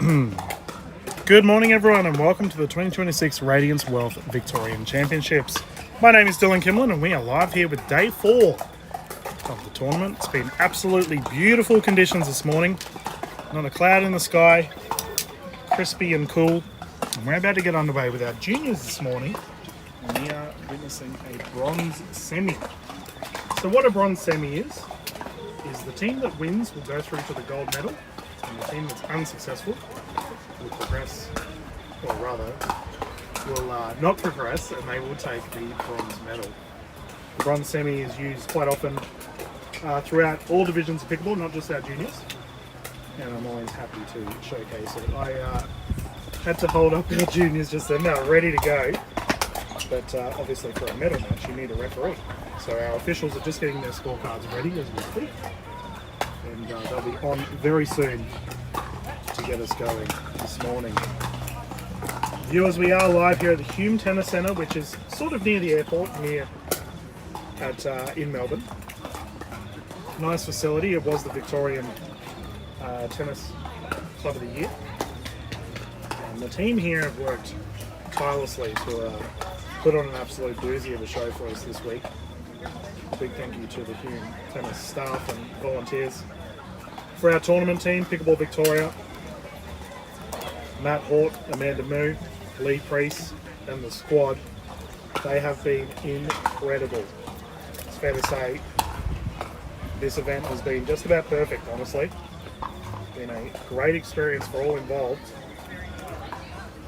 Good morning, everyone, and welcome to the 2026 Radiance Wealth Victorian Championships. My name is Dylan Kimlin, and we are live here with day 4 of the tournament. It's been absolutely beautiful conditions this morning. Not a cloud in the sky, crispy and cool. And we're about to get underway with our juniors this morning. And we are witnessing a bronze semi. So what a bronze semi is the team that wins will go through to the gold medal, and the team that's unsuccessful will progress, or rather, will not progress, and they will take the bronze medal. The bronze semi is used quite often throughout all divisions of pickleball, not just our juniors, and I'm always happy to showcase it. I had to hold up our juniors just then, they're ready to go, but obviously for a medal match you need a referee. So our officials are just getting their scorecards ready as we speak, and they'll be on very soon to get us going this morning. Viewers, we are live here at the Hume Tennis Centre, which is sort of near the airport, in Melbourne. Nice facility. It was the Victorian Tennis Club of the Year. And the team here have worked tirelessly to put on an absolute doozy of a show for us this week. A big thank you to the Hume Tennis staff and volunteers. For our tournament team, Pickleball Victoria, Matt Hort, Amanda Moo, Lee Priest, and the squad, they have been incredible. It's fair to say this event has been just about perfect, honestly. Been a great experience for all involved.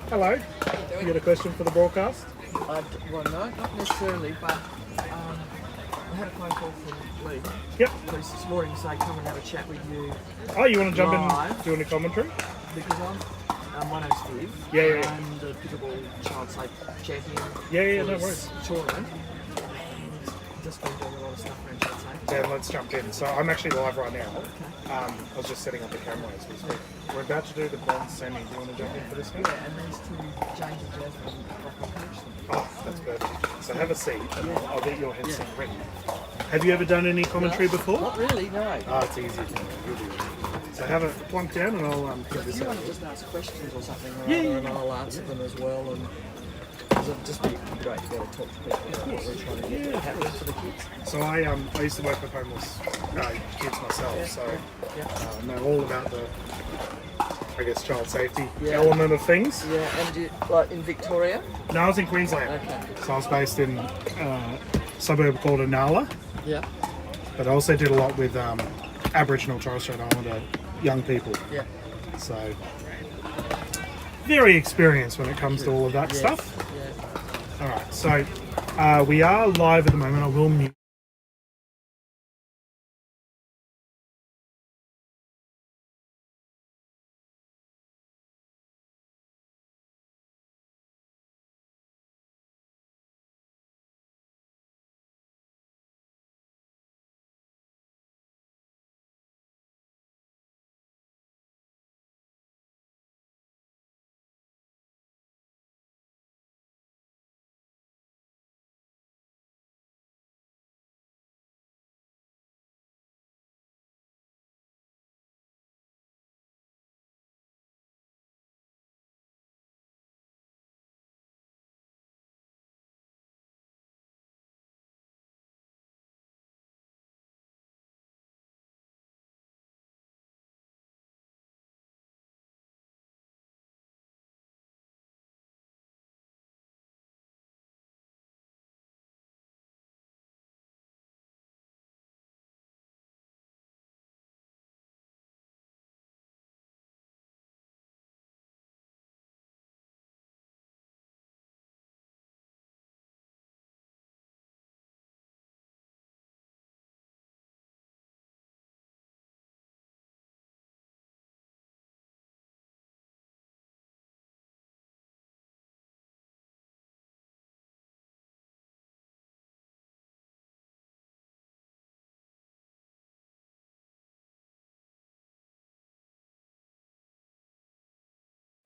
Hello. You got a question for the broadcast? Well, no, not necessarily, but I had a phone call from Lee. Yep. Police this morning to say come and have a chat with you. Oh, you want to jump live, in doing a commentary? Because my name's Steve. Yeah. I'm the Pickleball Child Safe Champion Yeah, for no this worries. tournament. And just been doing a lot of stuff around Child Safe. Then let's jump in. So I'm actually live right now. Okay. I was just setting up the camera as we speak. We're about to do the bronze semi. Do you want to jump in for this one? Yeah, and these two, James and Jasmine, rock on coach. Oh, that's perfect. So have a seat, and I'll get your headset ready. Have you ever done any commentary before? Not really, no. Oh, it's easy. So have a plunk down, and I'll give If this you out. want to just ask questions or something, or Yeah, other, yeah. and I'll answer them as well. And because it'd just be great to be able to talk to people about what we're trying to get happening for the kids. So I used to work with homeless kids myself, so I know all about the, I guess, child safety element of things. Yeah, and you, like in Victoria? No, I was in Queensland. Okay. So I was based in a suburb called Inala, Yeah. but I also did a lot with Aboriginal Torres Strait Islander young people. Yeah. So very experienced when it comes to all of that Yes. stuff. Yeah. All right, so we are live at the moment. I will mute.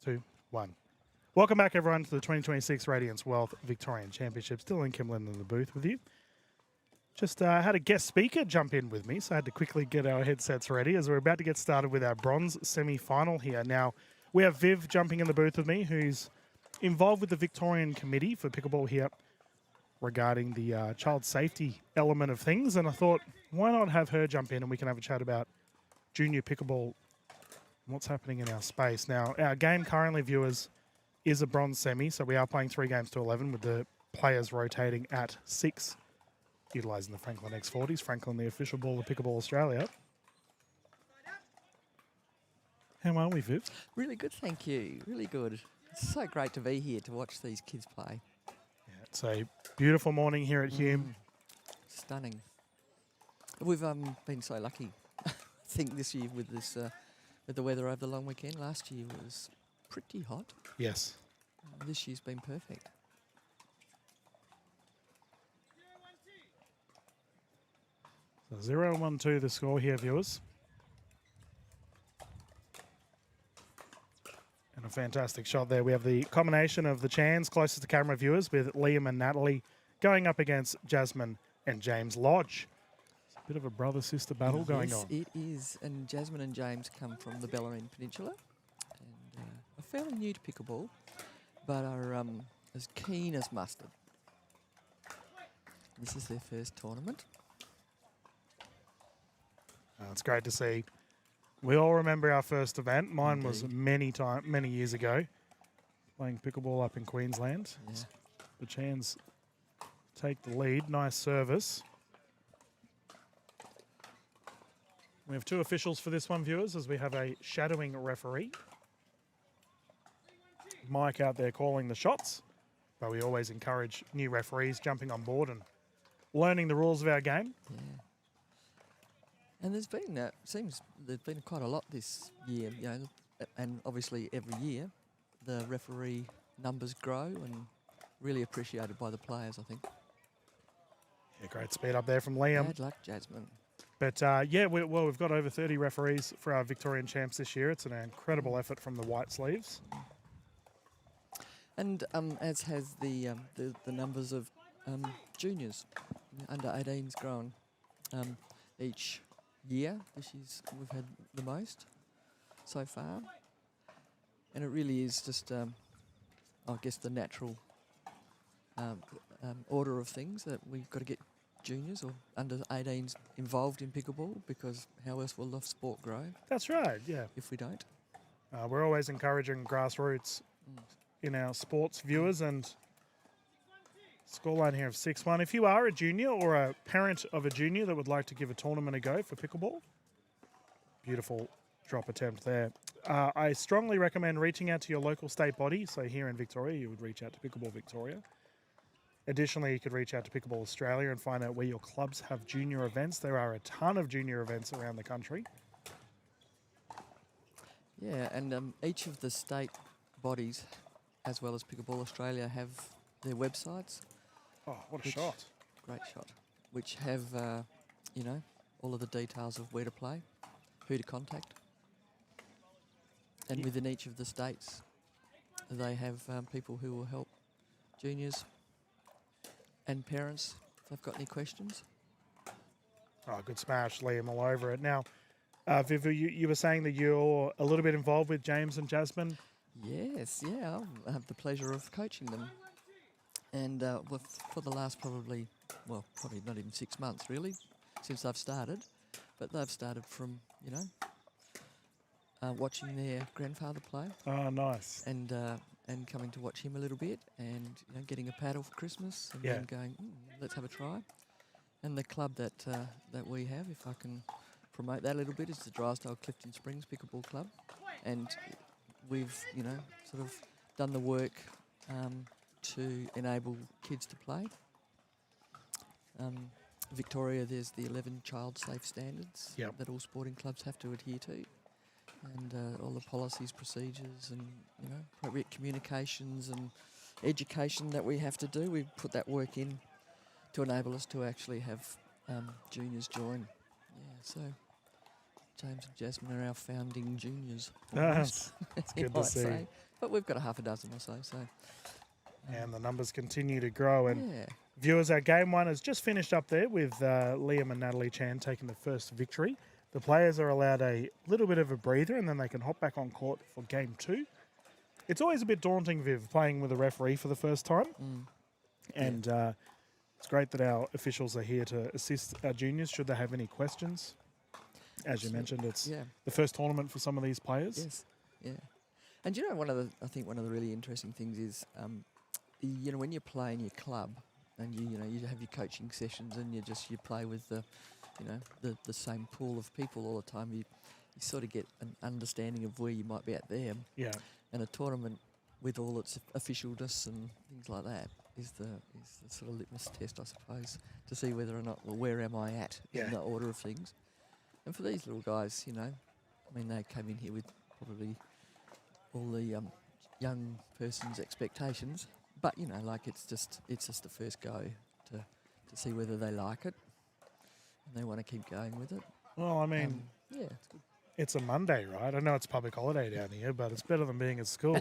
Two, one. Welcome back, everyone, to the 2026 Radiance Wealth Victorian Championships. Dylan Kimlin in the booth with you. Just had a guest speaker jump in with me, so I had to quickly get our headsets ready as we're about to get started with our bronze semi-final here. Now, We have Viv jumping in the booth with me, who's involved with the Victorian committee for pickleball here regarding the child safety element of things. And I thought, why not have her jump in and we can have a chat about junior pickleball and what's happening in our space. Now, our game currently, viewers, is a bronze semi, so we are playing 3 games to 11 with the players rotating at 6, utilising the Franklin X40s. Franklin, the official ball of Pickleball Australia. How are we, Viv? Really good, thank you. Really good. It's so great to be here to watch these kids play. Yeah, it's a beautiful morning here at Hume. Stunning. We've been so lucky, I think, this year with this with the weather over the long weekend. Last year was pretty hot. Yes. This year's been perfect. So 0-1-2 the score here, viewers. And a fantastic shot there. We have the combination of the Chans closest to camera viewers with Liam and Natalie going up against Jasmine and James Lodge. It's a bit of a brother-sister battle going on. Yes, it is. And Jasmine and James come from the Bellarine Peninsula and are fairly new to pickleball, but are as keen as mustard. This is their first tournament. It's great to see. We all remember our first event. Mine was Indeed. many years ago, playing pickleball up in Queensland. Yeah. The Chans take the lead. Nice service. We have 2 officials for this one, viewers, as we have a shadowing referee. Mike out there calling the shots, but we always encourage new referees jumping on board and learning the rules of our game. Yeah. And there's been, there's been quite a lot this year, you know, and obviously every year the referee numbers grow and really appreciated by the players, I think. Yeah, great speed up there from Liam. Bad luck, Jasmine. But we've got over 30 referees for our Victorian champs this year. It's an incredible effort from the White Sleeves. And as has the numbers of juniors, under 18s grown each year. We've had the most so far, and it really is just, I guess, the natural order of things that we've got to get juniors or under 18s involved in pickleball, because how else will the sport grow That's right, yeah. if we don't? We're always encouraging grassroots in our sports viewers, and scoreline here of 6-1. If you are a junior or a parent of a junior that would like to give a tournament a go for pickleball, beautiful drop attempt there. I strongly recommend reaching out to your local state body. So here in Victoria, you would reach out to Pickleball Victoria. Additionally, you could reach out to Pickleball Australia and find out where your clubs have junior events. There are a ton of junior events around the country. Yeah, and each of the state bodies, as well as Pickleball Australia, have their websites. Oh, what a shot. Great shot. Which have, all of the details of where to play, who to contact. And within each of the states, they have people who will help juniors and parents if they've got any questions. Oh, good smash, Liam, all over it. Now, Vivu, you were saying that you're a little bit involved with James and Jasmine. Yes, yeah, I have the pleasure of coaching them. And for the last probably not even 6 months, really, since I've started. But they've started from, watching their grandfather play. Oh, nice. And coming to watch him a little bit, and getting a paddle for Christmas, and then going, let's have a try. And the club that we have, if I can promote that a little bit, is the Drysdale Clifton Springs Pickleball Club. And we've, sort of done the work to enable kids to play. Victoria, there's the 11 child safe standards that all sporting clubs have to adhere to, and all the policies, procedures, and appropriate communications and education that we have to do. We put that work in to enable us to actually have juniors join. Yeah, so James and Jasmine are our founding juniors. That's good to see. Say. But we've got a half a dozen or so. And the numbers continue to grow. And Yeah. viewers, our game one has just finished up there with Liam and Natalie Chan taking the first victory. The players are allowed a little bit of a breather and then they can hop back on court for game 2. It's always a bit daunting, Viv, playing with a referee for the first time. And it's great that our officials are here to assist our juniors should they have any questions. As you mentioned, it's the first tournament for some of these players. Yes, yeah. And you know, I think one of the really interesting things is, you know, when you play in your club and you have your coaching sessions and you play with the same pool of people all the time, you sort of get an understanding of where you might be at there. Yeah. And a tournament with all its officialness and things like that is the sort of litmus test, I suppose, to see whether or not, well, where am I at in the order of things. And for these little guys, you know, I mean, they came in here with probably all the young person's expectations, but, you know, like it's just the first go to see whether they like it and they want to keep going with it. Well, I mean, yeah, it's good. It's a Monday, right? I know it's public holiday down here, but it's better than being at school.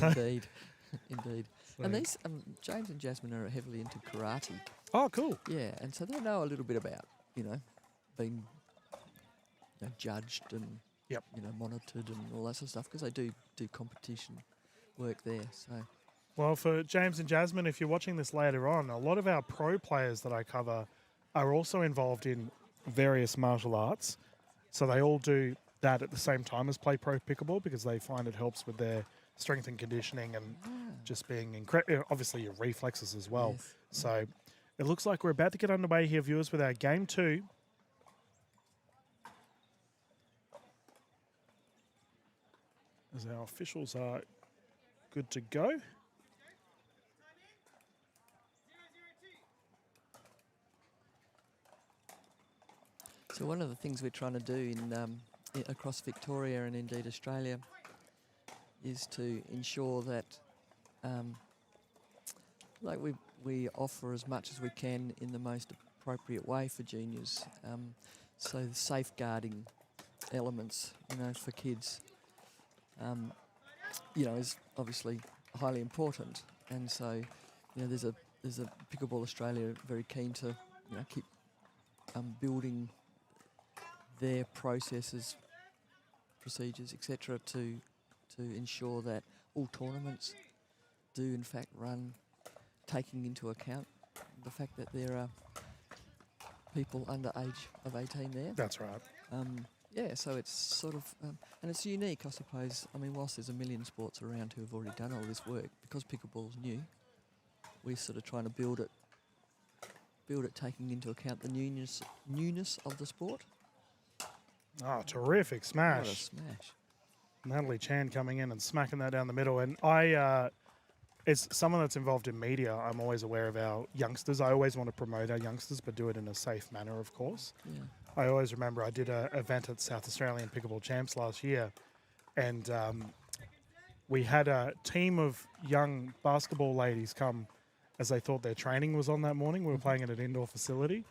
Indeed, indeed. So. And these James and Jasmine are heavily into karate. Oh, cool. Yeah, and so they know a little bit about, you know, being judged and monitored and all that sort of stuff, because they do competition work there. So, well, for James and Jasmine, if you're watching this later on, a lot of our pro players that I cover are also involved in various martial arts. So they all do that at the same time as play pro pickleball because they find it helps with their strength and conditioning and just being obviously your reflexes as well. Yes. So it looks like we're about to get underway here, viewers, with our game 2. As our officials are good to go. So one of the things we're trying to do across Victoria and indeed Australia is to ensure that we offer as much as we can in the most appropriate way for juniors. So the safeguarding elements, for kids, is obviously highly important. And so, there's a Pickleball Australia very keen to keep building their processes, procedures, etc., to ensure that all tournaments do in fact run, taking into account the fact that there are people under age of 18 there. That's right. So it's sort of, and it's unique, I suppose. I mean, whilst there's a million sports around who have already done all this work, because pickleball's new, we're sort of trying to build it taking into account the newness of the sport. Oh, terrific smash. What a smash. Natalie Chan coming in and smacking that down the middle. And it's someone that's involved in media. I'm always aware of our youngsters. I always want to promote our youngsters, but do it in a safe manner, of course. Yeah. I always remember I did an event at South Australian Pickleball Champs last year, and we had a team of young basketball ladies come as they thought their training was on that morning. We were playing at an indoor facility,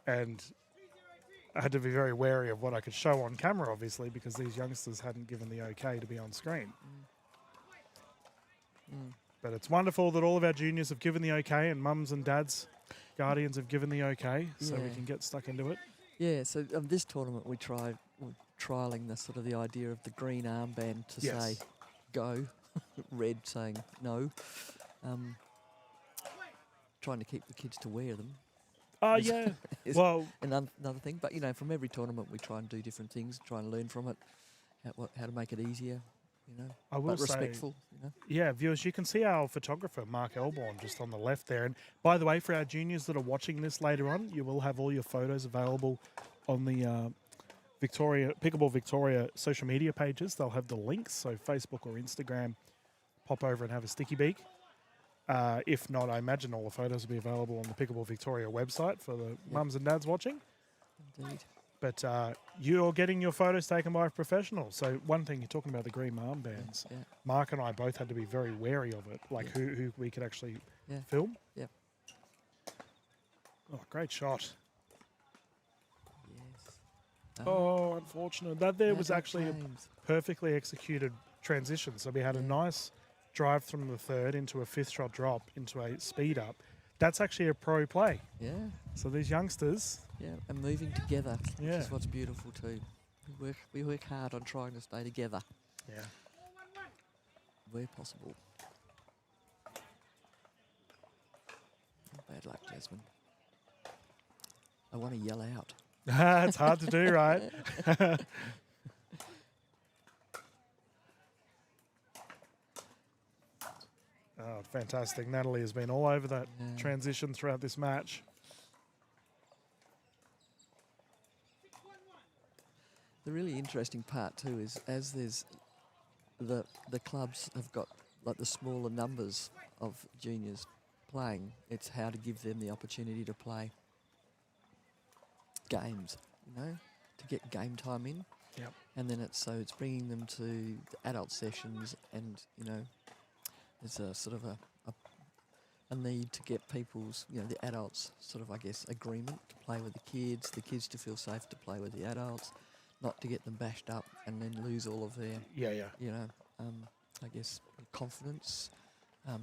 and I had to be very wary of what I could show on camera, obviously, because these youngsters hadn't given the okay to be on screen. But it's wonderful that all of our juniors have given the okay, and mums and dads, guardians have given the okay, so we can get stuck into it. Yeah, so this tournament we're trialling the sort of the idea of the green armband to say go, red saying no. Trying to keep the kids to wear them. Well, another thing. But from every tournament we try and do different things, try and learn from it, how to make it easier. I will but respectful. Say, yeah, viewers, you can see our photographer Mark Elborn just on the left there. And by the way, for our juniors that are watching this later on, you will have all your photos available on the Pickleball Victoria social media pages. They'll have the links, so Facebook or Instagram. Pop over and have a sticky beak. If not, I imagine all the photos will be available on the Pickleball Victoria website for the mums and dads watching. Indeed. But you're getting your photos taken by a professional. So one thing, you're talking about the green armbands. Yeah. Mark and I both had to be very wary of it, like who we could actually film. Yeah. Oh, great shot. Yes. Oh, unfortunate. That there was actually a perfectly executed transition. So we had a nice drive from the third into a fifth shot drop into a speed up. That's actually a pro play. Yeah. So these youngsters, Yeah, and moving together, which Yeah. is what's beautiful too. We work hard on trying to stay together yeah. where possible. Bad luck, Jasmine. I want to yell out. It's hard to do, right? Oh, fantastic. Natalie has been all over that Yeah. transition throughout this match. The really interesting part too is as there's the clubs have got like the smaller numbers of juniors playing, it's how to give them the opportunity to play games, you know, to get game time in. Yep. And then it's bringing them to the adult sessions, and you know, there's a sort of a need to get people's, you know, the adults sort of, I guess, agreement to play with the kids to feel safe to play with the adults, not to get them bashed up and then lose all of their, Yeah. you know, I guess, confidence,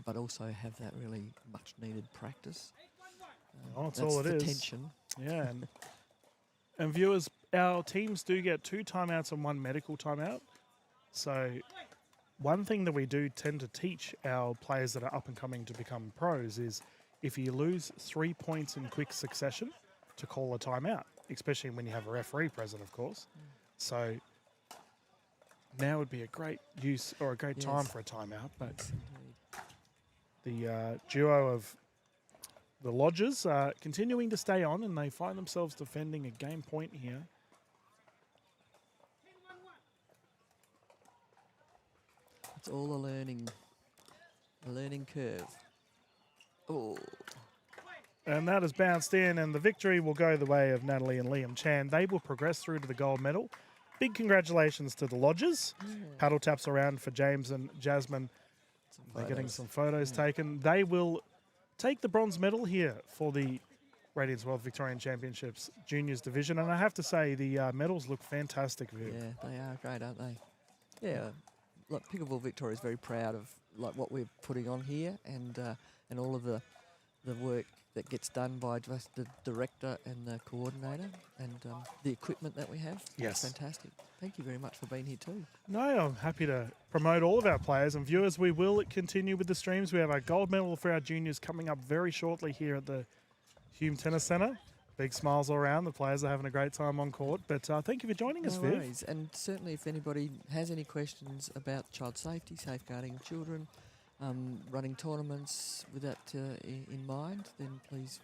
but also have that really much needed practice. That's all it the is. tension. Yeah. And viewers, our teams do get 2 timeouts and 1 medical timeout. So one thing that we do tend to teach our players that are up and coming to become pros is if you lose 3 points in quick succession, to call a timeout, especially when you have a referee present, of course. So now would be a great use or a great time for a timeout. But Yes, indeed. the duo of the Lodgers are continuing to stay on, and they find themselves defending a game point here. It's all a learning curve. Oh, And that has bounced in, and the victory will go the way of Natalie and Liam Chan. They will progress through to the gold medal. Big congratulations to the Lodgers. Paddle taps around for James and Jasmine. They're getting some photos taken. They will take the bronze medal here for the Radiance World Victorian Championships Juniors Division. And I have to say, the medals look fantastic, Viv. yeah, they are great, aren't they? Yeah, look, Pickleville Victoria is very proud of like what we're putting on here, and all of the work that gets done by just the director and the coordinator, and the equipment that we have. Yes. It's fantastic. Thank you very much for being here too. No, I'm happy to promote all of our players and viewers. We will continue with the streams. We have our gold medal for our juniors coming up very shortly here at the Hume Tennis Centre. Big smiles all around. The players are having a great time on court. But thank you for joining us, No Viv. worries. And certainly if anybody has any questions about child safety, safeguarding children, running tournaments with that in mind, then please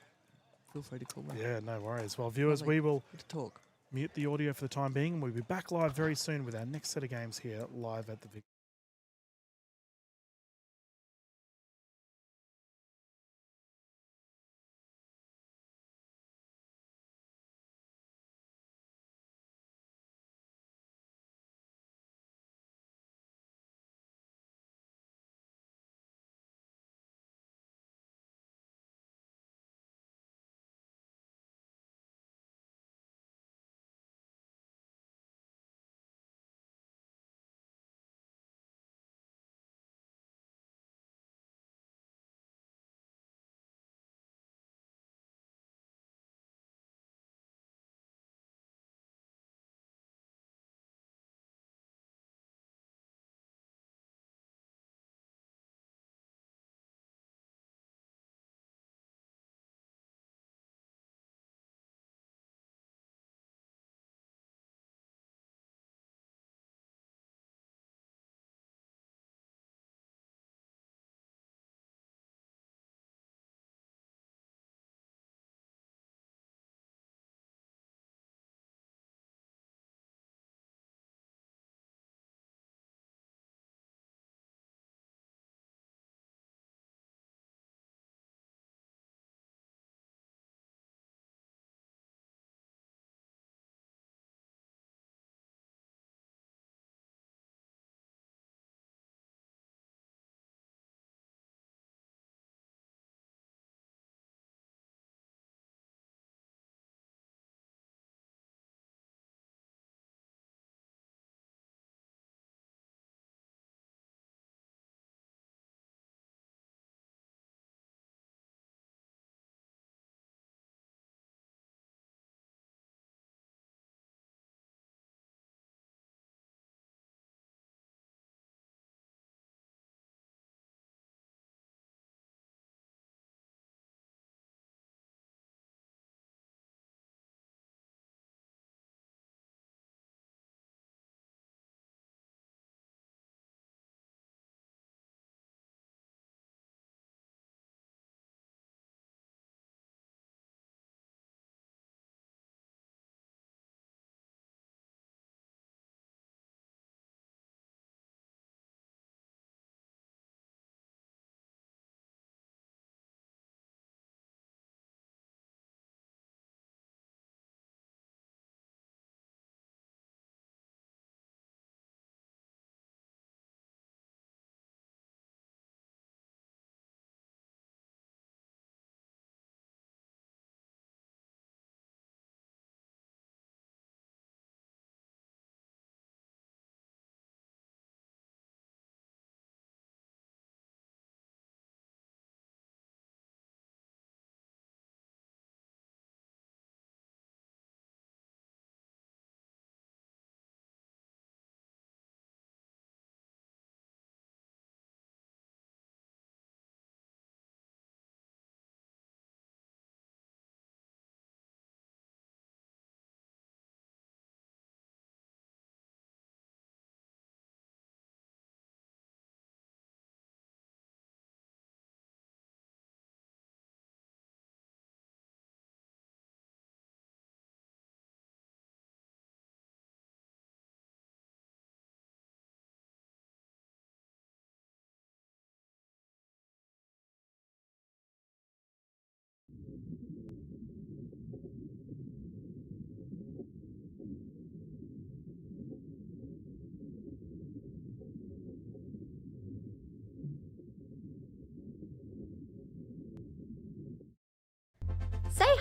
feel free to call me. Yeah, no worries. Well, viewers, Lovely. we will Good to talk. mute the audio for the time being, and we'll be back live very soon with our next set of games here live at the Victorian.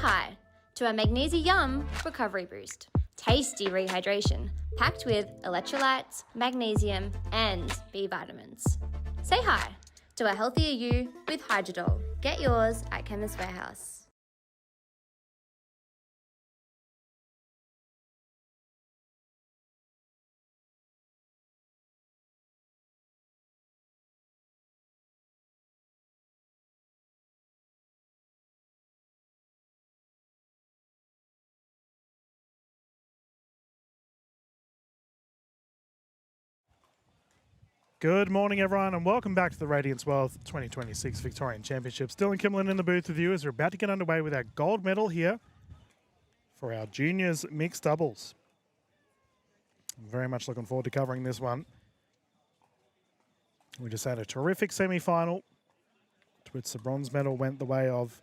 hi to a Magnesium Recovery Boost. Tasty rehydration, packed with electrolytes, magnesium, and B vitamins. Say hi to a healthier you with Hydrodol. Get yours at Chemist Warehouse. Good morning, everyone, and welcome back to the Radiance Wealth 2026 Victorian Championships. Dylan Kimlin in the booth with you as we're about to get underway with our gold medal here for our juniors mixed doubles. I'm very much looking forward to covering this one. We just had a terrific semi-final, to which the bronze medal went the way of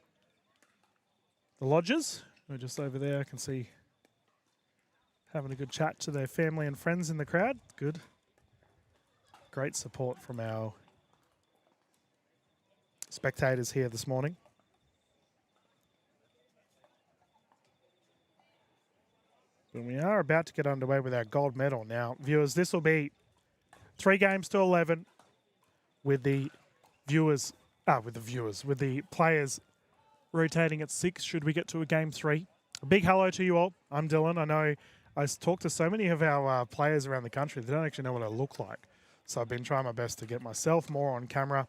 the Lodgers. We're just over there. I can see having a good chat to their family and friends in the crowd. Good. Great support from our spectators here this morning. But we are about to get underway with our gold medal. Now, viewers, this will be 3 games to 11 with the with the players rotating at 6 should we get to a game 3. A big hello to you all. I'm Dylan. I know I talk to so many of our players around the country. They don't actually know what I look like. So I've been trying my best to get myself more on camera.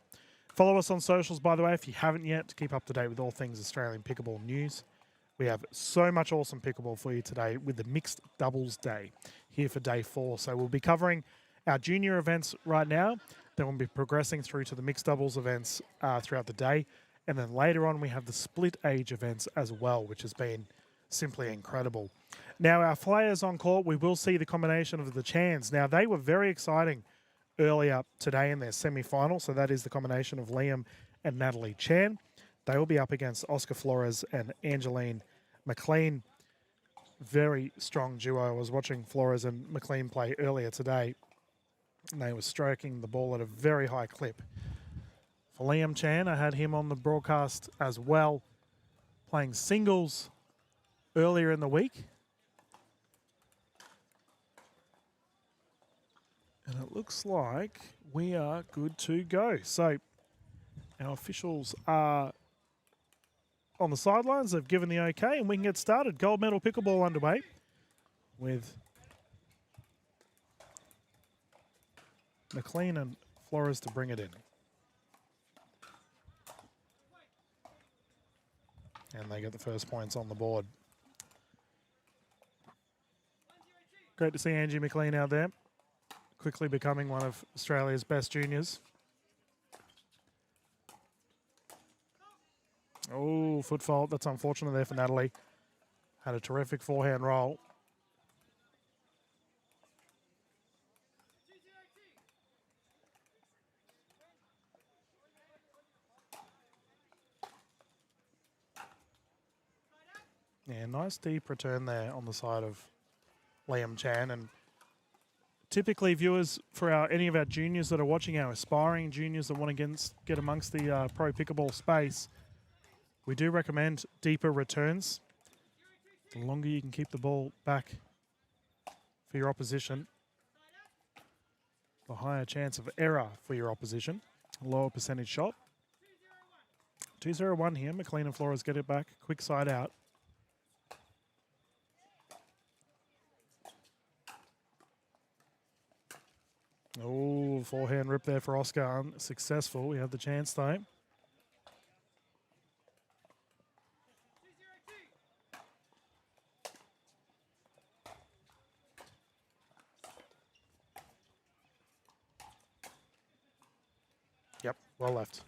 Follow us on socials, by the way, if you haven't yet, to keep up to date with all things Australian pickleball news. We have so much awesome pickleball for you today with the Mixed Doubles Day here for day 4. So we'll be covering our junior events right now. Then we'll be progressing through to the mixed doubles events throughout the day. And then later on, we have the split age events as well, which has been simply incredible. Now, our players on court, we will see the combination of the Chans. Now, they were very exciting earlier today in their semi-final. So that is the combination of Liam and Natalie Chan. They will be up against Oscar Flores and Angeline McLean. Very strong duo. I was watching Flores and McLean play earlier today, and they were stroking the ball at a very high clip. For Liam Chan, I had him on the broadcast as well, playing singles earlier in the week. And it looks like we are good to go. So our officials are on the sidelines. They've given the okay, and we can get started. Gold medal pickleball underway with McLean and Flores to bring it in. And they get the first points on the board. Great to see Angie McLean out there, quickly becoming one of Australia's best juniors. Oh, foot fault. That's unfortunate there for Natalie. Had a terrific forehand roll. Yeah, nice deep return there on the side of Liam Chan. And typically, viewers, for any of our juniors that are watching, our aspiring juniors that want to get amongst the pro pickleball space, we do recommend deeper returns. The longer you can keep the ball back for your opposition, the higher chance of error for your opposition. A lower percentage shot. 2-0-1 here. McLean and Flores get it back. Quick side out. Oh, forehand rip there for Oscar. Unsuccessful. We have the chance though. Yep, well left.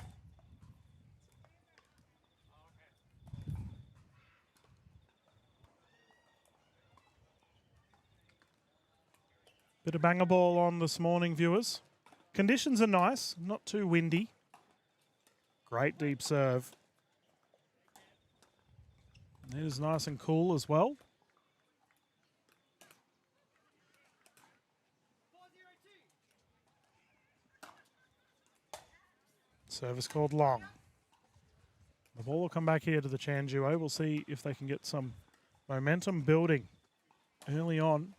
Bit of banger ball on this morning, viewers. Conditions are nice, not too windy. Great deep serve. It is nice and cool as well. Service called long. The ball will come back here to the Chan duo. We'll see if they can get some momentum building early on.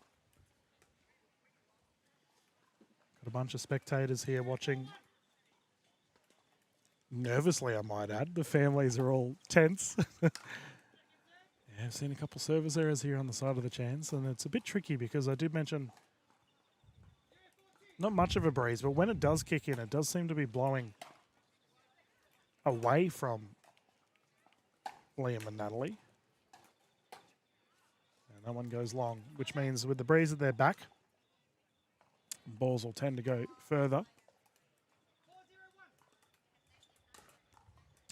Got a bunch of spectators here watching. Nervously, I might add. The families are all tense. Yeah, I've seen a couple service errors here on the side of the Chans, and it's a bit tricky because I did mention not much of a breeze, but when it does kick in, it does seem to be blowing away from Liam and Natalie. And that one goes long, which means with the breeze at their back, balls will tend to go further.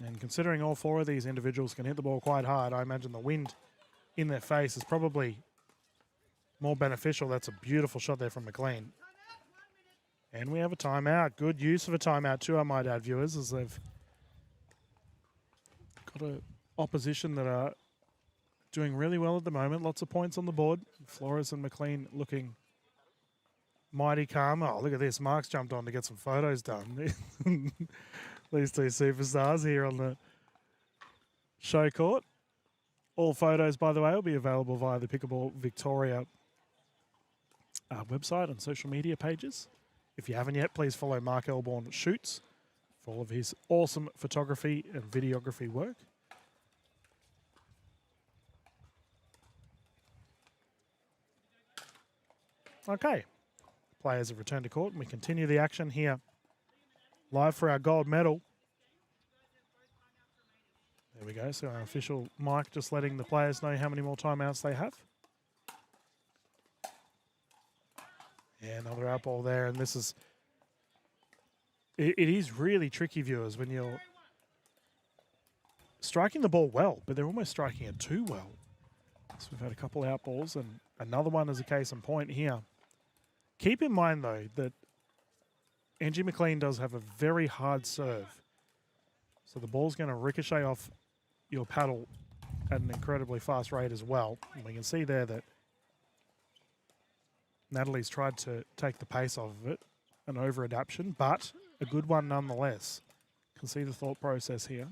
And considering all four of these individuals can hit the ball quite hard, I imagine the wind in their face is probably more beneficial. That's a beautiful shot there from McLean. And we have a timeout. Good use of a timeout too, I might add, viewers, as they've got a opposition that are doing really well at the moment. Lots of points on the board. Flores and McLean looking mighty calm. Oh, look at this. Mark's jumped on to get some photos done. These two superstars here on the show court. All photos, by the way, will be available via the Pickleball Victoria website and social media pages. If you haven't yet, please follow Mark Elborn Shoots for all of his awesome photography and videography work. Okay, players have returned to court and we continue the action here live for our gold medal. There we go, so our official mic just letting the players know how many more timeouts they have. Yeah, another out ball there, and this is... It is really tricky, viewers, when you're striking the ball well, but they're almost striking it too well. So we've had a couple out balls, and another one is a case in point here. Keep in mind, though, that Angie McLean does have a very hard serve. So the ball's going to ricochet off your paddle at an incredibly fast rate as well. And we can see there that Natalie's tried to take the pace off of it, an over-adaption, but a good one nonetheless. Can see the thought process here.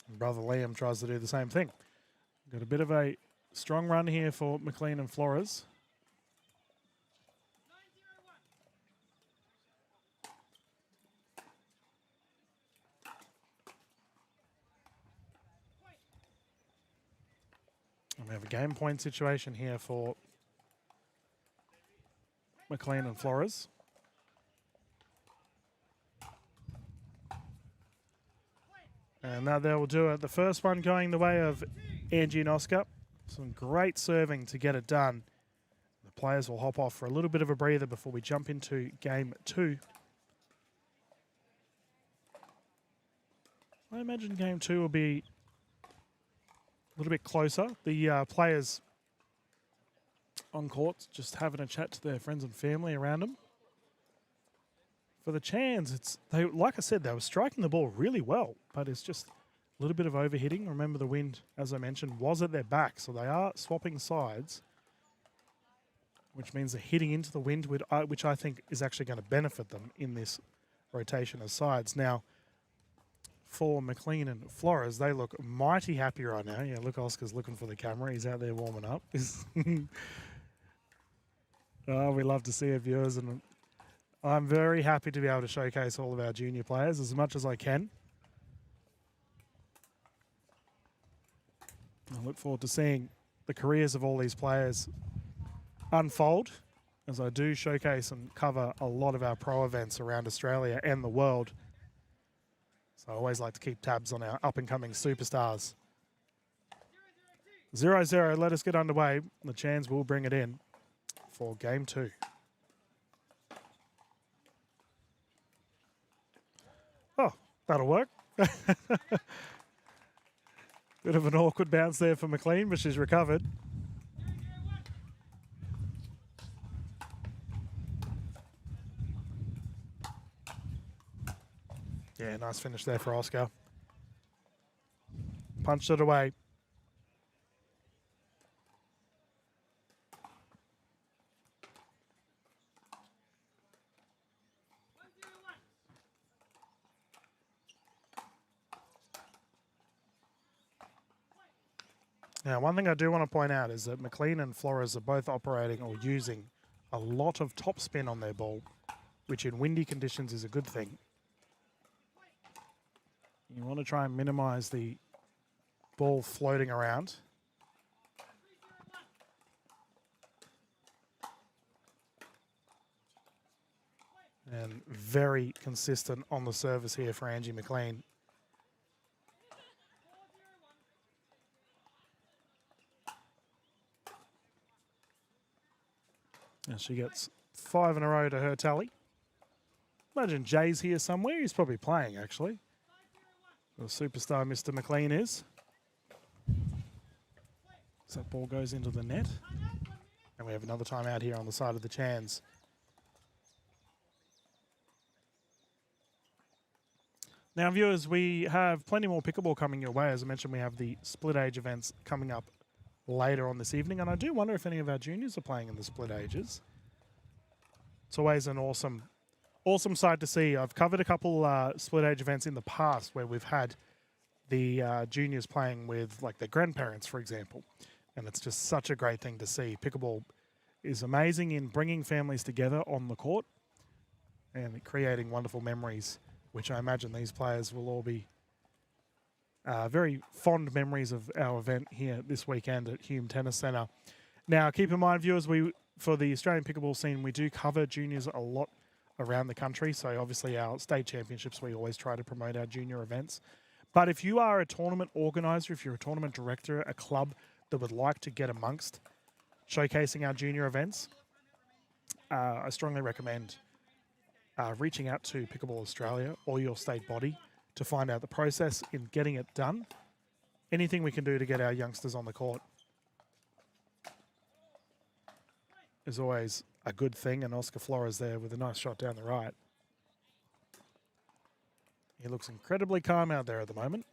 And brother Liam tries to do the same thing. Got a bit of a strong run here for McLean and Flores. And we have a game point situation here for McLean and Flores. And now they will do it. The first one going the way of Angie and Oscar. Some great serving to get it done. The players will hop off for a little bit of a breather before we jump into game two. I imagine game two will be a little bit closer. The players on court just having a chat to their friends and family around them. For the Chans, like I said, they were striking the ball really well, but it's just a little bit of overhitting. Remember, the wind, as I mentioned, was at their back, so they are swapping sides, which means they're hitting into the wind, which I think is actually going to benefit them in this rotation of sides. Now, for McLean and Flores, they look mighty happy right now. Yeah, look, Oscar's looking for the camera. He's out there warming up. Oh, we love to see it, viewers, and I'm very happy to be able to showcase all of our junior players as much as I can. I look forward to seeing the careers of all these players unfold as I do showcase and cover a lot of our pro events around Australia and the world. So I always like to keep tabs on our up-and-coming superstars. 0-0, let us get underway. The Chans will bring it in for game two. Oh, that'll work. Bit of an awkward bounce there for McLean, but she's recovered. Yeah, nice finish there for Oscar. Punched it away. Now, one thing I do want to point out is that McLean and Flores are both operating or using a lot of topspin on their ball, which in windy conditions is a good thing. You want to try and minimize the ball floating around. And very consistent on the service here for Angie McLean. And she gets 5 in a row to her tally. Imagine Jay's here somewhere. He's probably playing, actually. The superstar Mr. McLean is. So that ball goes into the net. And we have another time out here on the side of the Chans. Now, viewers, we have plenty more pickleball coming your way. As I mentioned, we have the split age events coming up later on this evening. And I do wonder if any of our juniors are playing in the split ages. It's always an awesome sight to see. I've covered a couple split age events in the past where we've had the juniors playing with like their grandparents, for example. And it's just such a great thing to see. Pickleball is amazing in bringing families together on the court and creating wonderful memories, which I imagine these players will all be very fond memories of our event here this weekend at Hume Tennis Centre. Now, keep in mind, viewers, for the Australian pickleball scene, we do cover juniors a lot around the country. So obviously our state championships, we always try to promote our junior events. But if you are a tournament organiser, if you're a tournament director, a club that would like to get amongst showcasing our junior events, I strongly recommend reaching out to Pickleball Australia or your state body to find out the process in getting it done. Anything we can do to get our youngsters on the court is always a good thing. And Oscar Flores there with a nice shot down the right. He looks incredibly calm out there at the moment.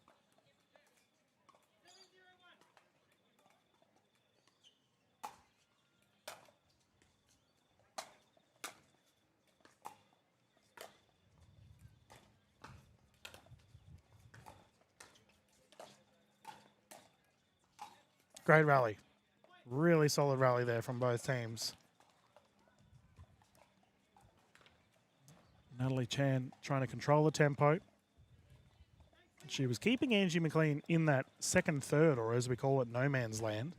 Great rally. Really solid rally there from both teams. Natalie Chan trying to control the tempo. She was keeping Angie McLean in that second third, or as we call it, no man's land.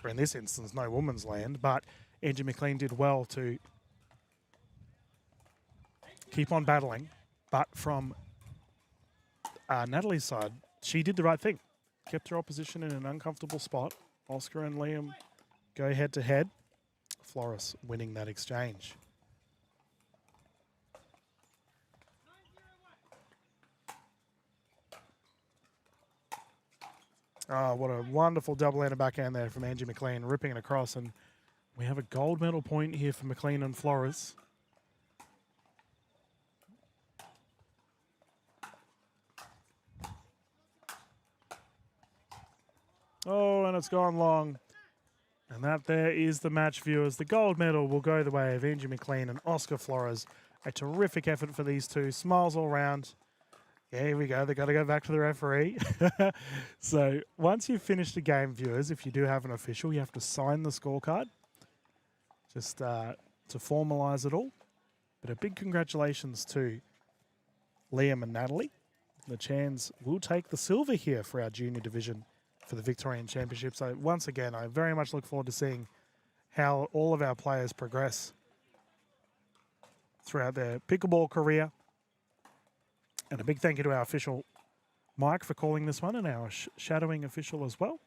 Or in this instance, no woman's land. But Angie McLean did well to keep on battling. But from Natalie's side, she did the right thing. Kept her opposition in an uncomfortable spot. Oscar and Liam go head to head. Flores winning that exchange. Oh, what a wonderful double-handed backhand there from Angie McLean, ripping it across. And we have a gold medal point here for McLean and Flores. Oh, and it's gone long. And that there is the match, viewers. The gold medal will go the way of Angie McLean and Oscar Flores. A terrific effort for these two. Smiles all round. Yeah, here we go. They've got to go back to the referee. So once you've finished the game, viewers, if you do have an official, you have to sign the scorecard just to formalise it all. But a big congratulations to Liam and Natalie. The Chans will take the silver here for our junior division for the Victorian Championship. So once again, I very much look forward to seeing how all of our players progress throughout their pickleball career. And a big thank you to our official, Mike, for calling this one, and our shadowing official as well.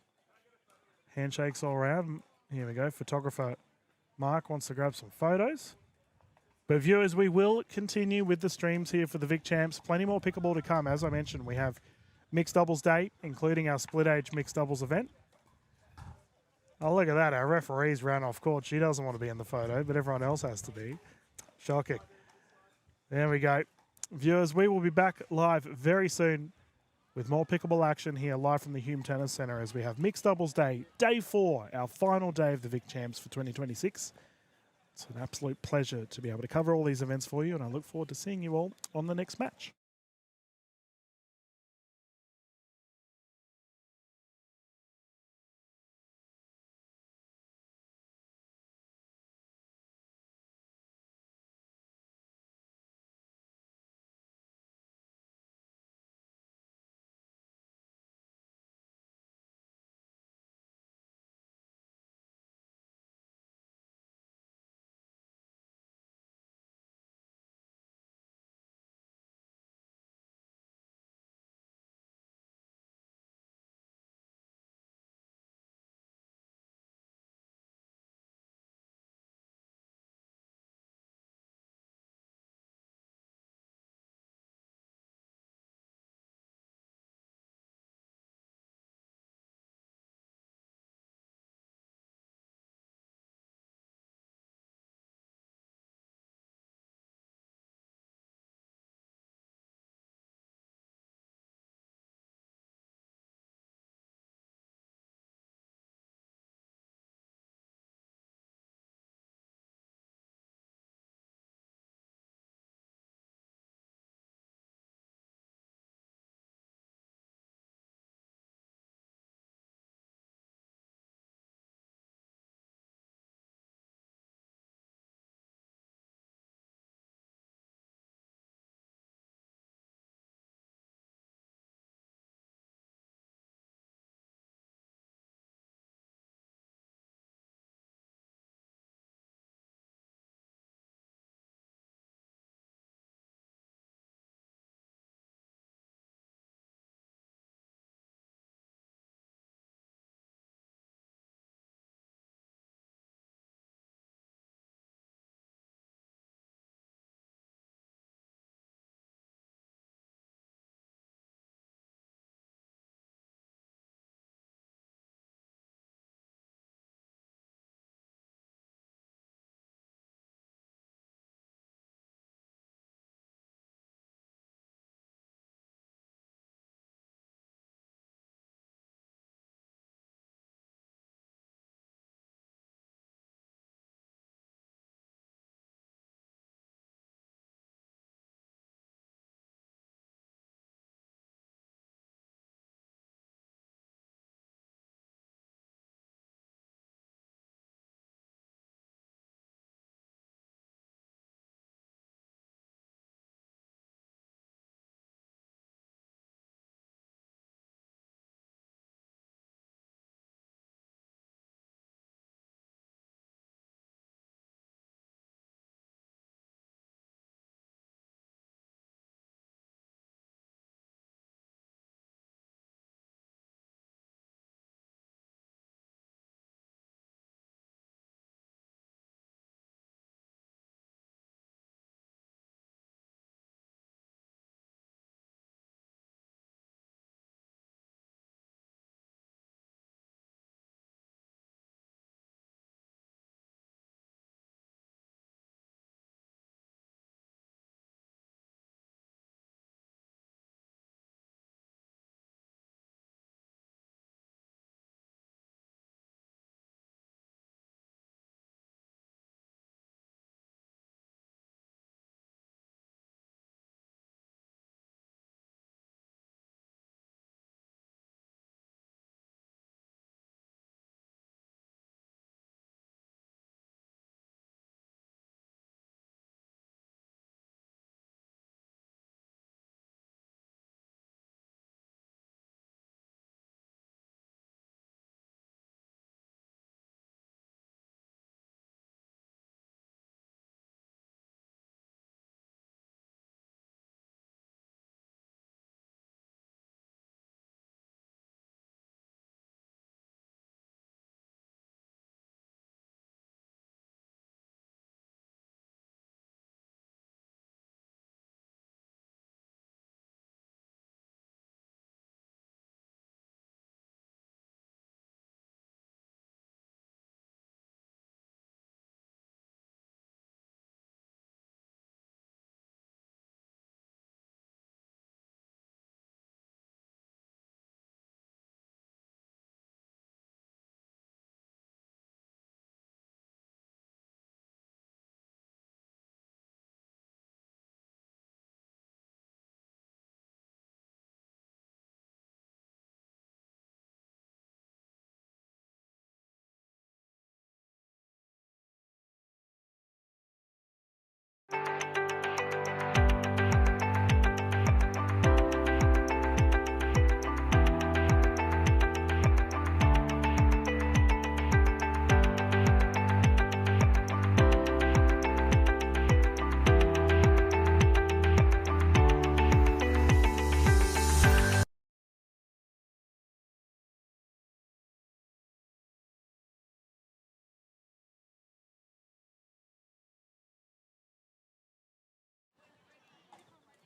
Handshakes all around. Here we go. Photographer Mark wants to grab some photos. But viewers, we will continue with the streams here for the Vic Champs. Plenty more pickleball to come. As I mentioned, we have Mixed Doubles Day, including our Split Age Mixed Doubles event. Oh, look at that. Our referee's ran off court. She doesn't want to be in the photo, but everyone else has to be. Shocking. There we go. Viewers, we will be back live very soon with more pickleball action here live from the Hume Tennis Centre as we have Mixed Doubles Day, Day 4, our final day of the Vic Champs for 2026. It's an absolute pleasure to be able to cover all these events for you, and I look forward to seeing you all on the next match.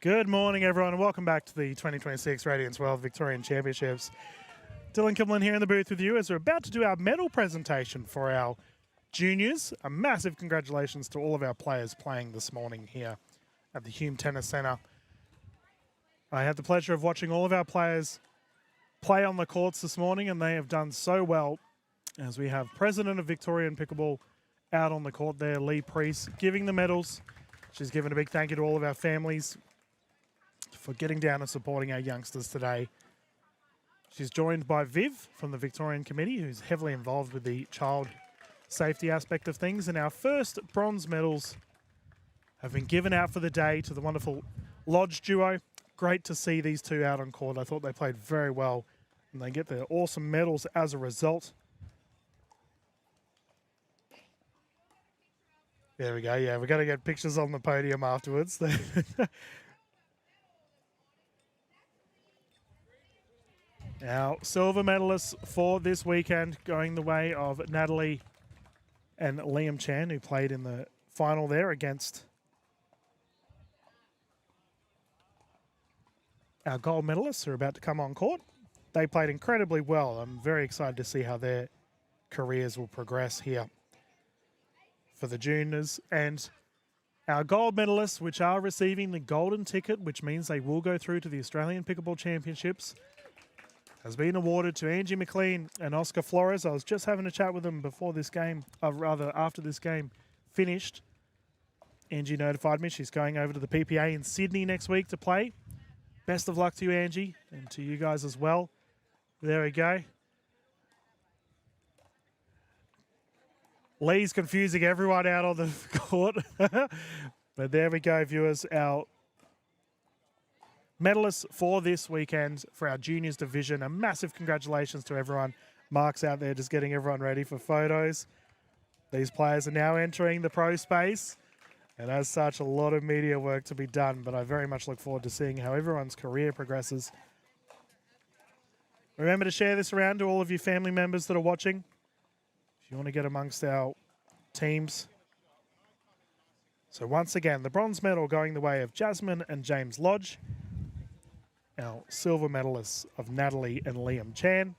Good morning, everyone, and welcome back to the 2026 Radiance World Victorian Championships. Dylan Kimlin here in the booth with you as we're about to do our medal presentation for our juniors. A massive congratulations to all of our players playing this morning here at the Hume Tennis Centre. I had the pleasure of watching all of our players play on the courts this morning, and they have done so well, as we have President of Victorian Pickleball out on the court there, Lee Priest, giving the medals. She's given a big thank you to all of our families for getting down and supporting our youngsters today. She's joined by Viv from the Victorian Committee, who's heavily involved with the child safety aspect of things. And our first bronze medals have been given out for the day to the wonderful Lodge duo. Great to see these two out on court. I thought they played very well, and they get their awesome medals as a result. There we go. Yeah, we're going to get pictures on the podium afterwards. Our silver medalists for this weekend going the way of Natalie and Liam Chan, who played in the final there against our gold medalists who are about to come on court. They played incredibly well. I'm very excited to see how their careers will progress here for the juniors. And our gold medalists, which are receiving the golden ticket, which means they will go through to the Australian Pickleball Championships, has been awarded to Angie McLean and Oscar Flores. I was just having a chat with them before this game, after this game finished. Angie notified me she's going over to the PPA in Sydney next week to play. Best of luck to you, Angie, and to you guys as well. There we go. Lee's confusing everyone out on the court. But there we go, viewers. Our medalists for this weekend for our juniors division. A massive congratulations to everyone. Mark's out there just getting everyone ready for photos. These players are now entering the pro space, and as such, a lot of media work to be done, but I very much look forward to seeing how everyone's career progresses. Remember to share this around to all of your family members that are watching. If you want to get amongst our teams. So once again, the bronze medal going the way of Jasmine and James Lodge. Our silver medalists of Natalie and Liam Chan.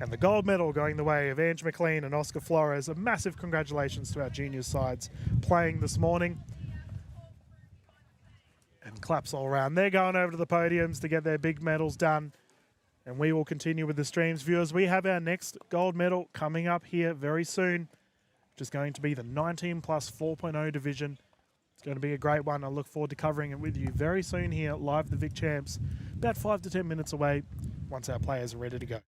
And the gold medal going the way of Ange McLean and Oscar Flores. A massive congratulations to our junior sides playing this morning. And claps all around. They're going over to the podiums to get their big medals done. And we will continue with the streams. Viewers, we have our next gold medal coming up here very soon, which is going to be the 19 plus 4.0 division. It's going to be a great one. I look forward to covering it with you very soon here, live the Vic Champs, about 5 to 10 minutes away once our players are ready to go.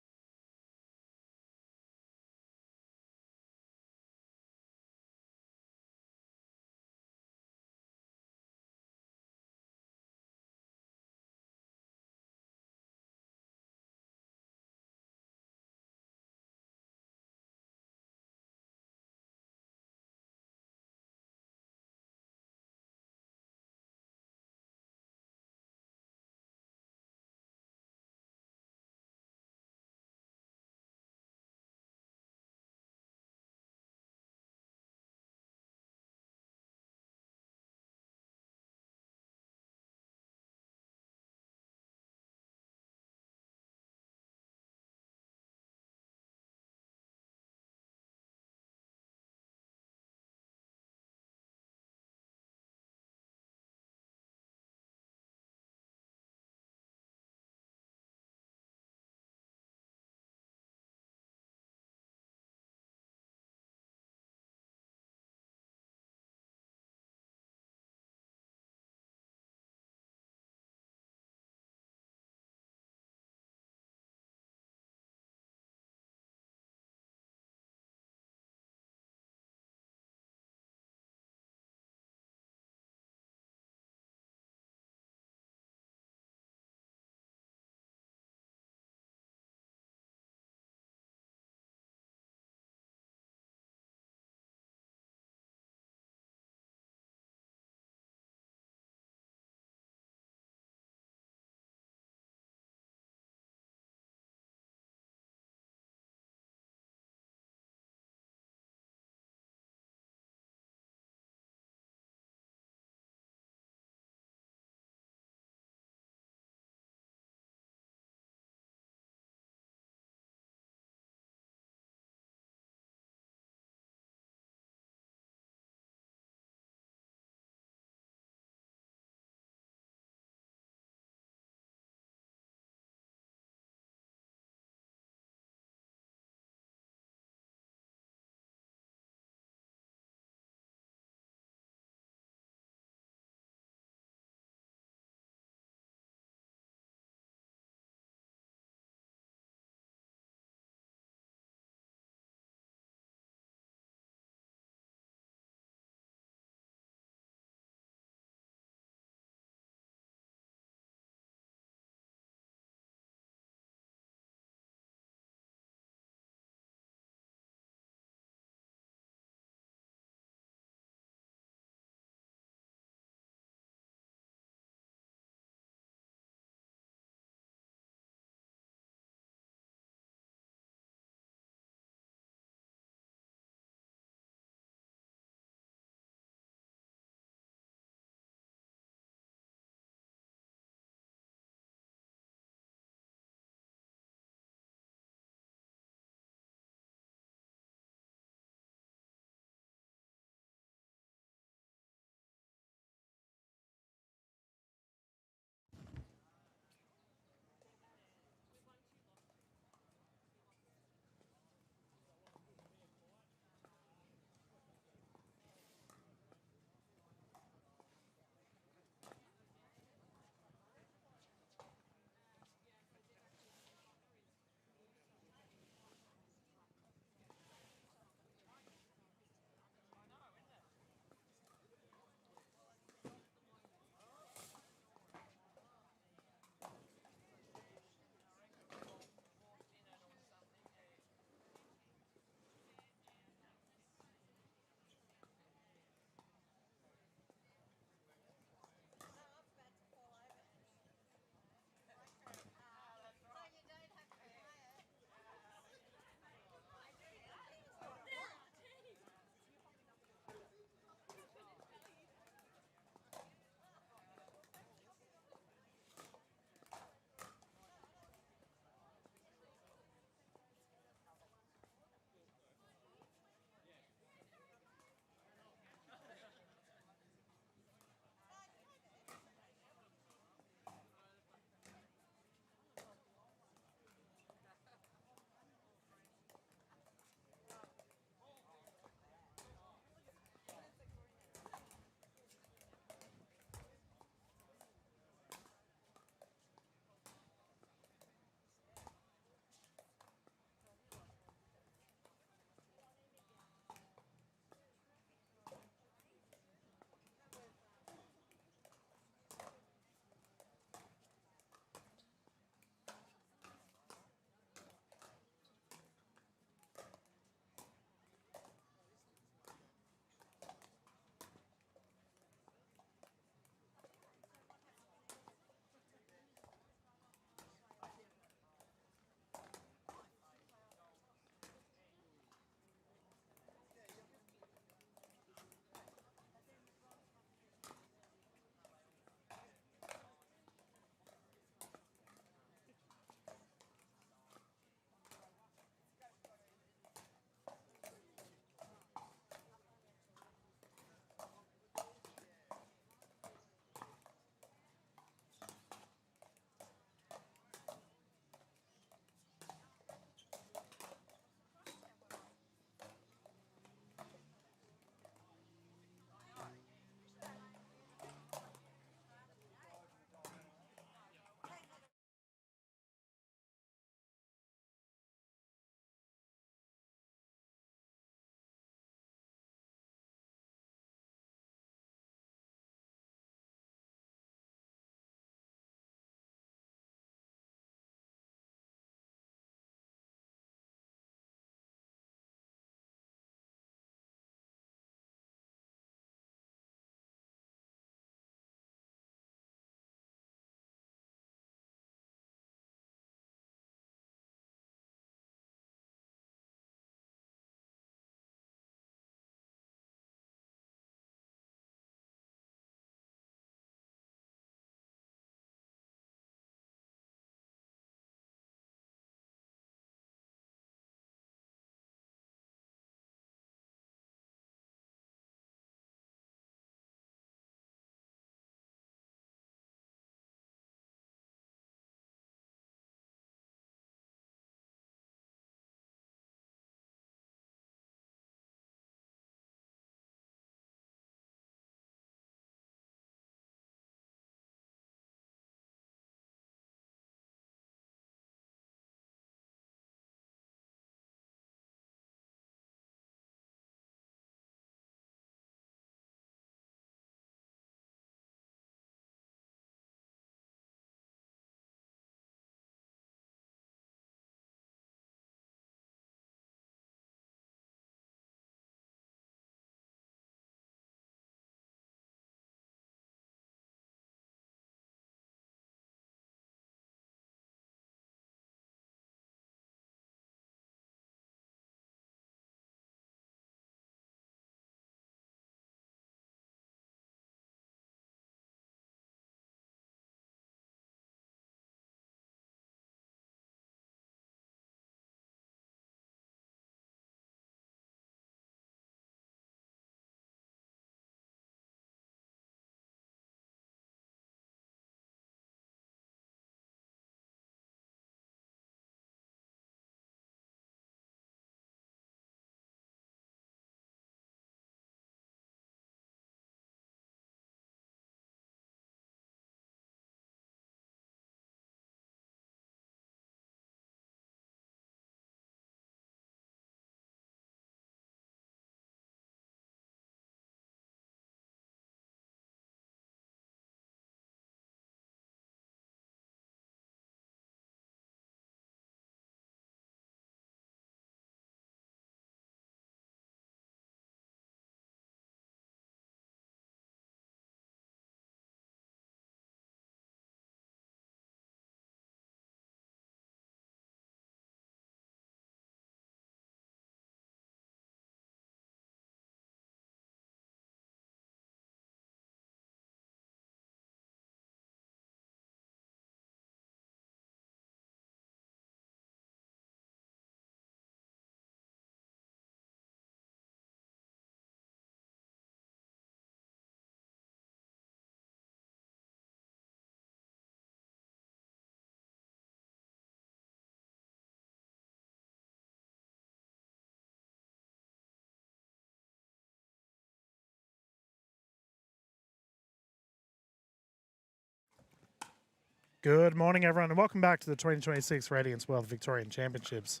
Good morning, everyone, and welcome back to the 2026 Radiance World Victorian Championships.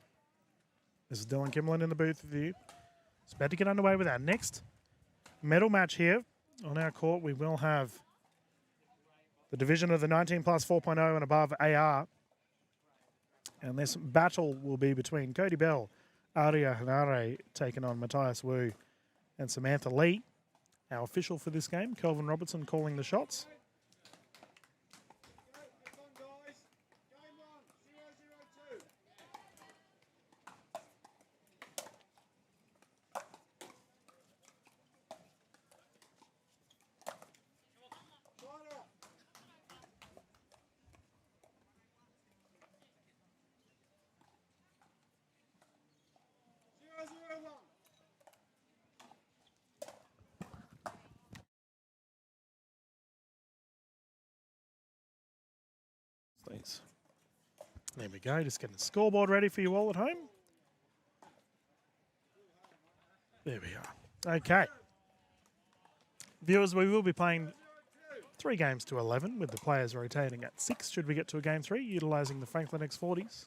This is Dylan Kimlin in the booth with you. It's about to get underway with our next medal match here. On our court, we will have the division of the 19 plus 4.0 and above AR. And this battle will be between Cody Bell, Aria Hanare taking on Matthias Wu and Samantha Lee. Our official for this game, Kelvin Robertson, calling the shots. Please. There we go, just getting the scoreboard ready for you all at home. There we are. Okay. Viewers, we will be playing 3 games to 11 with the players rotating at 6 should we get to a game 3, utilising the Franklin X40s.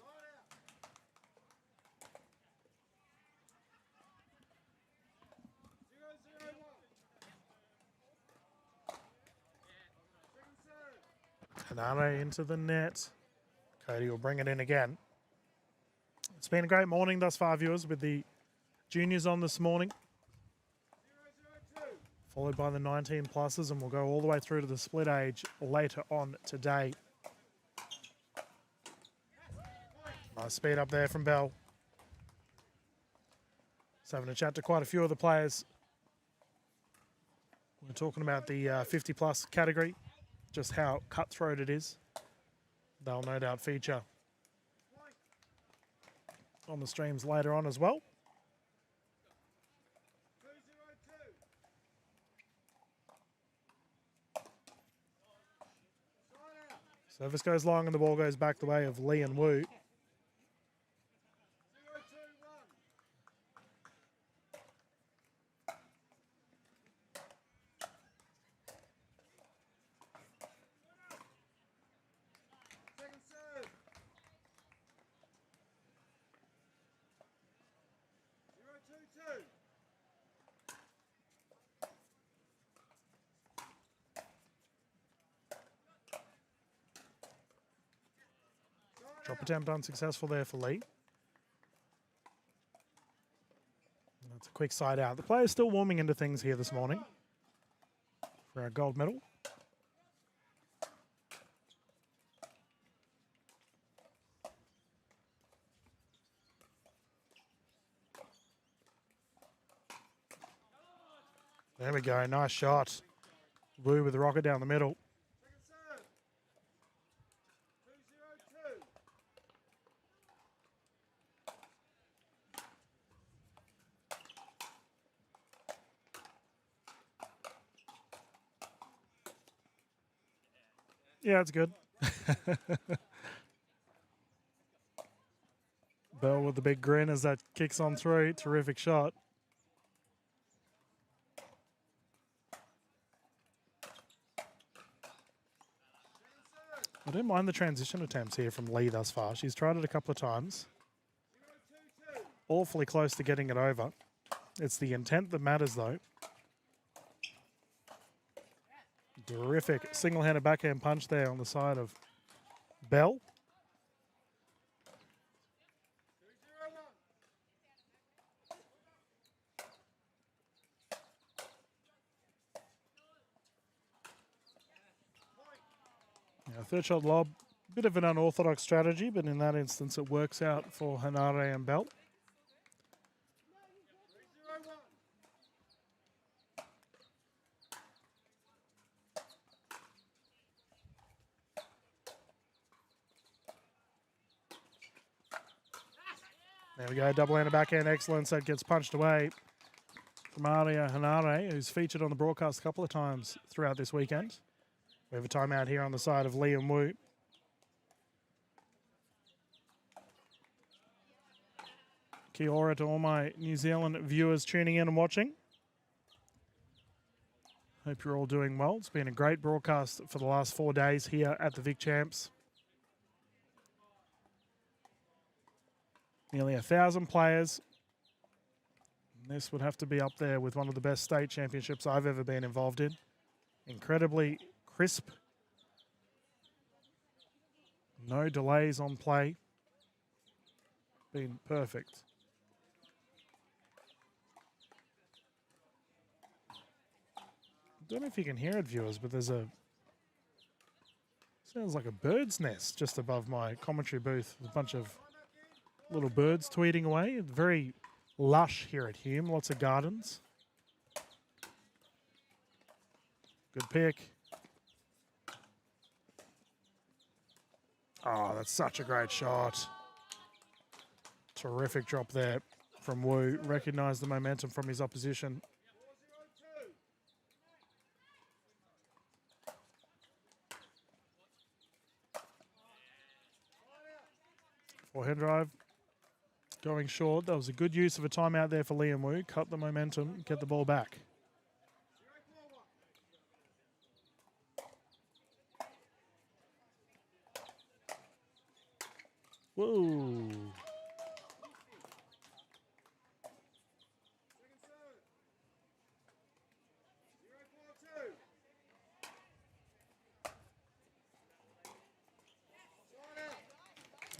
Hanare into the net. Cody will bring it in again. It's been a great morning thus far, viewers, with the juniors on this morning. Followed by the 19 pluses, and we'll go all the way through to the split age later on today. Nice speed up there from Bell. Just having a chat to quite a few of the players. We're talking about the 50 plus category, just how cutthroat it is. They'll no doubt feature on the streams later on as well. Service goes long and the ball goes back the way of Lee and Wu. Drop attempt unsuccessful there for Lee. That's a quick side out. The players still warming into things here this morning for our gold medal. There we go, nice shot. Wu with the rocket down the middle. Yeah, it's good. Bell with the big grin as that kicks on through. Terrific shot. I don't mind the transition attempts here from Lee thus far. She's tried it a couple of times. Awfully close to getting it over. It's the intent that matters, though. Terrific single-handed backhand punch there on the side of Bell. Now, third shot lob, bit of an unorthodox strategy, but in that instance it works out for Hanare and Bell. There we go, double-handed backhand excellence. That gets punched away from Aria Hanare, who's featured on the broadcast a couple of times throughout this weekend. We have a timeout here on the side of Lee and Wu. Kia ora to all my New Zealand viewers tuning in and watching. Hope you're all doing well. It's been a great broadcast for the last 4 days here at the Vic Champs. Nearly 1,000 players. This would have to be up there with one of the best state championships I've ever been involved in. Incredibly crisp. No delays on play. Been perfect. I don't know if you can hear it, viewers, but there's a... Sounds like a bird's nest just above my commentary booth. There's a bunch of little birds tweeting away. It's very lush here at Hume. Lots of gardens. Good pick. Oh, that's such a great shot. Terrific drop there from Wu. Recognised the momentum from his opposition. Forehand drive. Going short. That was a good use of a timeout there for Liam Wu. Cut the momentum, get the ball back. Whoa.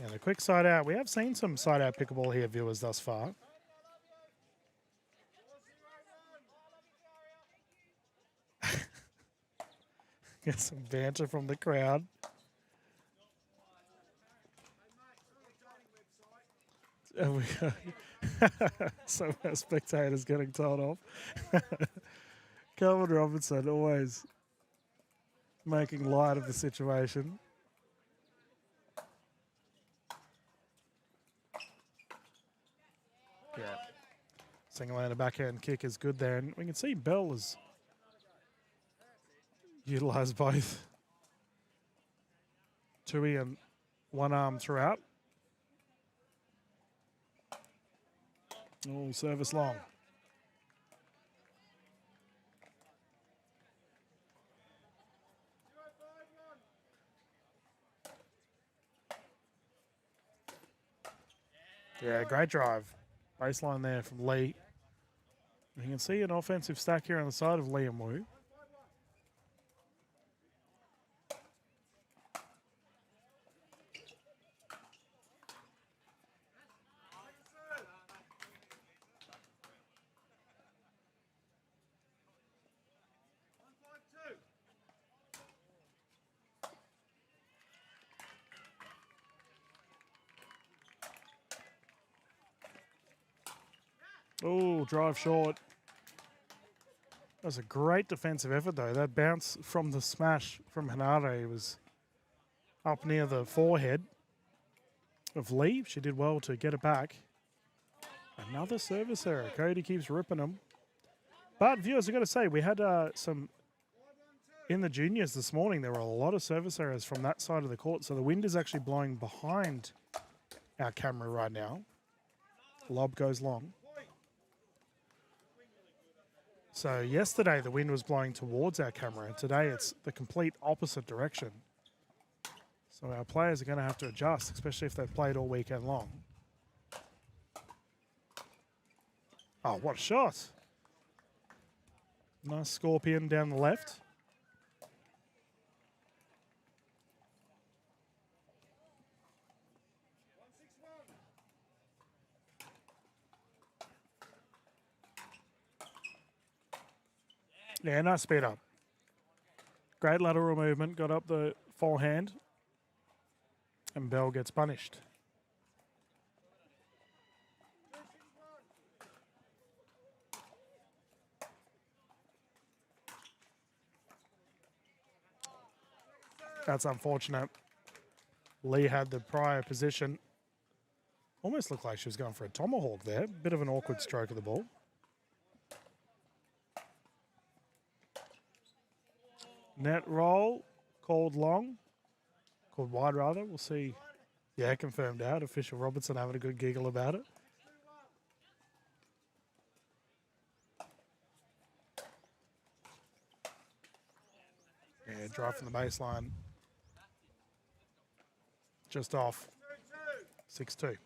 And a quick side out. We have seen some side out pickleball here, viewers, thus far. Get some banter from the crowd. And we go. Some of our spectators getting told off. Calvin Robinson always making light of the situation. Yeah. Single-handed backhand kick is good there. And we can see Bell has utilised both Tui and one arm throughout. Oh, service long. Yeah, great drive. Baseline there from Lee. You can see an offensive stack here on the side of Liam Wu. Oh, drive short. That was a great defensive effort, though. That bounce from the smash from Hinata was up near the forehead of Lee. She did well to get it back. Another service error. Cody keeps ripping them. But, viewers, I've got to say, we had some... In the juniors this morning, there were a lot of service errors from that side of the court. So the wind is actually blowing behind our camera right now. Lob goes long. So yesterday the wind was blowing towards our camera, and today it's the complete opposite direction. So our players are going to have to adjust, especially if they've played all weekend long. Oh, what a shot. Nice scorpion down the left. Yeah, nice speed up. Great lateral movement, got up the forehand, and Bell gets punished. That's unfortunate. Lee had the prior position. Almost looked like she was going for a tomahawk there. Bit of an awkward stroke of the ball. Net roll, called long. Called wide, rather. We'll see. Yeah, confirmed out. Official Robertson having a good giggle about it. Yeah, drive from the baseline. Just off. 6-2.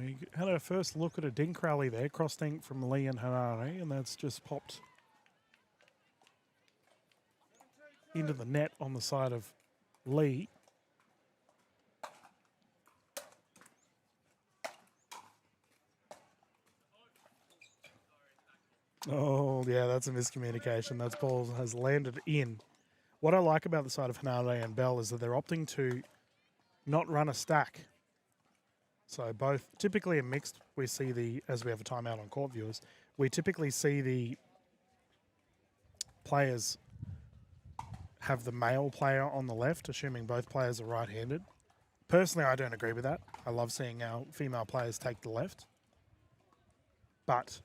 We had our first look at a dink rally there, cross dink from Lee and Hanare, and that's just popped into the net on the side of Lee. Oh, yeah, that's a miscommunication. That ball has landed in. What I like about the side of Hanare and Bell is that they're opting to not run a stack. So both, typically in mixed, we see the, as we have a timeout on court viewers, we typically see the players have the male player on the left, assuming both players are right-handed. Personally, I don't agree with that. I love seeing our female players take the left. But,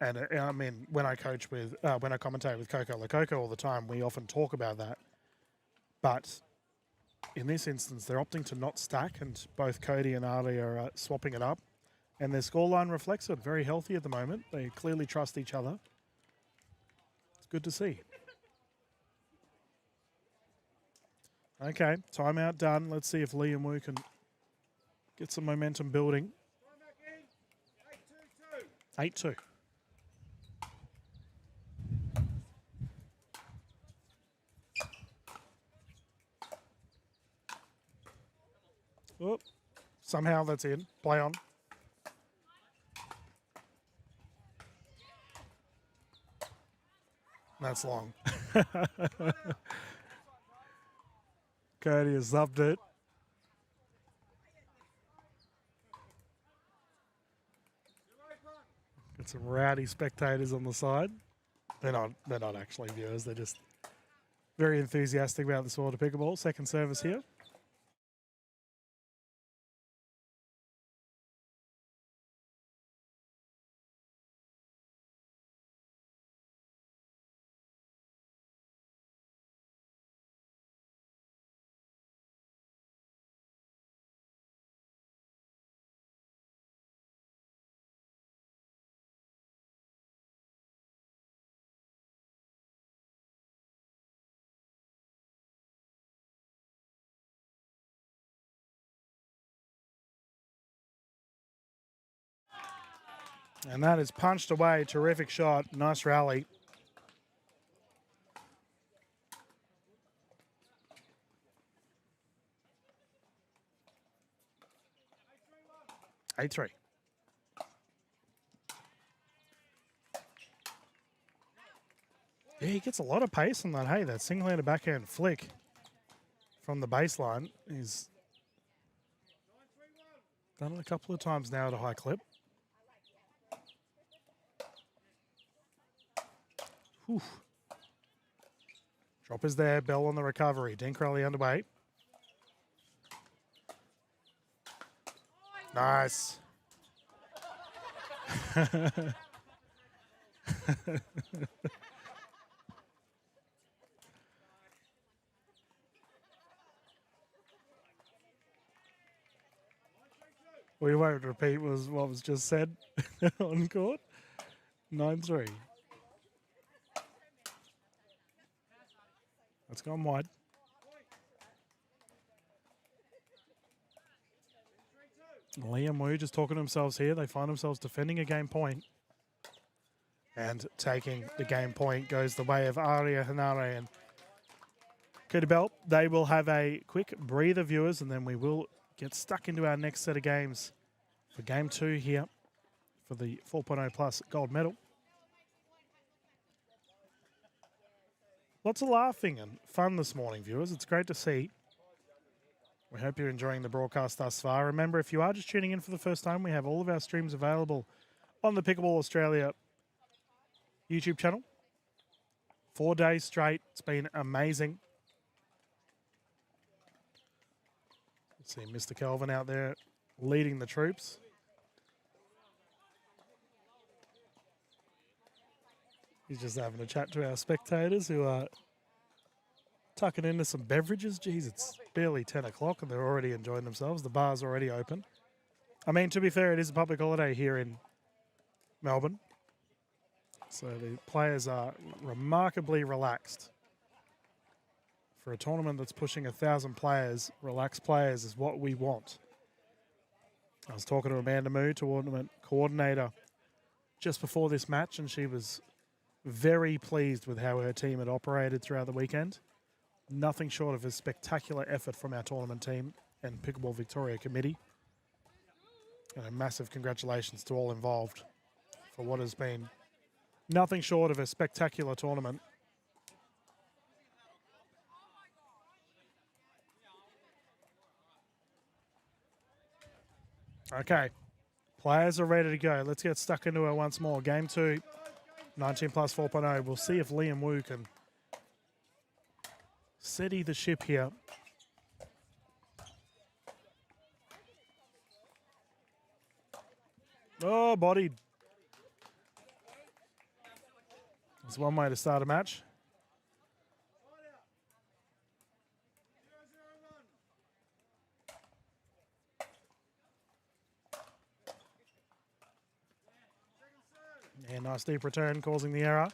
and I mean, when I coach with, when I commentate with Coco Lococo all the time, we often talk about that. But in this instance, they're opting to not stack, and both Cody and Ali are swapping it up. And their scoreline reflects it. Very healthy at the moment. They clearly trust each other. It's good to see. Okay, timeout done. Let's see if Lee and Wu can get some momentum building. 8-2. Oh, somehow that's in. Play on. That's long. Cody has loved it. Got some rowdy spectators on the side. They're not actually viewers. They're just very enthusiastic about the sport of pickleball. Second service here. And that is punched away. Terrific shot. Nice rally. A3. Yeah, he gets a lot of pace on that. Hey, that single-handed backhand flick from the baseline. He's done it a couple of times now at a high clip. Whew. Drop is there. Bell on the recovery. Dink rally underway. Nice. We won't repeat what was just said on court. 9-3. That's gone wide. Liam Wu just talking to themselves here. They find themselves defending a game point. And taking the game point goes the way of Aria Hanare and Cody Bell. They will have a quick breather, viewers, and then we will get stuck into our next set of games for game 2 here for the 4.0 plus gold medal. Lots of laughing and fun this morning, viewers. It's great to see. We hope you're enjoying the broadcast thus far. Remember, if you are just tuning in for the first time, we have all of our streams available on the Pickleball Australia YouTube channel. 4 days straight. It's been amazing. Let's see Mr. Kelvin out there leading the troops. He's just having a chat to our spectators who are tucking into some beverages. Geez, it's barely 10 o'clock and they're already enjoying themselves. The bar's already open. I mean, to be fair, it is a public holiday here in Melbourne. So the players are remarkably relaxed. For a tournament that's pushing 1,000 players, relaxed players is what we want. I was talking to Amanda Moo, tournament coordinator, just before this match, and she was very pleased with how her team had operated throughout the weekend. Nothing short of a spectacular effort from our tournament team and Pickleball Victoria committee. And a massive congratulations to all involved for what has been nothing short of a spectacular tournament. Okay, players are ready to go. Let's get stuck into it once more. Game 2, 19 plus 4.0. We'll see if Liam Wu can steady the ship here. Oh, bodied. That's one way to start a match. And nice deep return causing the error.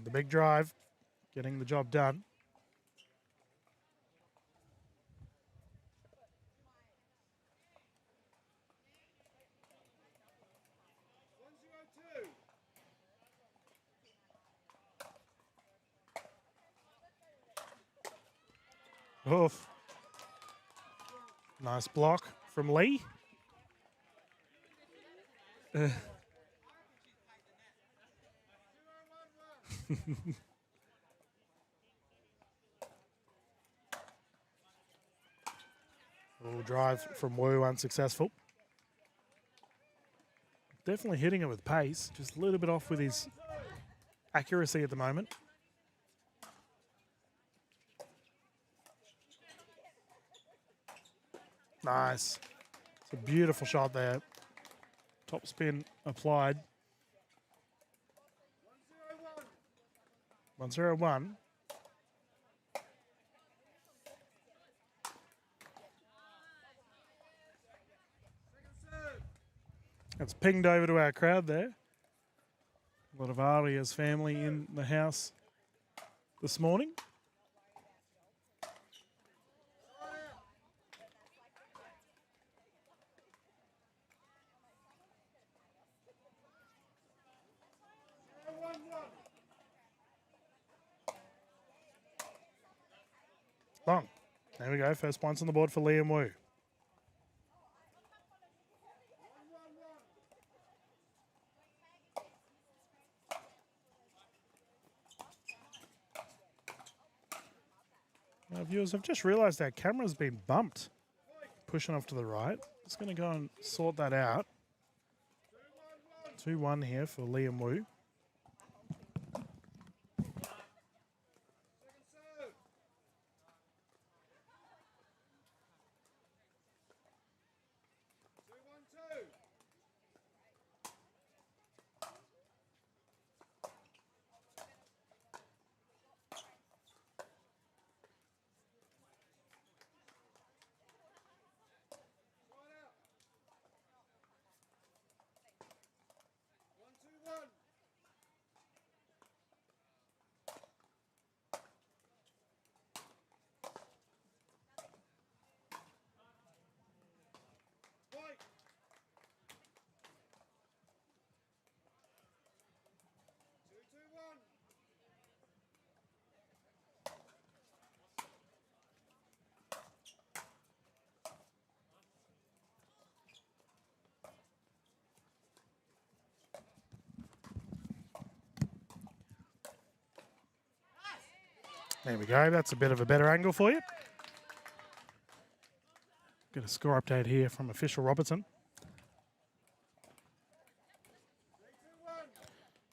The big drive, getting the job done. Oof. Nice block from Lee. Little drive from Wu, unsuccessful. Definitely hitting it with pace, just a little bit off with his accuracy at the moment. Nice. It's a beautiful shot there. Top spin applied. 1-0-1. It's pinged over to our crowd there. A lot of Aria's family in the house this morning. Long. There we go. First points on the board for Liam Wu. Now, viewers, I've just realised our camera's been bumped. Pushing off to the right. Just going to go and sort that out. 2-1 here for Liam Wu. There we go. That's a bit of a better angle for you. Get a score update here from official Robertson.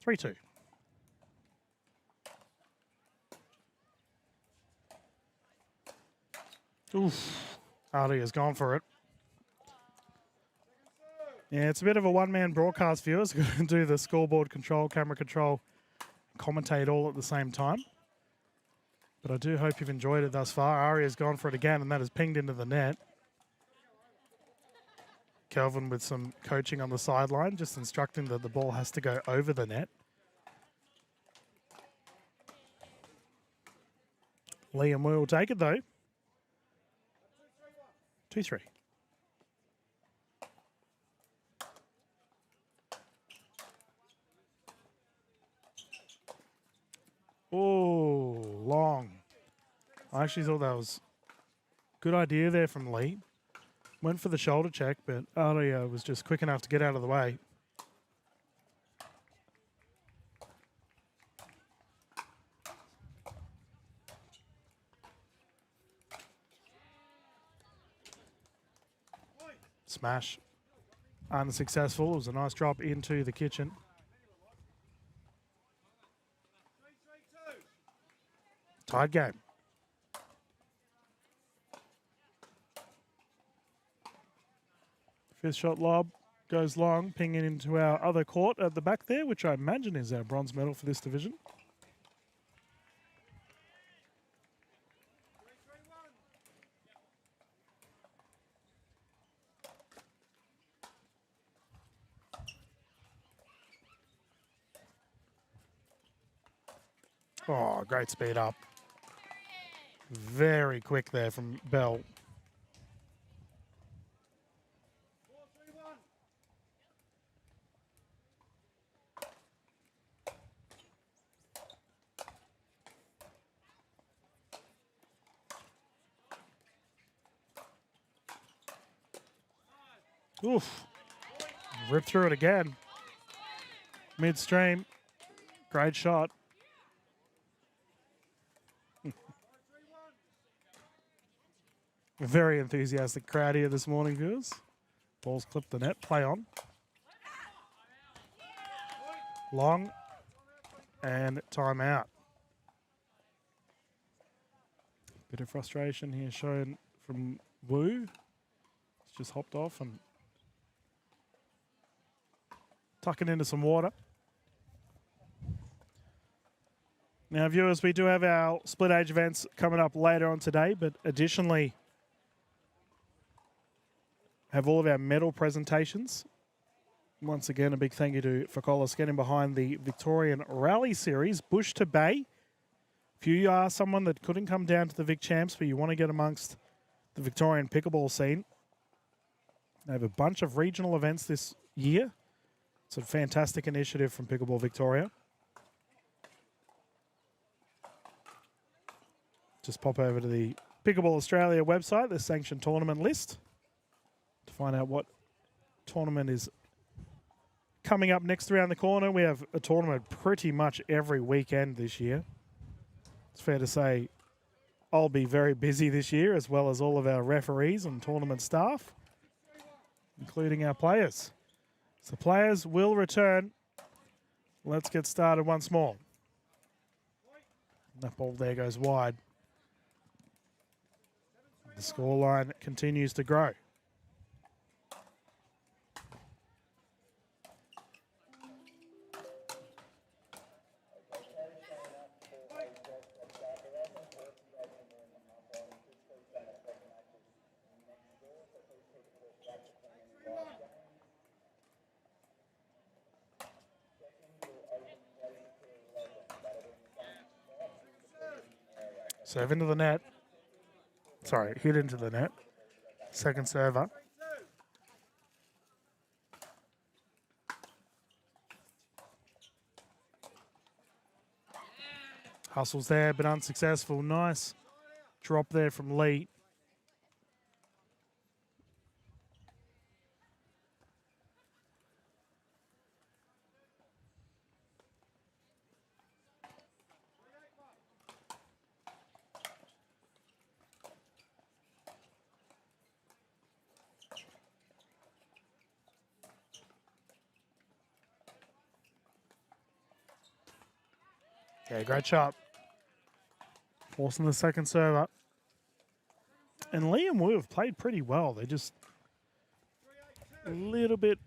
3-2. Oof. Artie has gone for it. Yeah, it's a bit of a one-man broadcast, viewers. Got to do the scoreboard control, camera control, commentate all at the same time. But I do hope you've enjoyed it thus far. Aria's gone for it again, and that has pinged into the net. Kelvin with some coaching on the sideline, just instructing that the ball has to go over the net. Liam will take it though. 2-3. Oh, long. I actually thought that was a good idea there from Lee. Went for the shoulder check, but Aria was just quick enough to get out of the way. Smash. Unsuccessful. It was a nice drop into the kitchen. Tied game. Fifth shot lob goes long, pinging into our other court at the back there, which I imagine is our bronze medal for this division. Oh, great speed up. Very quick there from Bell. Oof. Rip through it again. Midstream. Great shot. Very enthusiastic crowd here this morning, viewers. Ball's clipped the net. Play on. Long. And timeout. Bit of frustration here shown from Wu. He's just hopped off and tucking into some water. Now, viewers, we do have our split age events coming up later on today, but additionally have all of our medal presentations. Once again, a big thank you to Fakolis getting behind the Victorian Rally Series, Bush to Bay. If you are someone that couldn't come down to the Vic Champs, but you want to get amongst the Victorian pickleball scene, they have a bunch of regional events this year. It's a fantastic initiative from Pickleball Victoria. Just pop over to the Pickleball Australia website, the sanctioned tournament list, to find out what tournament is coming up next around the corner. We have a tournament pretty much every weekend this year. It's fair to say I'll be very busy this year, as well as all of our referees and tournament staff, including our players. So players will return. Let's get started once more. That ball there goes wide. The scoreline continues to grow. Serve into the net. Sorry, hit into the net. Second server. Hustles there, but unsuccessful. Nice drop there from Lee. Yeah, great shot. Forcing the second server. And Liam Wu have played pretty well. They're just a little bit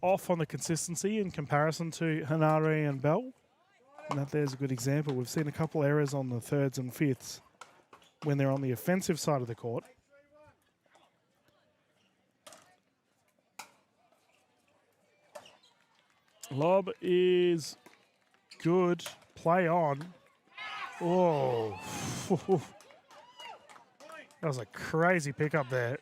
off on the consistency in comparison to Hanare and Bell. And that there's a good example. We've seen a couple errors on the thirds and fifths when they're on the offensive side of the court. Lob is good. Play on. Oh. That was a crazy pickup there.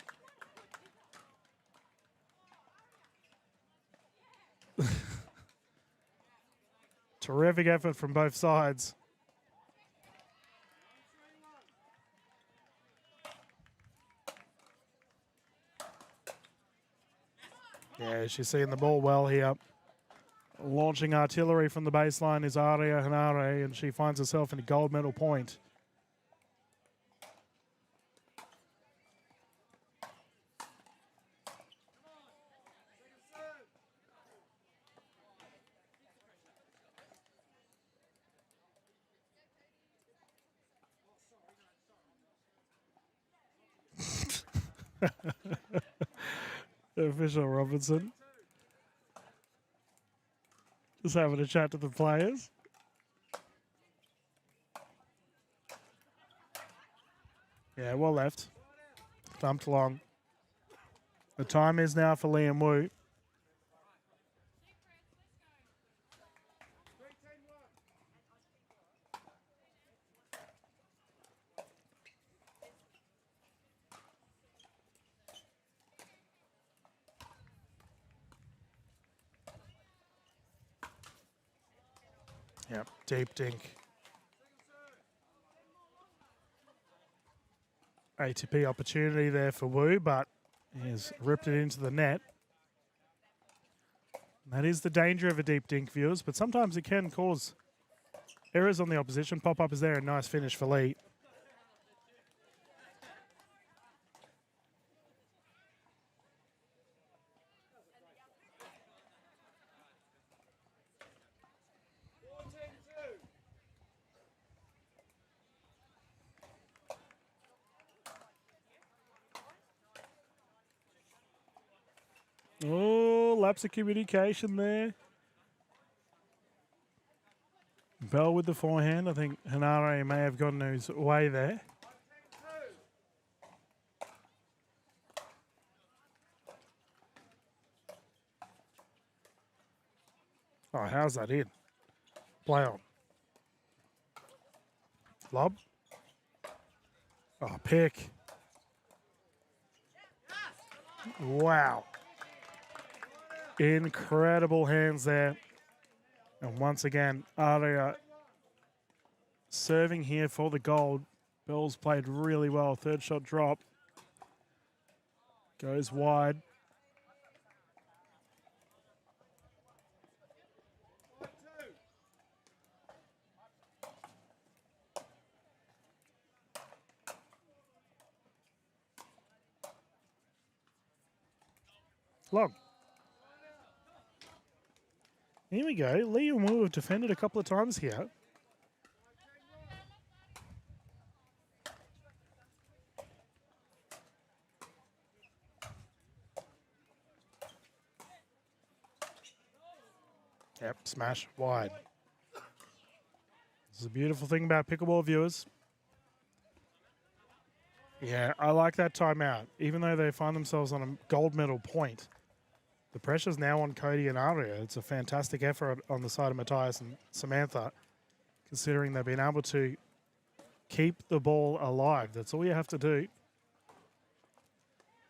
Terrific effort from both sides. Yeah, she's seeing the ball well here. Launching artillery from the baseline is Aria Hanare, and she finds herself in a gold medal point. Official Robinson. Just having a chat to the players. Yeah, well left. Thumped long. The time is now for Liam Wu. Yep, deep dink. ATP opportunity there for Wu, but he's ripped it into the net. And that is the danger of a deep dink, viewers, but sometimes it can cause errors on the opposition. Pop-up is there, a nice finish for Lee. Oh, lapse of communication there. Bell with the forehand. I think Hanare may have gotten his way there. Oh, how's that in? Play on. Lob. Oh, pick. Wow. Incredible hands there. And once again, Aria serving here for the gold. Bell's played really well. Third shot drop. Goes wide. Long. Here we go. Lee and Wu have defended a couple of times here. Yep, smash wide. This is a beautiful thing about pickleball, viewers. Yeah, I like that timeout. Even though they find themselves on a gold medal point, the pressure's now on Cody and Aria. It's a fantastic effort on the side of Matthias and Samantha, considering they've been able to keep the ball alive. That's all you have to do.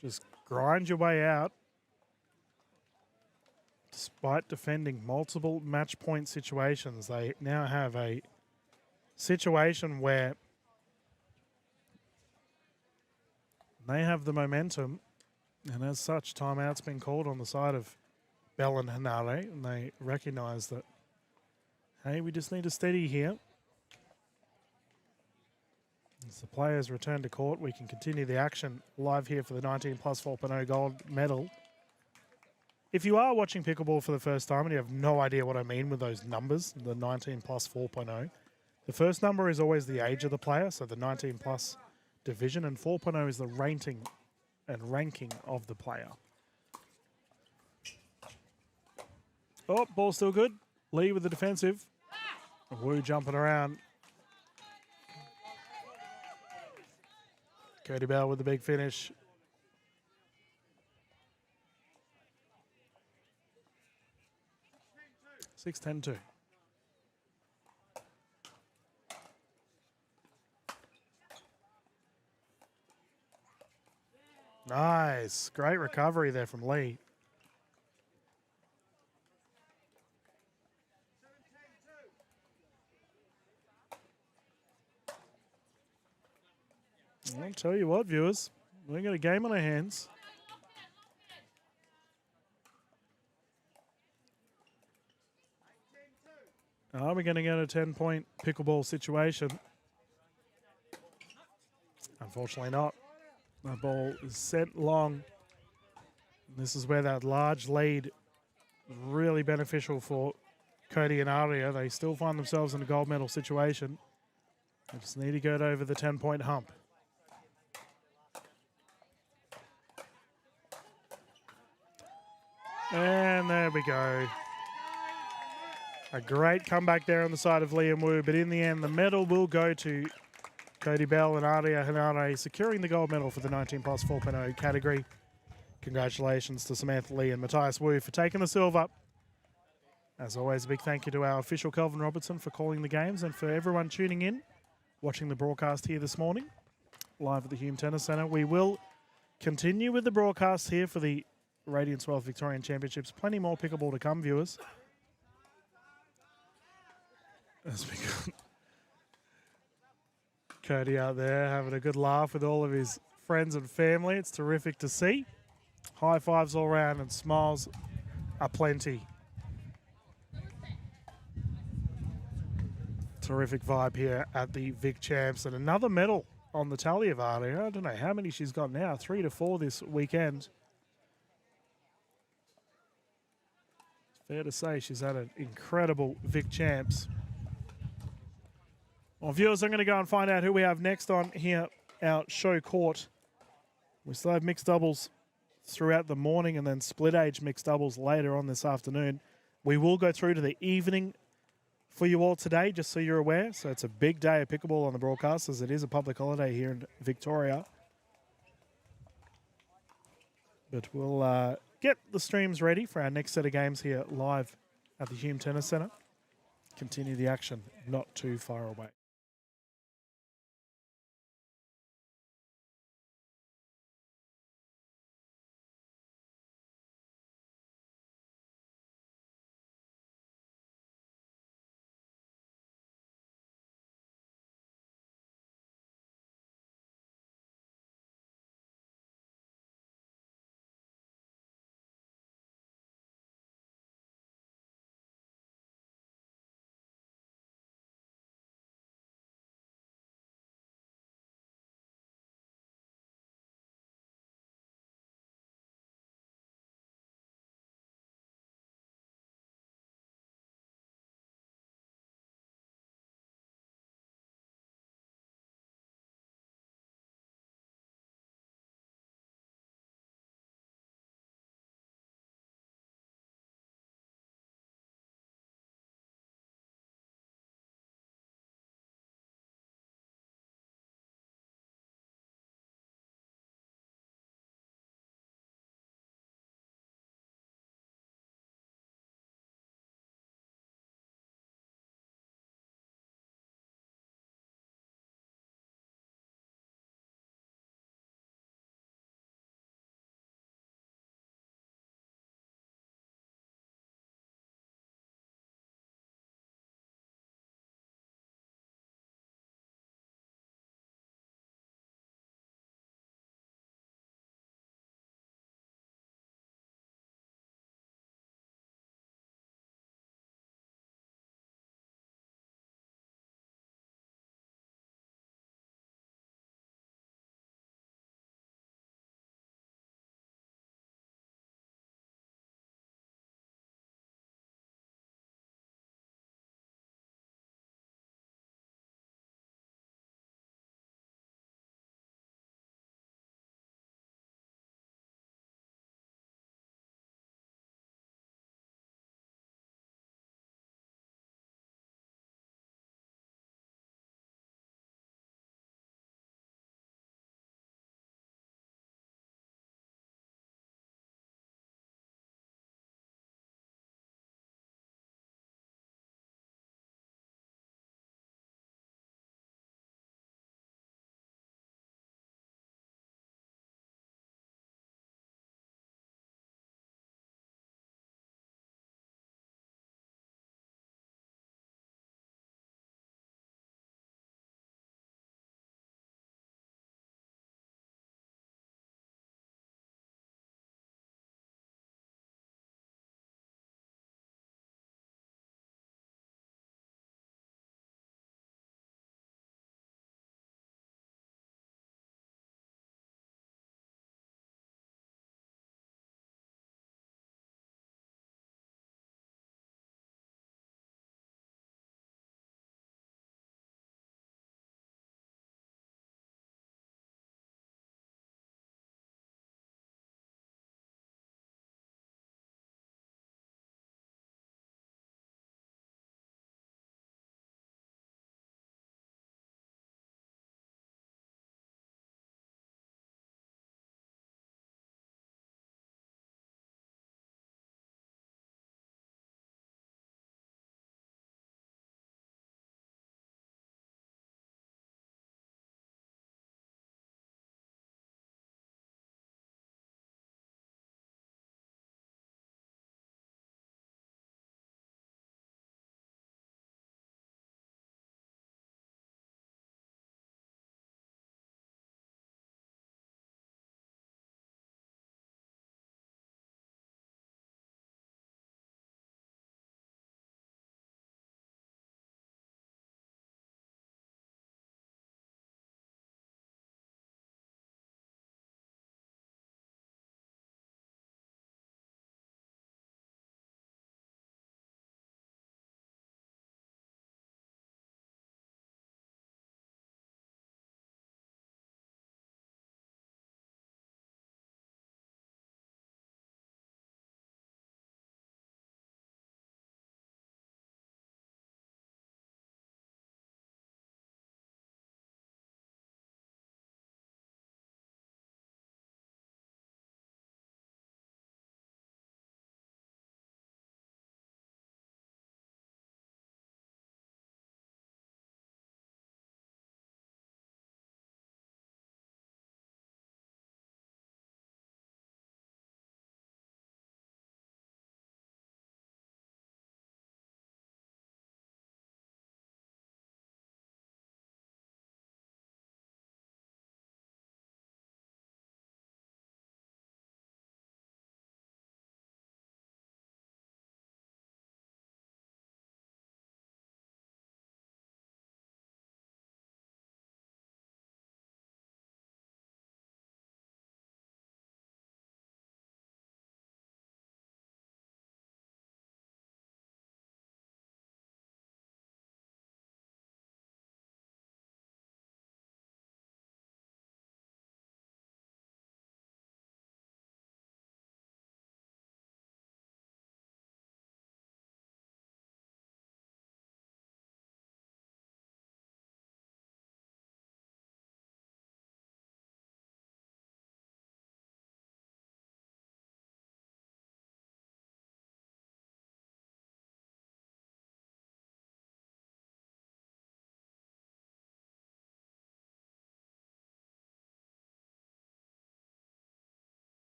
Just grind your way out. Despite defending multiple match point situations, they now have a situation where they have the momentum, and as such, timeout's been called on the side of Bell and Hanare, and they recognise that, hey, we just need to steady here. As the players return to court, we can continue the action live here for the 19 plus 4.0 gold medal. If you are watching pickleball for the first time and you have no idea what I mean with those numbers, the 19 plus 4.0, the first number is always the age of the player, so the 19 plus division, and 4.0 is the rating and ranking of the player. Oh, ball still good. Lee with the defensive. Wu jumping around. Cody Bell with the big finish. 6-10-2. Nice. Great recovery there from Lee. I'll tell you what, viewers, we've got a game on our hands. Are we going to get a 10-point pickleball situation? Unfortunately not. The ball is sent long. This is where that large lead is really beneficial for Cody and Aria. They still find themselves in a gold medal situation. They just need to get over the 10-point hump. And there we go. A great comeback there on the side of Liam Wu, but in the end, the medal will go to Cody Bell and Aria Hanare, securing the gold medal for the 19 plus 4.0 category. Congratulations to Samantha Lee and Matthias Wu for taking the silver. As always, a big thank you to our official Kelvin Robertson for calling the games, and for everyone tuning in, watching the broadcast here this morning, live at the Hume Tennis Centre. We will continue with the broadcast here for the Radiance Wealth Victorian Championships. Plenty more pickleball to come, viewers. As we got Cody out there having a good laugh with all of his friends and family. It's terrific to see. High fives all around and smiles aplenty. Terrific vibe here at the Vic Champs. And another medal on the tally of Aria. I don't know how many she's got now. 3 to 4 this weekend. Fair to say she's had an incredible Vic Champs. Well, viewers, I'm going to go and find out who we have next on here, our show court. We still have mixed doubles throughout the morning and then split age mixed doubles later on this afternoon. We will go through to the evening for you all today, just so you're aware. So it's a big day of pickleball on the broadcast, as it is a public holiday here in Victoria. But we'll get the streams ready for our next set of games here live at the Hume Tennis Centre. Continue the action not too far away.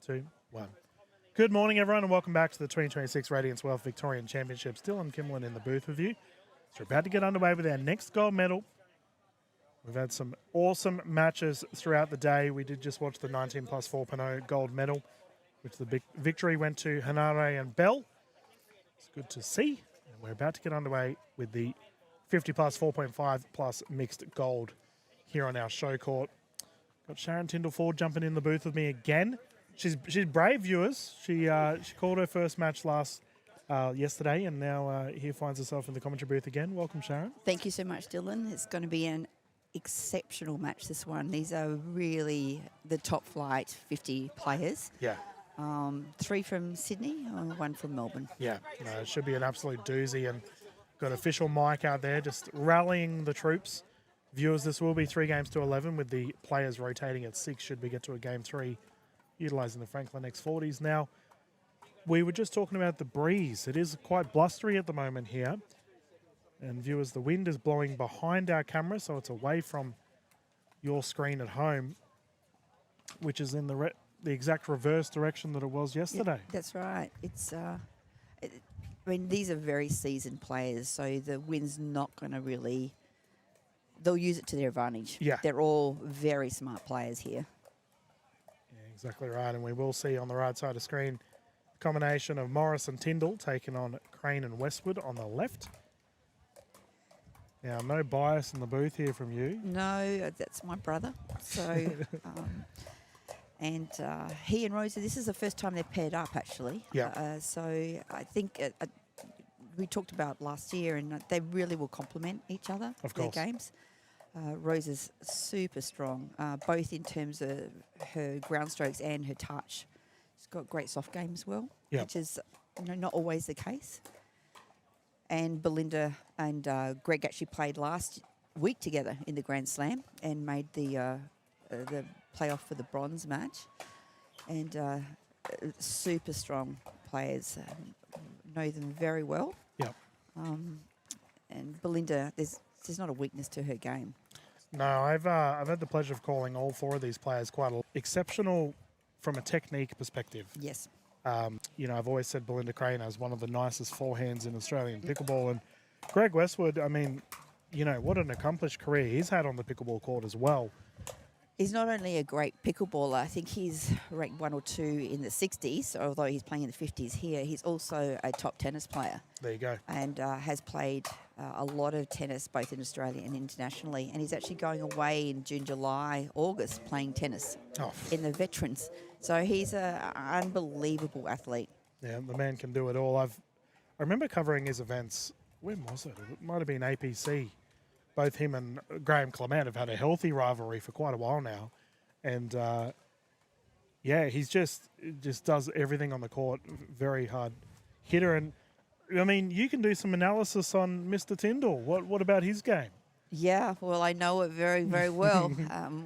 2, 1. Good morning, everyone, and welcome back to the 2026 Radiance Wealth Victorian Championships. Dylan Kimlin in the booth with you. So we're about to get underway with our next gold medal. We've had some awesome matches throughout the day. We did just watch the 19 plus 4.0 gold medal, which the big victory went to Hanare and Bell. It's good to see. And we're about to get underway with the 50 plus 4.5 plus mixed gold here on our show court. Got Sharon Tyndall-Ford jumping in the booth with me again. She's brave, viewers. She called her first match yesterday, and now here finds herself in the commentary booth again. Welcome, Sharon. Thank you so much, Dylan. It's going to be an exceptional match, this one. These are really the top flight 50 players. Yeah. 3 from Sydney, 1 from Melbourne. Yeah, no, it should be an absolute doozy, and got official Mike out there just rallying the troops. Viewers, this will be 3 games to 11 with the players rotating at 6 should we get to a game 3, utilising the Franklin X40s. Now, we were just talking about the breeze. It is quite blustery at the moment here. And viewers, the wind is blowing behind our camera, so it's away from your screen at home, which is in the exact reverse direction that it was yesterday. Yeah, that's right. It's these are very seasoned players, so the wind's not going to really... They'll use it to their advantage. Yeah. They're all very smart players here. Yeah, exactly right. And we will see on the right side of the screen a combination of Morris and Tyndall taking on Crane and Westwood on the left. Now, no bias in the booth here from you. No, that's my brother. So, and he and Rosa, this is the first time they're paired up, actually. Yeah. So I think we talked about last year, and they really will complement each other, Of their course. games. Rosa's super strong, both in terms of her ground strokes and her touch. She's got great soft game as well, Yep. which is not always the case. And Belinda and Greg actually played last week together in the Grand Slam and made the playoff for the bronze match. And super strong players, know them very well. Yeah. And Belinda, there's not a weakness to her game. No, I've had the pleasure of calling all 4 of these players quite exceptional from a technique perspective. Yes. I've always said Belinda Crane has one of the nicest forehands in Australian pickleball. And Greg Westwood, I mean, what an accomplished career he's had on the pickleball court as well. He's not only a great pickleballer, I think he's ranked 1 or 2 in the 60s, although he's playing in the 50s here. He's also a top tennis player. There you go. And has played a lot of tennis, both in Australia and internationally. And he's actually going away in June, July, August, playing tennis in the veterans. So he's an unbelievable athlete. Yeah, the man can do it all. I remember covering his events. When was it? It might have been APC. Both him and Graham Clement have had a healthy rivalry for quite a while now. And, he just does everything on the court. Very hard hitter. And, I mean, you can do some analysis on Mr. Tyndall. What about his game? Yeah, well, I know it very, very well.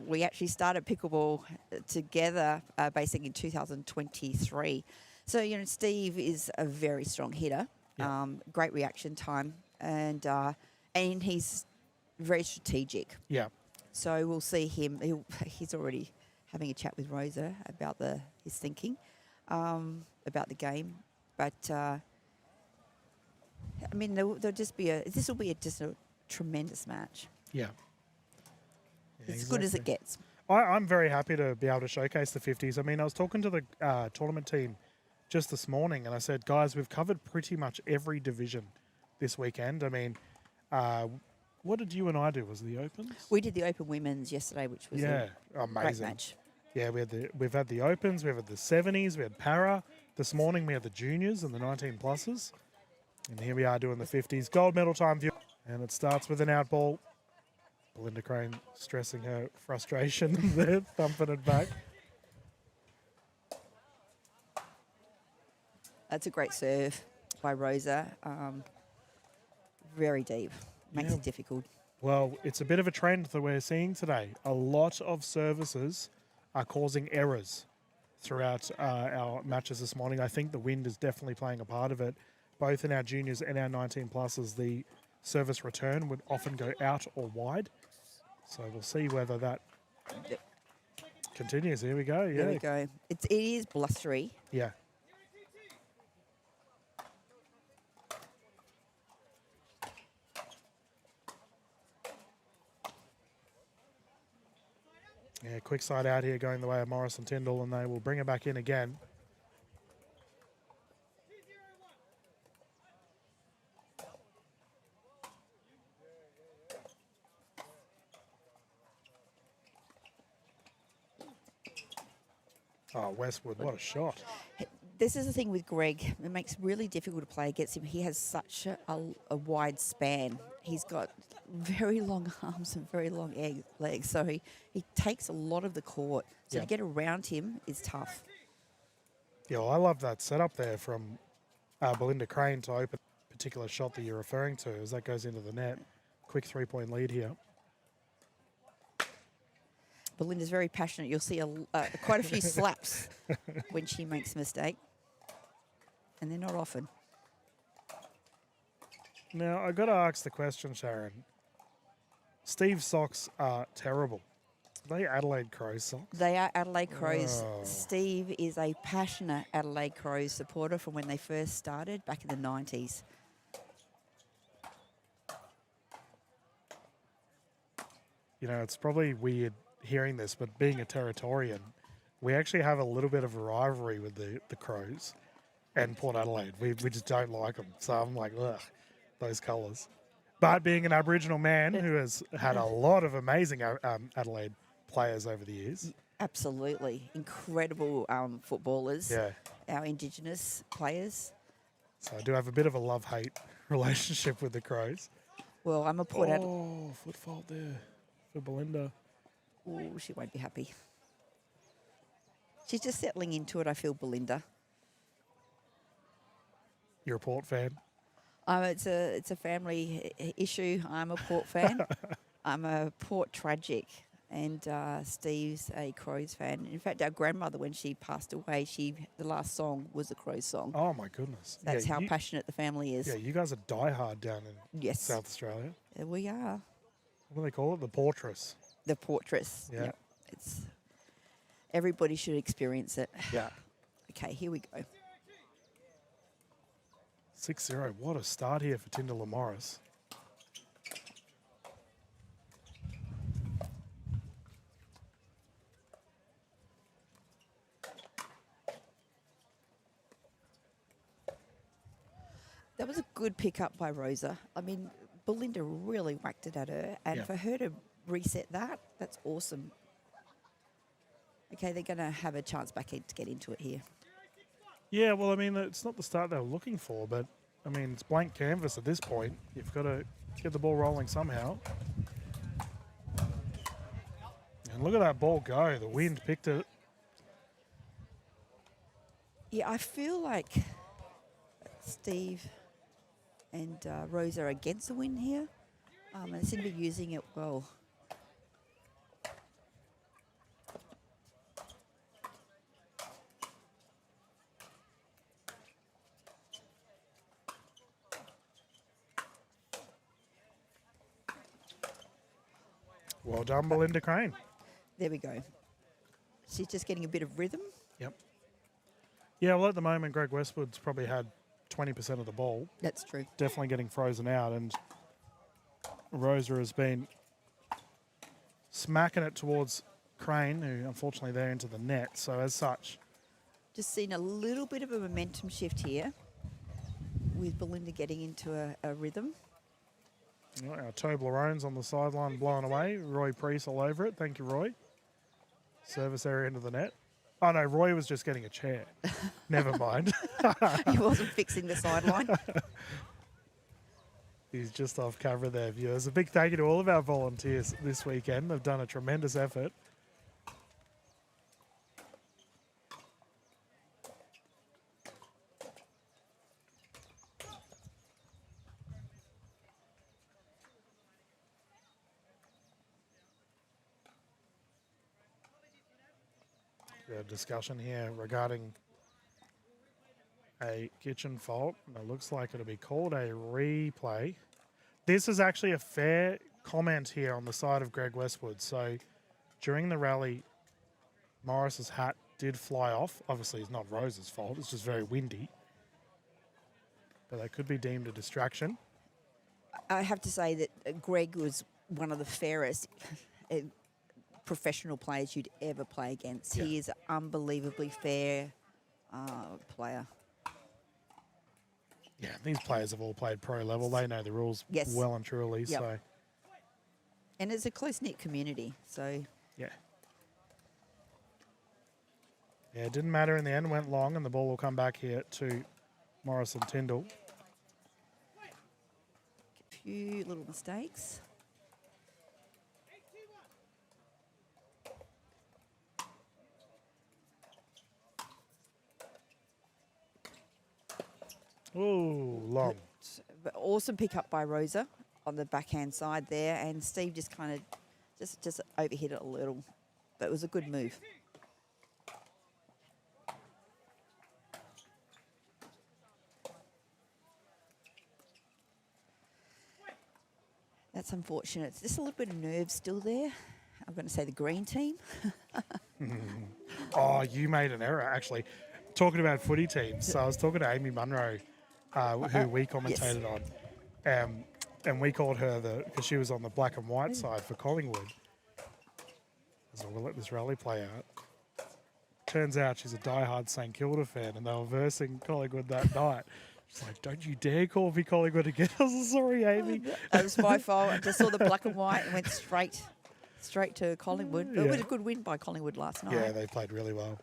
We actually started pickleball together basically in 2023. So, Steve is a very strong hitter, great reaction time, and he's very strategic. Yeah. So we'll see him. He's already having a chat with Rosa about his thinking about the game. But, there'll just be this will be just a tremendous match. Yeah. As good as it gets. I'm very happy to be able to showcase the 50s. I mean, I was talking to the tournament team just this morning, and I said, guys, we've covered pretty much every division this weekend. I mean, what did you and I do? Was it the Opens? We did the Open Women's yesterday, which was a amazing great match. Yeah, we've had the Opens, we've had the 70s, we had Para. This morning we had the Juniors and the 19 pluses. And here we are doing the 50s. Gold medal time view. And it starts with an out ball. Belinda Crane stressing her frustration there, thumping it back. That's a great serve by Rosa. Very deep. Makes it difficult. Well, it's a bit of a trend that we're seeing today. A lot of services are causing errors throughout our matches this morning. I think the wind is definitely playing a part of it. Both in our juniors and our 19 pluses, the service return would often go out or wide. So we'll see whether that continues. Here we go. Yeah. There we go. It is blustery. Yeah. Yeah, quick side out here going the way of Morris and Tyndall, and they will bring it back in again. Oh, Westwood, what a shot. This is the thing with Greg. It makes it really difficult to play against him. He has such a wide span. He's got very long arms and very long legs. So he takes a lot of the court. So Yeah. to get around him is tough. Yeah, well, I love that setup there from Belinda Crane to open the particular shot that you're referring to as that goes into the net. Quick 3-point lead here. Belinda's very passionate. You'll see quite a few slaps when she makes a mistake. And they're not often. Now, I've got to ask the question, Sharon. Steve's socks are terrible. Are they Adelaide Crows socks? They are Adelaide Crows. Oh. Steve is a passionate Adelaide Crows supporter from when they first started back in the 90s. You know, it's probably weird hearing this, but being a Territorian, we actually have a little bit of a rivalry with the Crows and Port Adelaide. We just don't like them. So I'm like, ugh, those colours. But being an Aboriginal man who has had a lot of amazing Adelaide players over the years. Absolutely. Incredible footballers. Yeah. Our Indigenous players. So I do have a bit of a love-hate relationship with the Crows. Well, I'm a Port Adelaide. Oh, foot fault there for Belinda. Oh, she won't be happy. She's just settling into it, I feel, Belinda. You're a Port fan? It's a family issue. I'm a Port fan. I'm a Port tragic. And Steve's a Crows fan. In fact, our grandmother, when she passed away, the last song was a Crows song. Oh, my goodness. That's Yeah, how passionate the family is. Yeah, you guys are diehard down in Yes. South Australia. We are. What do they call it? The Portress. The Portress. Yeah. Yep. Everybody should experience it. Yeah. Okay, here we go. 6-0. What a start here for Tyndall and Morris. That was a good pick-up by Rosa. I mean, Belinda really whacked it at her. And Yeah. for her to reset that, that's awesome. Okay, they're going to have a chance back in to get into it here. Yeah, well, I mean, it's not the start they were looking for, but, I mean, it's blank canvas at this point. You've got to get the ball rolling somehow. And look at that ball go. The wind picked it. Yeah, I feel like Steve and Rosa are against the wind here. And they seem to be using it well. Well done, Belinda Crane. There we go. She's just getting a bit of rhythm. Yep. Yeah, well, at the moment, Greg Westwood's probably had 20% of the ball. That's true. Definitely getting frozen out, and Rosa has been smacking it towards Crane, who unfortunately they're into the net. So as such, Just seen a little bit of a momentum shift here with Belinda getting into a rhythm. you know, our Toblerone's on the sideline blowing away. Roy Priest all over it. Thank you, Roy. Service area into the net. Oh, no, Roy was just getting a chair. Never mind. He wasn't fixing the sideline. He's just off camera there, viewers. A big thank you to all of our volunteers this weekend. They've done a tremendous effort. A discussion here regarding a kitchen fault. It looks like it'll be called a replay. This is actually a fair comment here on the side of Greg Westwood. So during the rally, Morris's hat did fly off. Obviously, it's not Rose's fault. It's just very windy. But that could be deemed a distraction. I have to say that Greg was one of the fairest professional players you'd ever play against. Yeah. He is an unbelievably fair player. Yeah, these players have all played pro level. They know the rules Yes. well and truly. Yep. So, And it's a close-knit community, so yeah. Yeah, it didn't matter in the end. Went long, and the ball will come back here to Morris and Tyndall. a few little mistakes. Ooh, long. But awesome pick up by Rosa on the backhand side there, and Steve just kind of just overhit it a little, but it was a good move. That's unfortunate. It's just a little bit of nerves still there. I'm going to say the green team. Oh, you made an error, actually. Talking about footy teams, so I was talking to Amy Munro, who we commentated on, and we called her because she was on the black and white side for Collingwood. So we'll let this rally play out. Turns out she's a diehard St Kilda fan, and they were versing Collingwood that night. She's like, "Don't you dare call me Collingwood again." I was sorry, Amy. That was my fault. I just saw the black and white and went straight to Collingwood. But it Yeah. was a good win by Collingwood last night. Yeah, they played really well.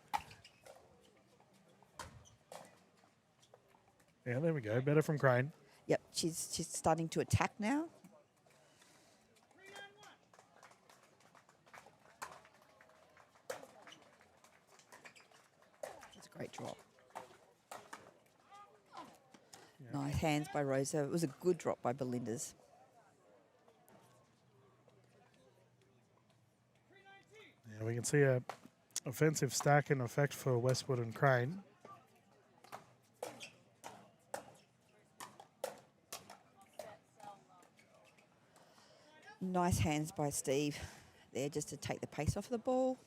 Yeah, there we go. Better from Crane. Yep, she's starting to attack now. That's a great drop. Nice hands by Rosa. It was a good drop by Belinda's. Yeah, we can see a offensive stack in effect for Westwood and Crane. Nice hands by Steve there just to take the pace off the ball.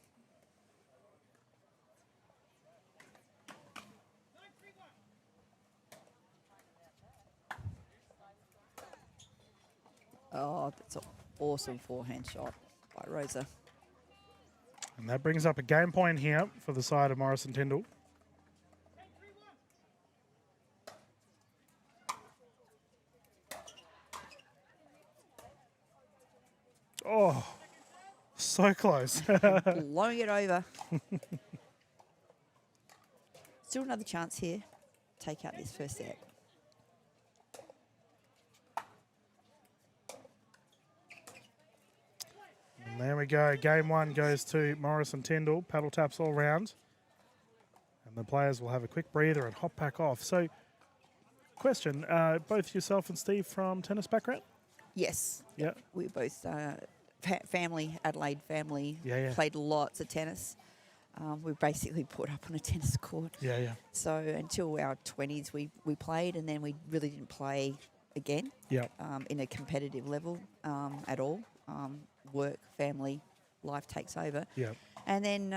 Oh, that's an awesome forehand shot by Rosa. And that brings up a game point here for the side of Morris and Tyndall. Oh, so close. Blowing it over. Still another chance here. Take out this first set. And there we go. Game one goes to Morris and Tyndall. Paddle taps all round. And the players will have a quick breather and hop back off. So, question, both yourself and Steve from tennis background? Yes. Yeah. We're both family, Adelaide family. Yeah. Played lots of tennis. We basically put up on a tennis court. Yeah. So until our 20s, we played, and then we really didn't play again Yeah. in a competitive level at all. Work, family, life takes over. Yeah. And then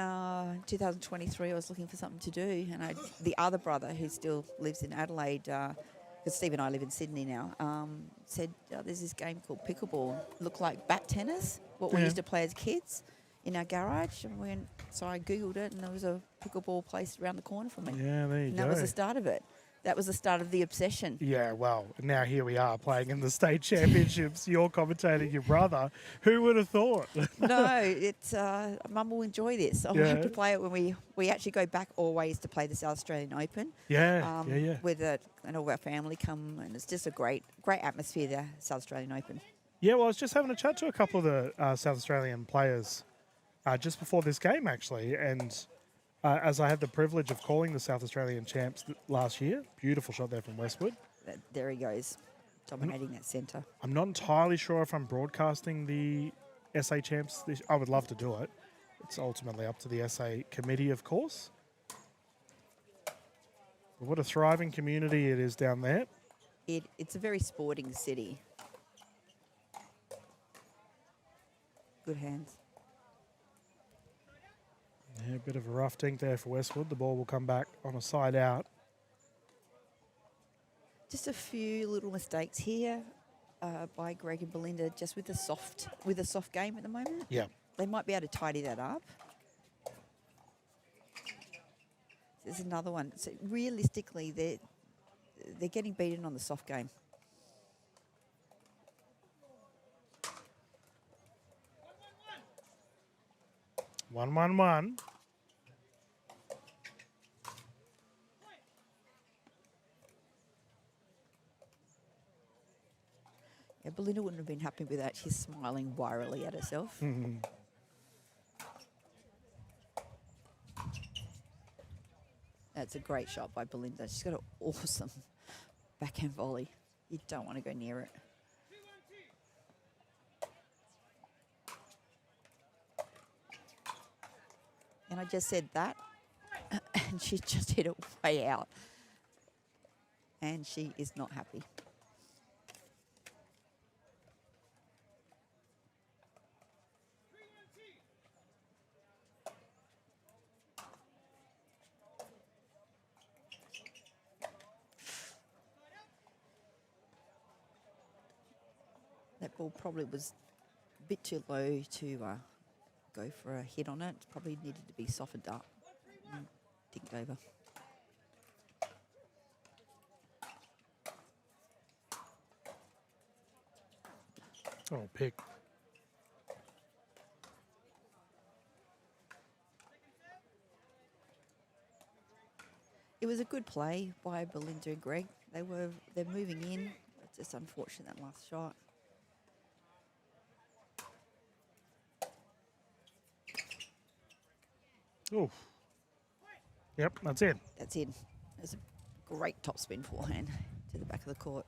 2023, I was looking for something to do, and the other brother who still lives in Adelaide, because Steve and I live in Sydney now, said, there's this game called pickleball. Looked like bat tennis, what we Yeah. used to play as kids in our garage. And so I Googled it, and there was a pickleball place around the corner from me. Yeah, there you And go. that was the start of it. That was the start of the obsession. Yeah, well, now here we are playing in the state championships. You're commentating your brother. Who would have thought? No, it's Mum will enjoy this. I'll Yeah. have to play it when we actually go back always to play the South Australian Open. Yeah. With and all our family come, and it's just a great atmosphere there, South Australian Open. Yeah, well, I was just having a chat to a couple of the South Australian players just before this game, actually. And as I had the privilege of calling the South Australian champs last year, beautiful shot there from Westwood. There he goes, dominating that centre. I'm not entirely sure if I'm broadcasting the SA champs. I would love to do it. It's ultimately up to the SA committee, of course. But what a thriving community it is down there. It's a very sporting city. Good hands. Yeah, a bit of a rough dink there for Westwood. The ball will come back on a side out. Just a few little mistakes here by Greg and Belinda, just with a soft game at the moment. Yeah. They might be able to tidy that up. There's another one. So realistically, they're getting beaten on the soft game. One. Yeah, Belinda wouldn't have been happy with that. She's smiling wirily at herself. That's a great shot by Belinda. She's got an awesome backhand volley. You don't want to go near it. And I just said that, and she just hit it way out. And she is not happy. That ball probably was a bit too low to go for a hit on it. Probably needed to be softened up and dinked over. Oh, pick. It was a good play by Belinda and Greg. They're moving in. It's just unfortunate that last shot. Oh. Yep, that's it. That's in. There's a great topspin forehand to the back of the court.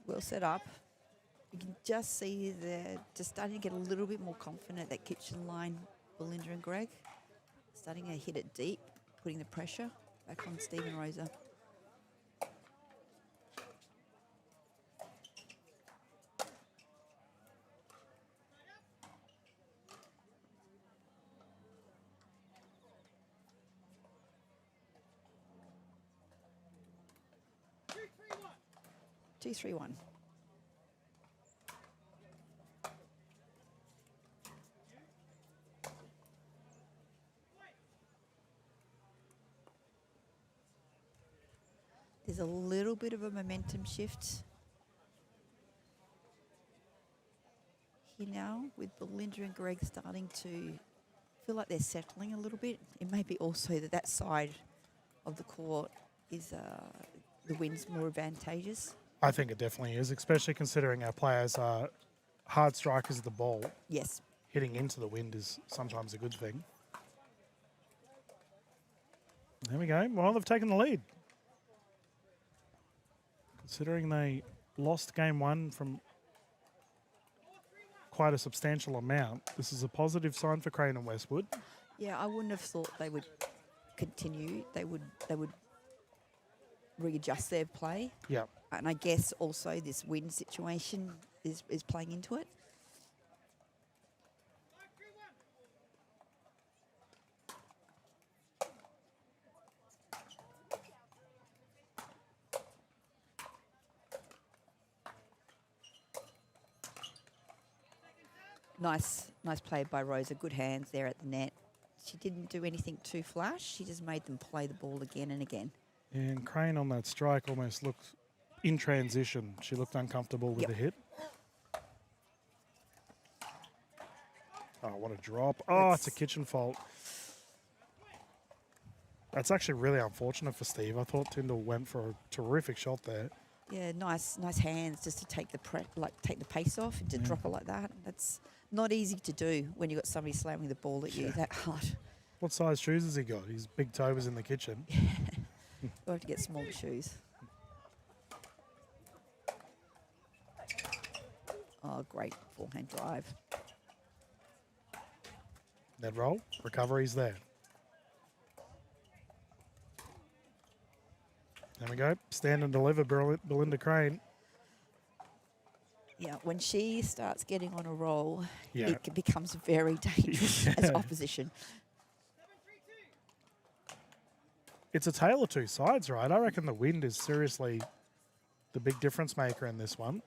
Well set up. You can just see they're just starting to get a little bit more confident at that kitchen line, Belinda and Greg. Starting to hit it deep, putting the pressure back on Steve and Rosa. Two, 3-1. There's a little bit of a momentum shift here now with Belinda and Greg starting to feel like they're settling a little bit. It may be also that side of the court is the wind's more advantageous. I think it definitely is, especially considering our players are hard strikers of the ball. Yes. Hitting into the wind is sometimes a good thing. There we go. Well, they've taken the lead. Considering they lost game one from quite a substantial amount, this is a positive sign for Crane and Westwood. Yeah, I wouldn't have thought they would continue. They would readjust their play. Yeah. And I guess also this wind situation is playing into it. Nice play by Rosa. Good hands there at the net. She didn't do anything too flash. She just made them play the ball again and again. And Crane on that strike almost looked in transition. She looked uncomfortable with the hit. Oh, what a drop. Oh, it's a kitchen fault. That's actually really unfortunate for Steve. I thought Tyndall went for a terrific shot there. Yeah, nice hands just to take the take the pace off and to drop it like that. That's not easy to do when you've got somebody slamming the ball at you that hard. What size shoes has he got? His big toe was in the kitchen. You'll have to get smaller shoes. Oh, great forehand drive. Net roll, recovery's there. There we go. Stand and deliver, Belinda Crane. Yeah, when she starts getting on a roll, Yeah. it becomes very dangerous as opposition. It's a tale of two sides, right? I reckon the wind is seriously the big difference maker in this one.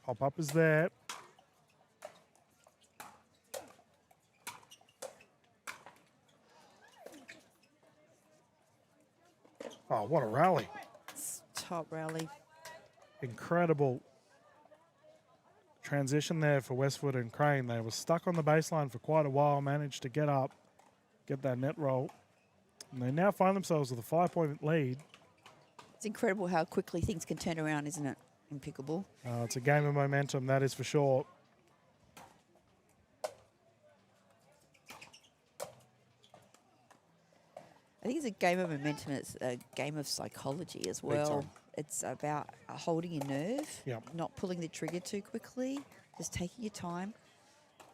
Hop up is there. Oh, what a rally. It's top rally. Incredible transition there for Westwood and Crane. They were stuck on the baseline for quite a while, managed to get up, get that net roll. And they now find themselves with a 5-point lead. It's incredible how quickly things can turn around, isn't it, in pickleball? It's a game of momentum, that is for sure. I think it's a game of momentum. It's a game of psychology as well. time. It's about holding your nerve, Yep. not pulling the trigger too quickly, just taking your time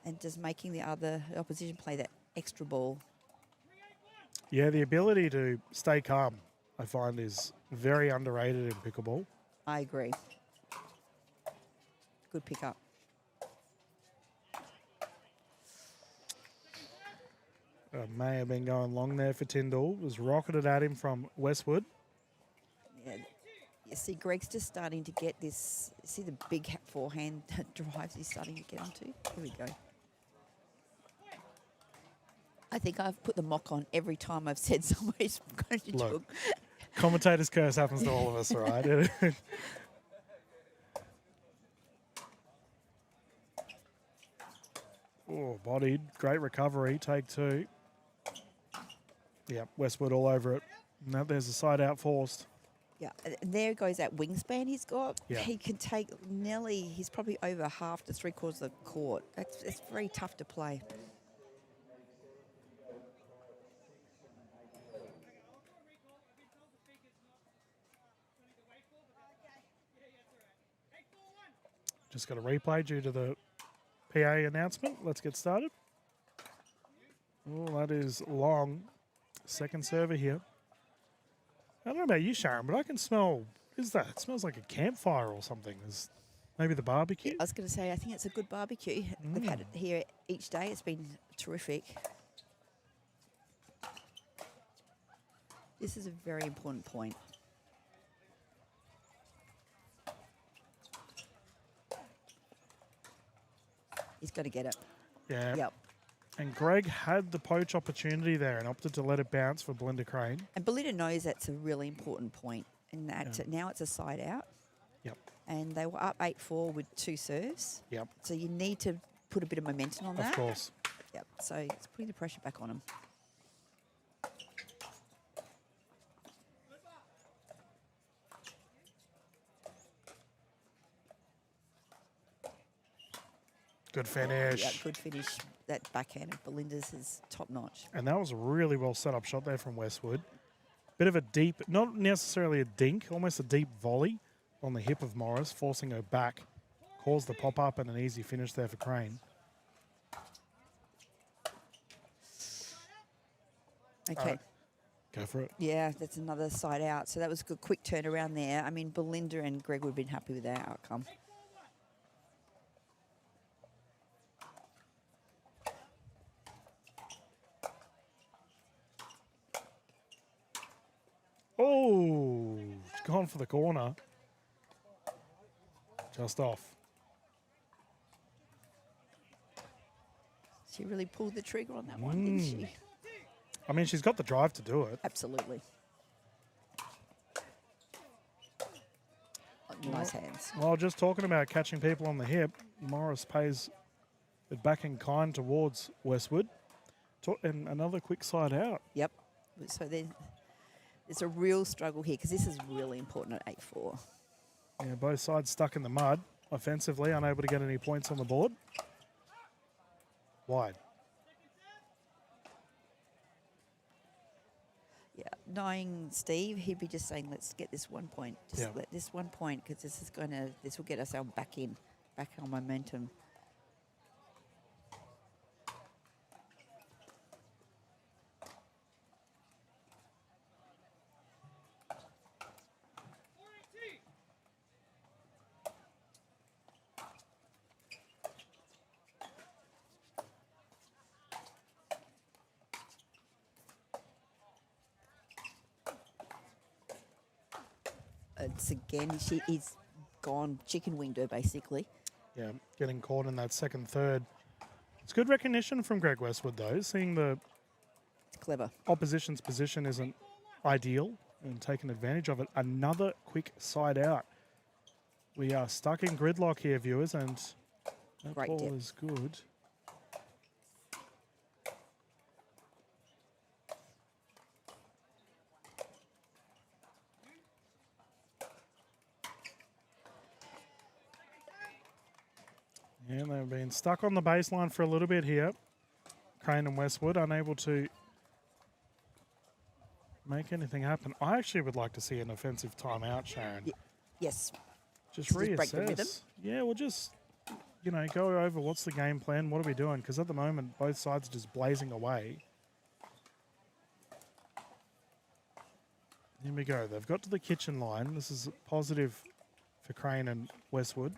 and just making the opposition play that extra ball. Yeah, the ability to stay calm, I find, is very underrated in pickleball. I agree. Good pickup. May have been going long there for Tyndall. Was rocketed at him from Westwood. Yeah. You see, Greg's just starting to get this. See the big forehand drives he's starting to get onto? Here we go. I think I've put the mock on every time I've said somebody's going to do Look. it. Commentator's curse happens to all of us, right? Oh, bodied. Great recovery. Take two. Yeah, Westwood all over it. Now there's a side out forced. Yeah, and there goes that wingspan he's got. Yeah. He can take nearly, he's probably over half to 3/4 of the court. It's very tough to play. Just got a replay due to the PA announcement. Let's get started. Oh, that is long. Second server here. I don't know about you, Sharon, but I can smell. What is that? It smells like a campfire or something. Is maybe the barbecue? I was going to say, I think it's a good barbecue. They've had it here each day. It's been terrific. This is a very important point. He's got to get it. Yeah. Yep. And Greg had the poach opportunity there and opted to let it bounce for Belinda Crane. And Belinda knows that's a really important point. And that now it's a side out. Yep. And they were up 8-4 with 2 serves. Yep. So you need to put a bit of momentum on that. Of course. Yep. So it's putting the pressure back on them. Good finish. Yeah, good finish. That backhand of Belinda's is top notch. And that was a really well set up shot there from Westwood. Bit of a deep, not necessarily a dink, almost a deep volley on the hip of Morris, forcing her back. Caused the pop up and an easy finish there for Crane. Okay. Go for it. Yeah, that's another side out. So that was a good quick turnaround there. I mean, Belinda and Greg would have been happy with that outcome. Oh, it's gone for the corner. Just off. She really pulled the trigger on that one, didn't she? I mean, she's got the drive to do it. Absolutely. Nice hands. Well, just talking about catching people on the hip, Morris pays it back in kind towards Westwood. And another quick side out. Yep. So then It's a real struggle here because this is really important at 8-4. Yeah, both sides stuck in the mud. Offensively, unable to get any points on the board. Wide. Yeah, knowing Steve, he'd be just saying, let's get this 1 point. Just Yeah. let this 1 point because this will get us back on momentum. It's again, he's gone chicken winged her basically. Yeah, getting caught in that second, third. It's good recognition from Greg Westwood, though, seeing the It's clever. opposition's position isn't ideal and taking advantage of it. Another quick side out. We are stuck in gridlock here, viewers, and that Great ball dip. is good. Yeah, they've been stuck on the baseline for a little bit here. Crane and Westwood unable to make anything happen. I actually would like to see an offensive timeout, Sharon. Yes. Just Just break the rhythm. reassess. Yeah, we'll just, go over what's the game plan, what are we doing? Because at the moment, both sides are just blazing away. Here we go. They've got to the kitchen line. This is positive for Crane and Westwood.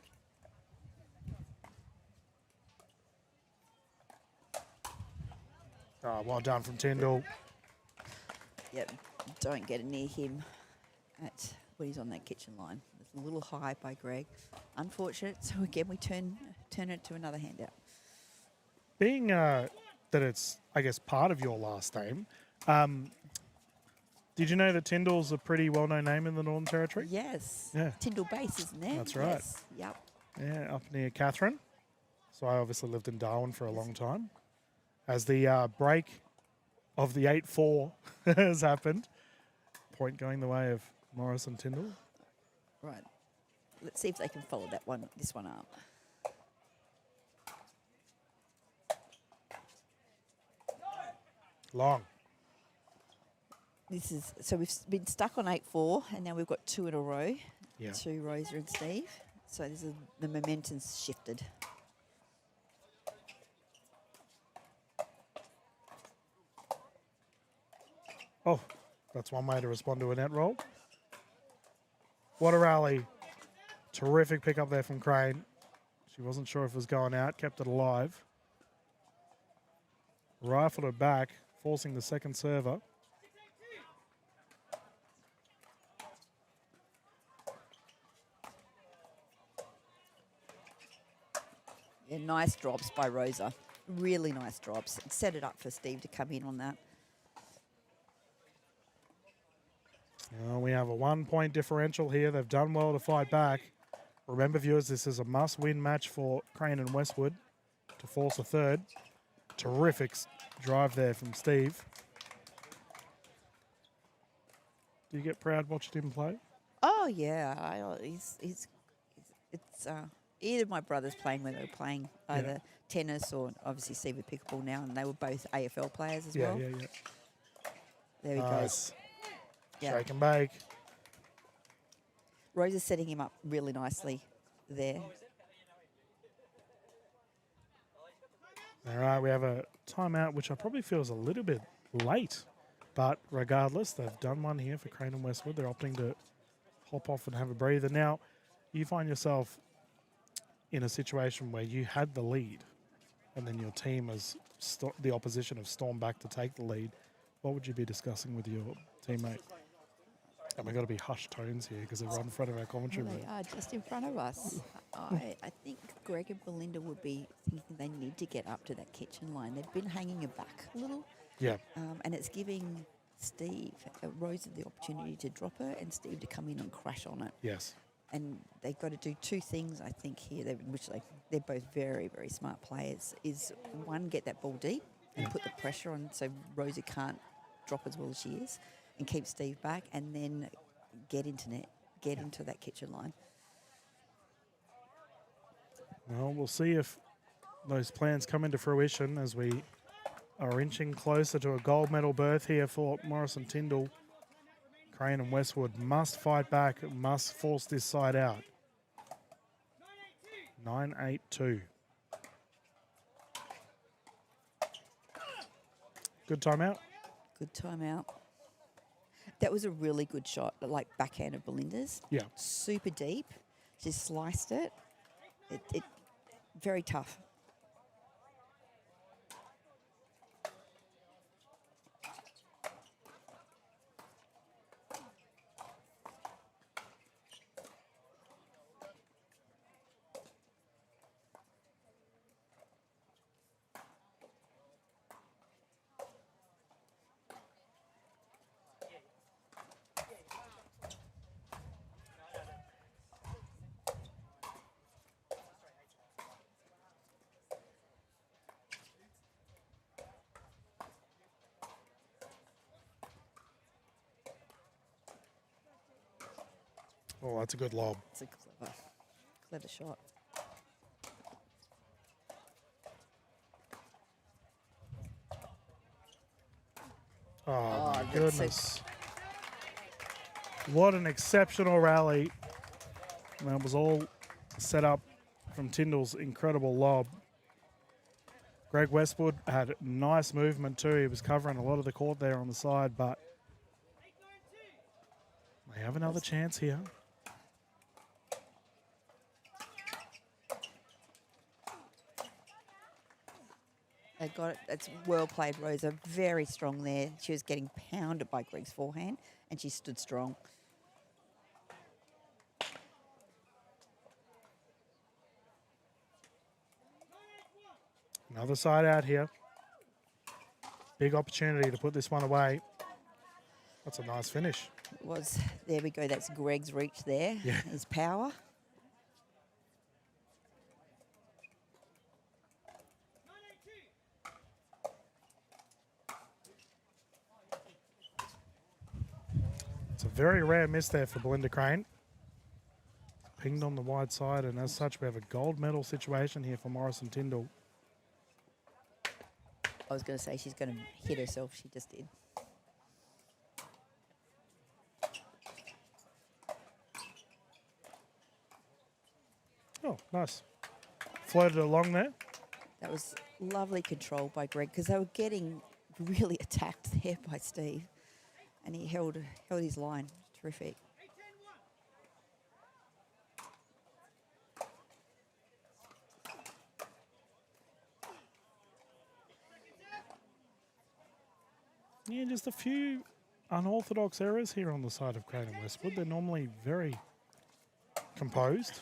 Oh, well done from Tyndall. Yep. Don't get it near him when he's on that kitchen line. It's a little high by Greg. Unfortunate. So again, we turn it to another handout. Being that it's, I guess, part of your last name, did you know that Tyndall's a pretty well-known name in the Northern Territory? Yes. Yeah. Tyndall Base, isn't there? That's right. Yes. Yep. Yeah, up near Catherine. So I obviously lived in Darwin for a long time. As the break of the 8-4 has happened, point going the way of Morris and Tyndall. Right. Let's see if they can follow this one up. Long. So we've been stuck on 8-4, and now we've got 2 in a row. Yeah. To Rosa and Steve. So the momentum's shifted. Oh, that's one way to respond to a net roll. What a rally. Terrific pick up there from Crane. She wasn't sure if it was going out, kept it alive. Rifled it back, forcing the second server. Yeah, nice drops by Rosa. Really nice drops. Set it up for Steve to come in on that. We have a 1 point differential here. They've done well to fight back. Remember, viewers, this is a must-win match for Crane and Westwood to force a third. Terrific drive there from Steve. Do you get proud watching him play? Oh yeah, it's either my brothers playing when they were playing either tennis or obviously Steve would pickleball now, and they were both AFL players as well. Yeah. There he goes. Yeah. Shake and bake. Rosa's setting him up really nicely there. All right, we have a timeout, which I probably feel is a little bit late. But regardless, they've done one here for Crane and Westwood. They're opting to hop off and have a breather. Now, you find yourself in a situation where you had the lead and then your team has, the opposition have stormed back to take the lead. What would you be discussing with your teammate? And we've got to be hushed tones here because they're right in front of our commentary Well, room. they are just in front of us. I think Greg and Belinda would be thinking they need to get up to that kitchen line. They've been hanging it back a little. Yeah. And it's giving Steve, Rosa, the opportunity to drop her and Steve to come in and crash on it. Yes. And they've got to do two things, I think, here, they're both very, very smart players, is one, get that ball deep and put the pressure on so Rosa can't drop as well as she is. and keep Steve back, and then get into net, get into that kitchen line. Well, we'll see if those plans come into fruition as we are inching closer to a gold medal berth here for Morrison Tyndall. Crane and Westwood must fight back, must force this side out. 9-8-2. Good timeout. Good timeout. That was a really good shot, like backhand of Belinda's. Yeah. Super deep. Just sliced it. It very tough. Oh, that's a good lob. It's a clever shot. Oh, my that's goodness. What an exceptional rally. And that was all set up from Tyndall's incredible lob. Greg Westwood had nice movement too. He was covering a lot of the court there on the side, but they have another chance here. They got it. That's well played, Rosa. Very strong there. She was getting pounded by Greg's forehand, and she stood strong. Another side out here. Big opportunity to put this one away. That's a nice finish. It was. There we go. That's Greg's reach there. Yeah. His power. It's a very rare miss there for Belinda Crane. Pinged on the wide side, and as such, we have a gold medal situation here for Morrison Tyndall. I was going to say she's going to hit herself. She just did. Oh, nice. Floated along there. That was lovely control by Greg because they were getting really attacked there by Steve, and he held his line. Terrific. Yeah, just a few unorthodox errors here on the side of Crane and Westwood. They're normally very composed.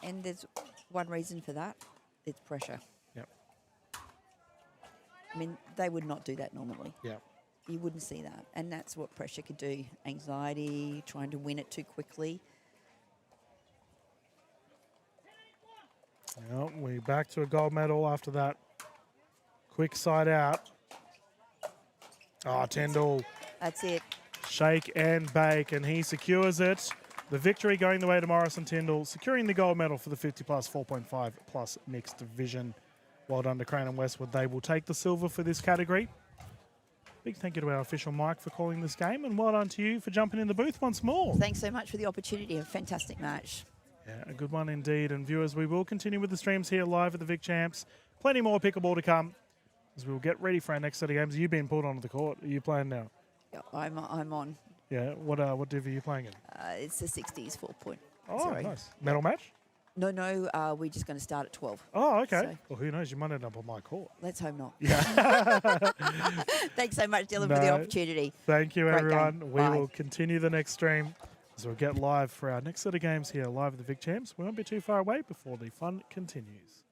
And there's one reason for that. It's pressure. Yep. I mean, they would not do that normally. Yep. You wouldn't see that. And that's what pressure could do. Anxiety, trying to win it too quickly. Well, we're back to a gold medal after that quick side out. Oh, Tyndall. That's it. Shake and bake, and he secures it. The victory going the way to Morrison Tyndall, securing the gold medal for the 50 plus 4.5 plus mixed division. Well done to Crane and Westwood. They will take the silver for this category. Big thank you to our official Mike for calling this game, and well done to you for jumping in the booth once more. Thanks so much for the opportunity. A fantastic match. Yeah, a good one indeed. And viewers, we will continue with the streams here live at the Vic Champs. Plenty more pickleball to come as we'll get ready for our next set of games. You've been pulled onto the court. Are you playing now? Yeah, I'm on. Yeah. What div are you playing in? It's the 60s 4 point. Oh, Sorry. nice. Medal match? No, we're just going to start at 12. Oh, okay. So- Well, who knows? You might end up on my court. Let's hope not. Yeah. Thanks so much, Dylan, for the No. opportunity. Thank you, Great everyone. game. We Bye. will continue the next stream as we'll get live for our next set of games here live at the Vic Champs. We won't be too far away before the fun continues.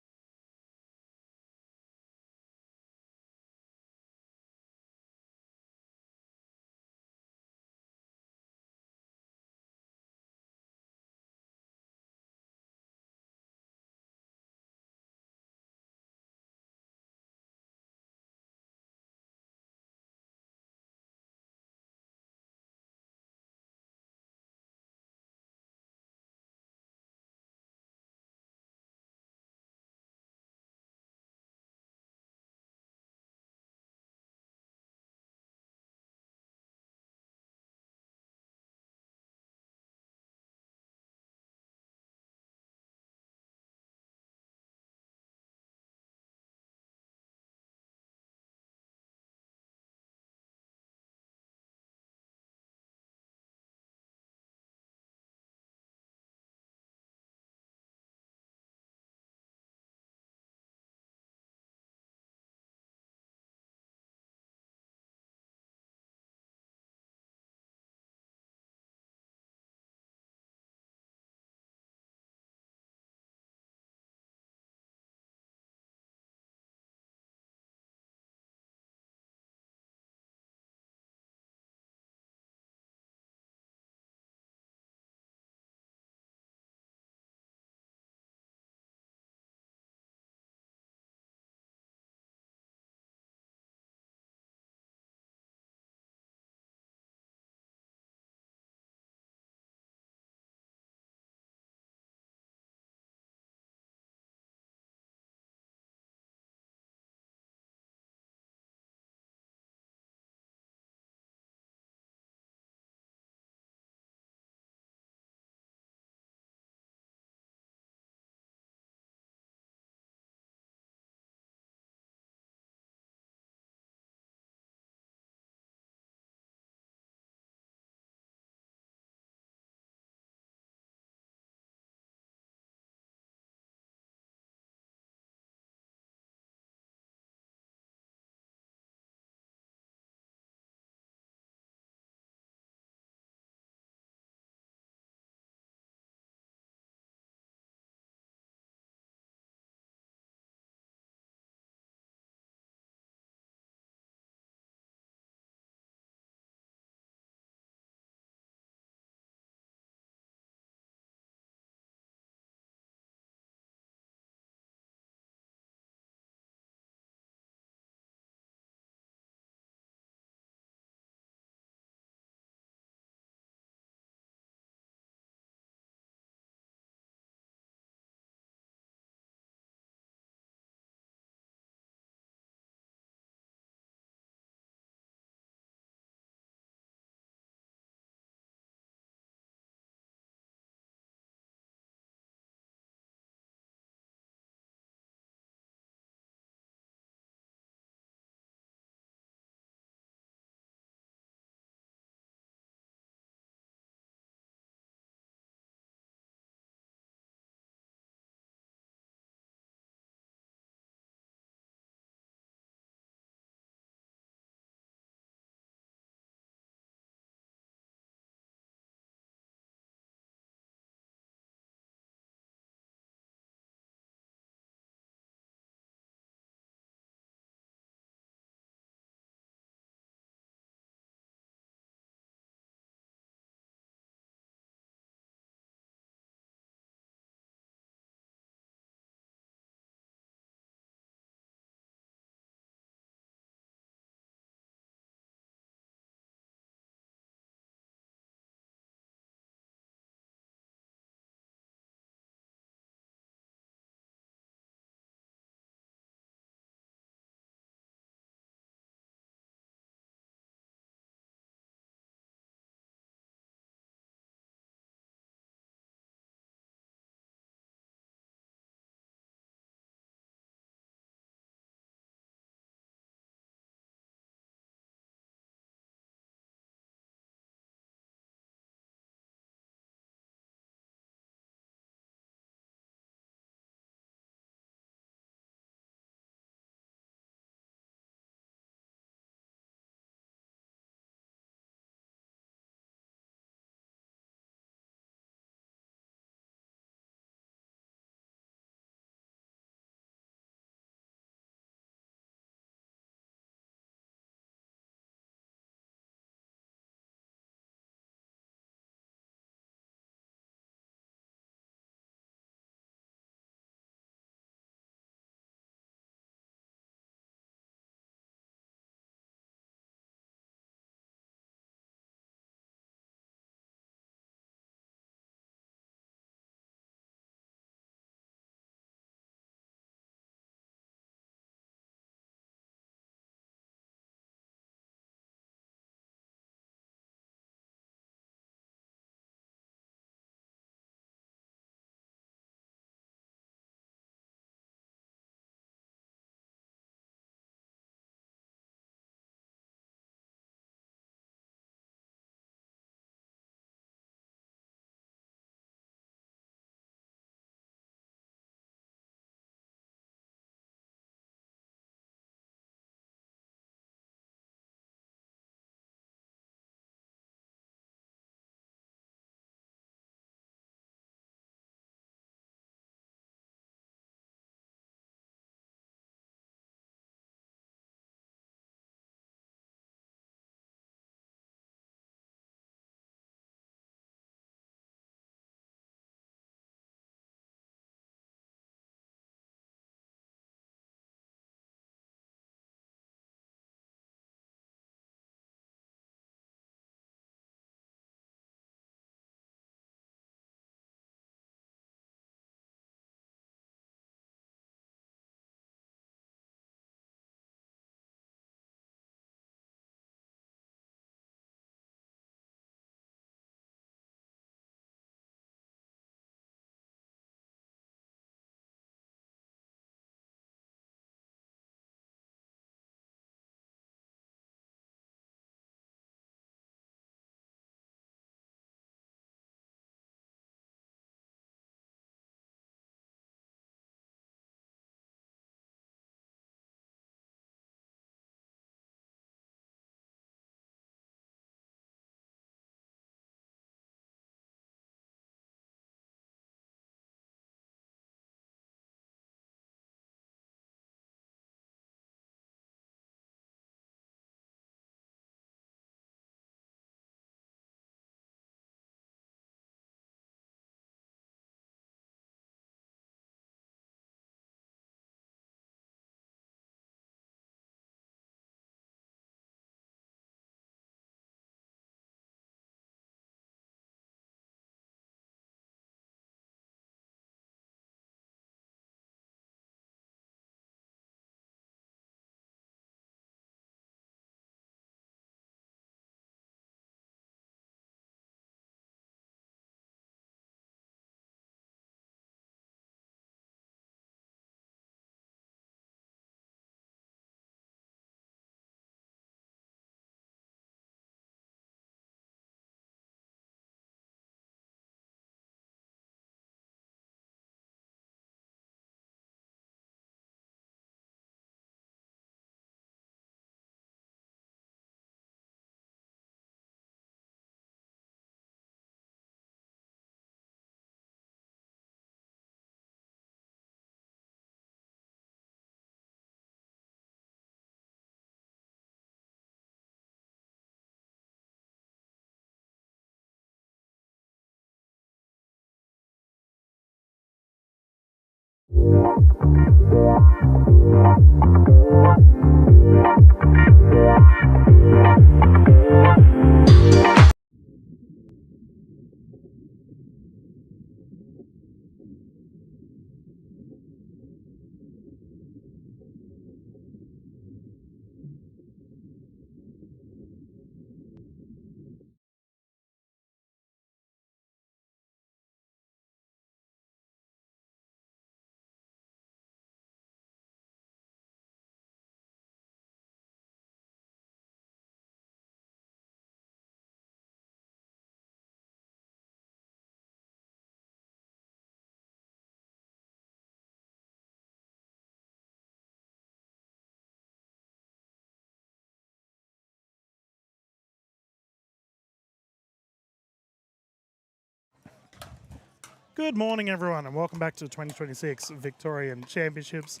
Good morning, everyone, and welcome back to the 2026 Victorian Championships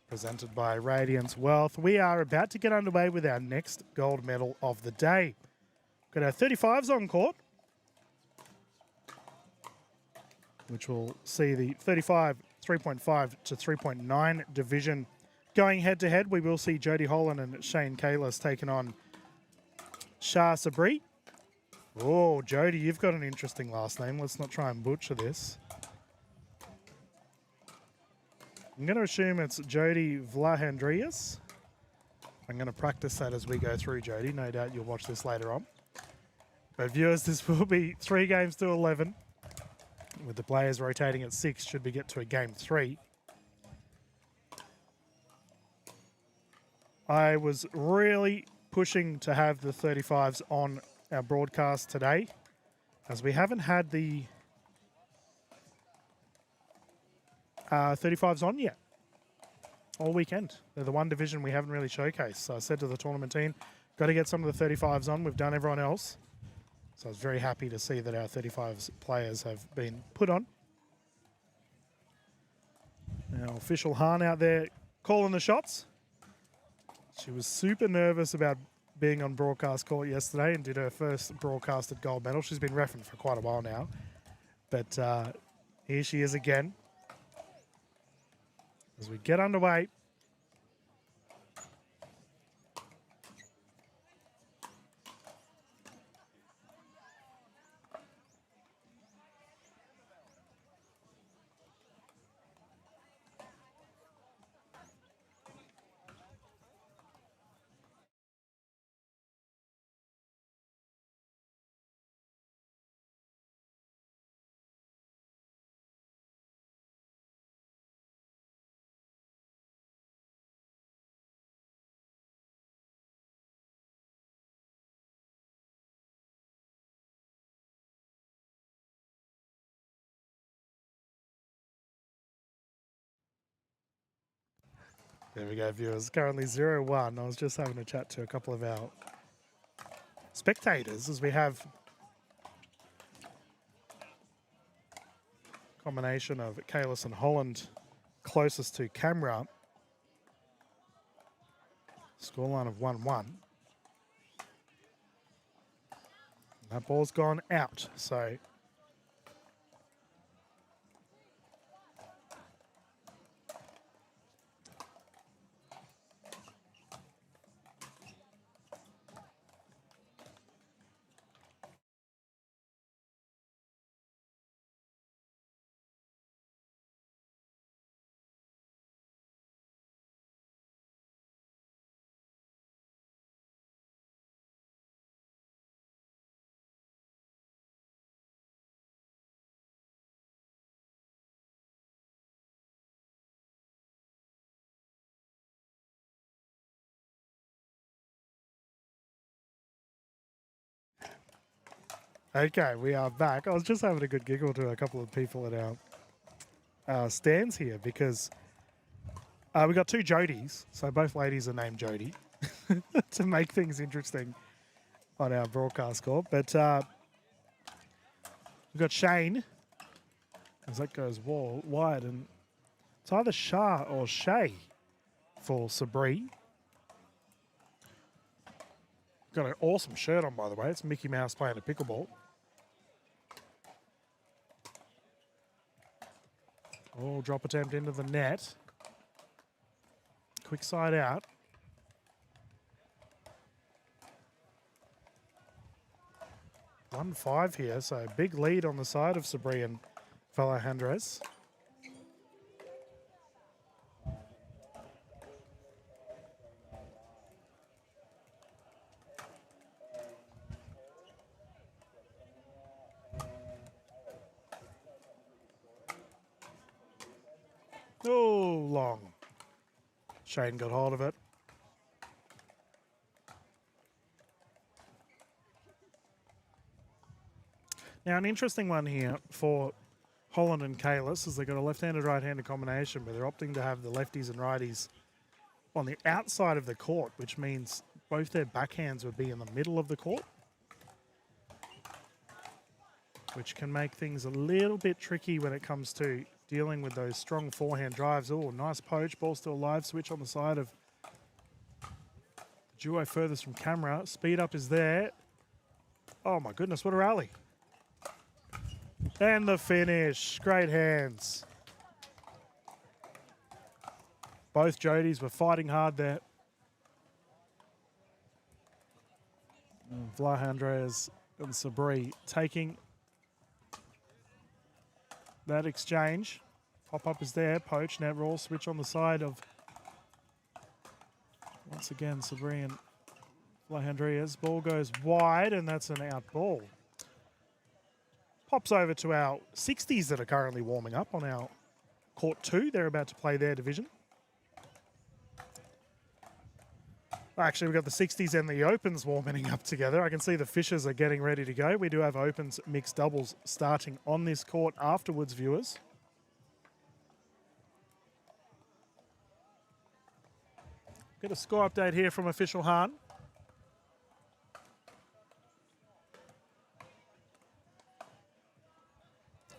presented by Radiance Wealth. We are about to get underway with our next gold medal of the day. Got our 35s on court, which will see the 35, 3.5 to 3.9 division going head-to-head. We will see Jodie Holland and Shane Kalis taking on Shah Sabri. Oh, Jodie, you've got an interesting last name. Let's not try and butcher this. I'm going to assume it's Jodie Vlahandrias. I'm going to practice that as we go through, Jodie. No doubt you'll watch this later on. But viewers, this will be 3 games to 11. With the players rotating at 6 should we get to a game 3. I was really pushing to have the 35s on our broadcast today, as we haven't had the 35s on yet all weekend. They're the one division we haven't really showcased. So I said to the tournament team, got to get some of the 35s on. We've done everyone else. So I was very happy to see that our 35s players have been put on. Now, official Han out there calling the shots. She was super nervous about being on broadcast court yesterday and did her first broadcasted gold medal. She's been reffing for quite a while now. But here she is again. As we get underway. There we go, viewers. Currently 0-1. I was just having a chat to a couple of our spectators as we have a combination of Kalis and Holland closest to camera. Scoreline of 1-1. That ball's gone out, so okay, we are back. I was just having a good giggle to a couple of people at our stands here because we got 2 Jodies, so both ladies are named Jodie to make things interesting on our broadcast call. But we've got Shane, as that goes wide, and it's either Shah or Shay for Sabri. Got an awesome shirt on, by the way. It's Mickey Mouse playing a pickleball. Oh, drop attempt into the net. Quick side out. One 5 here, so big lead on the side of Sabri and Valahandres. Oh, long. Shane got hold of it. Now, an interesting one here for Holland and Kalis is they've got a left-handed, right-handed combination, but they're opting to have the lefties and righties on the outside of the court, which means both their backhands would be in the middle of the court, which can make things a little bit tricky when it comes to dealing with those strong forehand drives. Oh, nice poach. Ball still alive. Switch on the side of the duo furthest from camera. Speed up is there. Oh, my goodness. What a rally. And the finish. Great hands. Both Jodies were fighting hard there. Vlahandres and Sabri taking that exchange. Pop-up is there. Poach, net roll, switch on the side of, once again, Sabri and Vlahandres. Ball goes wide, and that's an out ball. Pops over to our 60s that are currently warming up on our court 2. They're about to play their division. Actually, we've got the 60s and the Opens warming up together. I can see the Fishers are getting ready to go. We do have Opens mixed doubles starting on this court afterwards, viewers. Get a score update here from official Hahn.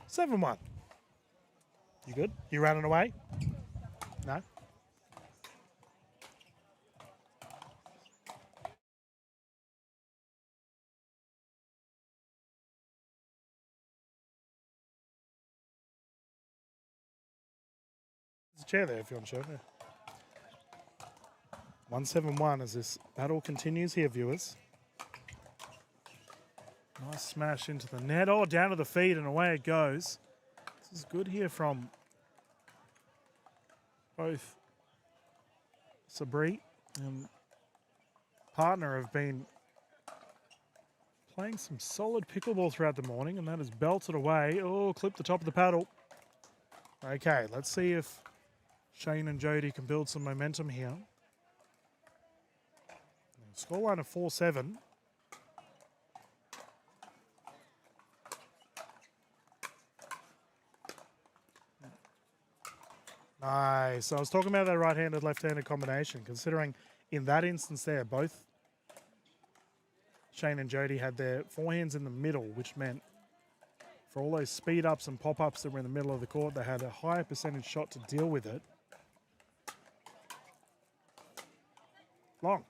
"7-1. You good? You running away? No? There's a chair there if you want to show it. Yeah. 1-7-1 as this battle continues here, viewers. Nice smash into the net. Oh, down to the feet and away it goes. This is good here from both Sabri and partner have been playing some solid pickleball throughout the morning, and that is belted away. Oh, clipped the top of the paddle. Okay, let's see if Shane and Jody can build some momentum here. Scoreline of 4-7. Nice. I was talking about that right-handed, left-handed combination, considering in that instance there, both Shane and Jody had their forehands in the middle, which meant for all those speed-ups and pop-ups that were in the middle of the court, they had a higher percentage shot to deal with it. Long.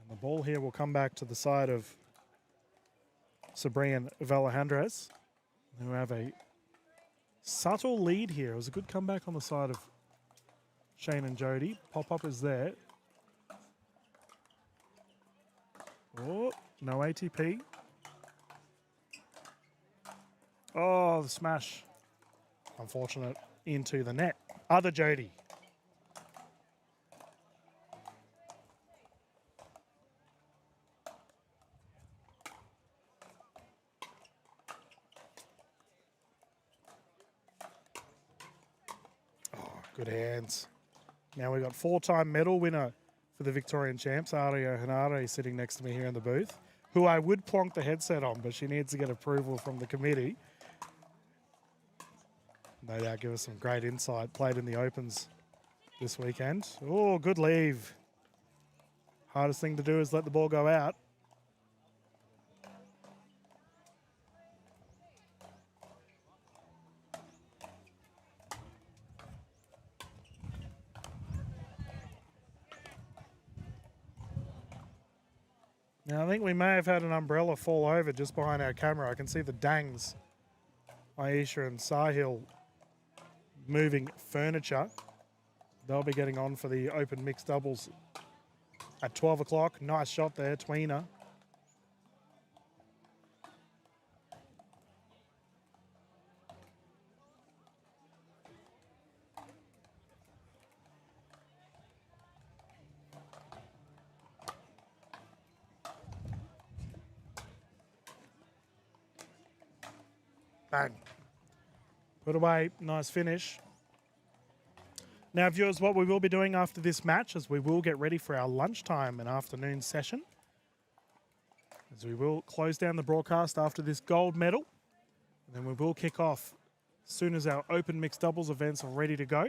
And the ball here will come back to the side of Sabri and Valahandres, who have a subtle lead here. It was a good comeback on the side of Shane and Jody. Pop-up is there. Oh, no ATP. Oh, the smash. Unfortunate into the net. Other Jody. Good hands. Now we've got 4-time medal winner for the Victorian champs, Aria Hanare, sitting next to me here in the booth, who I would plonk the headset on, but she needs to get approval from the committee. No doubt give us some great insight. Played in the Opens this weekend. Oh, good leave. Hardest thing to do is let the ball go out. Now, I think we may have had an umbrella fall over just behind our camera. I can see the dangs Aisha and Sahil moving furniture. They'll be getting on for the open mixed doubles at 12 o'clock. Nice shot there, tweener. Bang. Put away, nice finish. Now, viewers, what we will be doing after this match is we will get ready for our lunchtime and afternoon session. As we will close down the broadcast after this gold medal. And then we will kick off as soon as our open mixed doubles events are ready to go.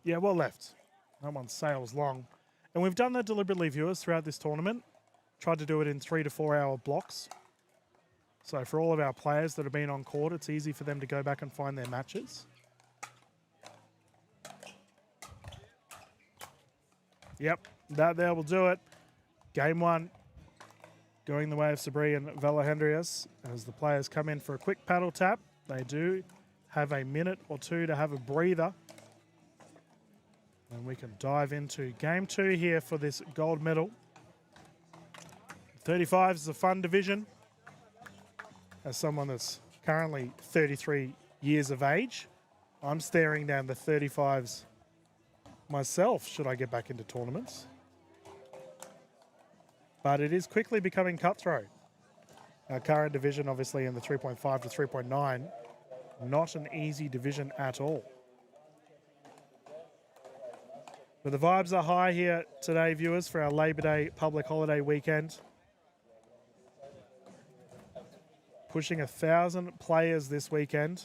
Yeah, well left. That one sails long. And we've done that deliberately, viewers, throughout this tournament. Tried to do it in 3 to 4 hour blocks. So for all of our players that have been on court, it's easy for them to go back and find their matches. Yep, that there will do it. Game 1 going the way of Sabri and Valahendrius as the players come in for a quick paddle tap. They do have a minute or two to have a breather. And we can dive into Game 2 here for this gold medal. 35 is a fun division. As someone that's currently 33 years of age, I'm staring down the 35s myself should I get back into tournaments. But it is quickly becoming cutthroat. Our current division, obviously, in the 3.5 to 3.9, not an easy division at all. But the vibes are high here today, viewers, for our Labor Day public holiday weekend. Pushing 1,000 players this weekend.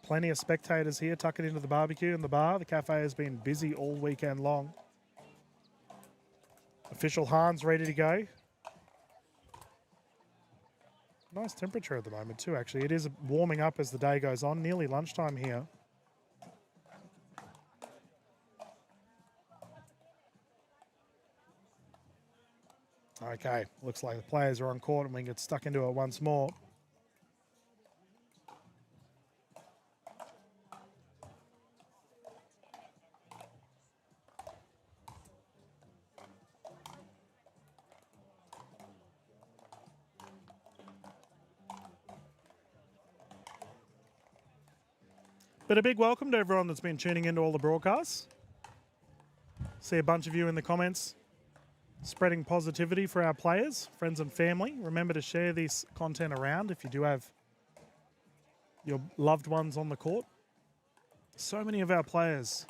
Plenty of spectators here tucking into the barbecue and the bar. The cafe has been busy all weekend long. Official Hans ready to go. Nice temperature at the moment too, actually. It is warming up as the day goes on. Nearly lunchtime here. Okay, looks like the players are on court and we can get stuck into it once more. But a big welcome to everyone that's been tuning into all the broadcasts. See a bunch of you in the comments spreading positivity for our players, friends and family. Remember to share this content around if you do have your loved ones on the court. So many of our players,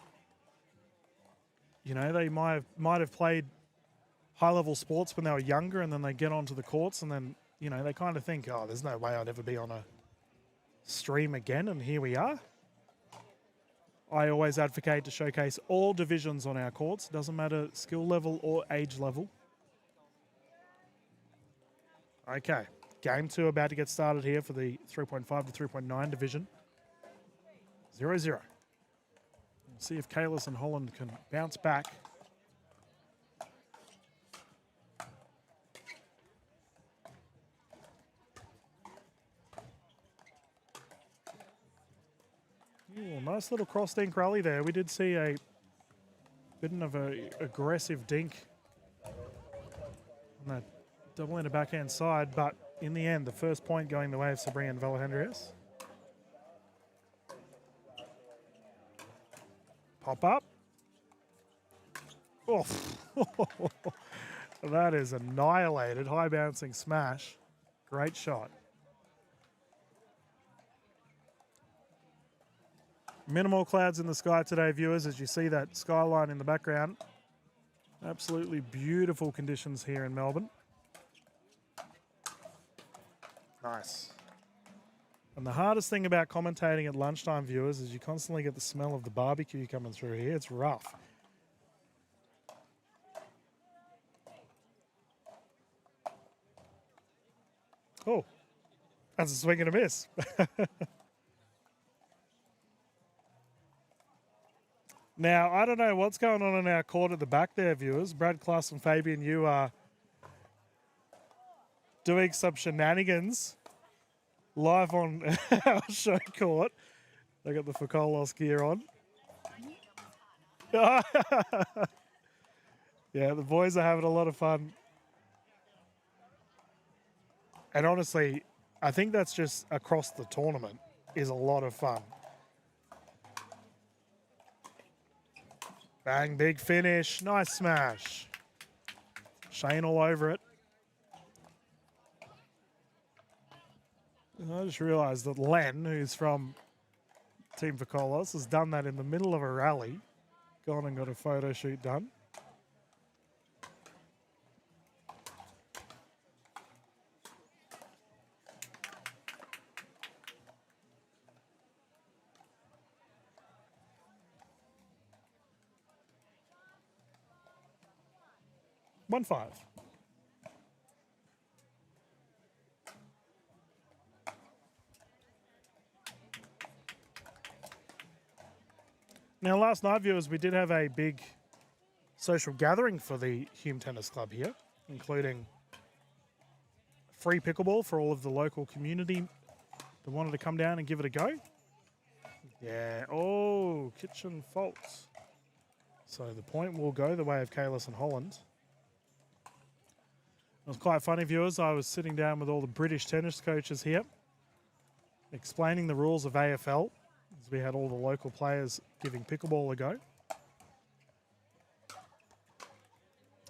you know, they might have played high-level sports when they were younger and then they get onto the courts and then, you know, they kind of think, oh, there's no way I'd ever be on a stream again, and here we are. I always advocate to showcase all divisions on our courts. Doesn't matter skill level or age level. Okay, game 2 about to get started here for the 3.5 to 3.9 division. 0-0. We'll see if Kalis and Holland can bounce back. Ooh, nice little cross dink rally there. We did see a bit of an aggressive dink on that double in the backhand side, but in the end, the first point going the way of Sabrina and Valahendrius. Pop up. Oh, that is annihilated. High bouncing smash. Great shot. Minimal clouds in the sky today, viewers, as you see that skyline in the background. Absolutely beautiful conditions here in Melbourne. Nice. And the hardest thing about commentating at lunchtime, viewers, is you constantly get the smell of the barbecue coming through here. It's rough. Oh, that's a swing and a miss. Now, I don't know what's going on in our court at the back there, viewers. Brad, Klaus and Fabian, you are doing some shenanigans live on our show court. They got the Focolos gear on. Yeah, the boys are having a lot of fun. And honestly, I think that's just across the tournament is a lot of fun. Bang, big finish. Nice smash. Shane all over it. And I just realised that Len, who's from Team Focolos, has done that in the middle of a rally. Gone and got a photo shoot done. One five. Now, last night, viewers, we did have a big social gathering for the Hume Tennis Club here, including free pickleball for all of the local community that wanted to come down and give it a go. Yeah, oh, kitchen faults. So the point will go the way of Kalis and Holland. It was quite funny, viewers. I was sitting down with all the British tennis coaches here, explaining the rules of AFL, as we had all the local players giving pickleball a go.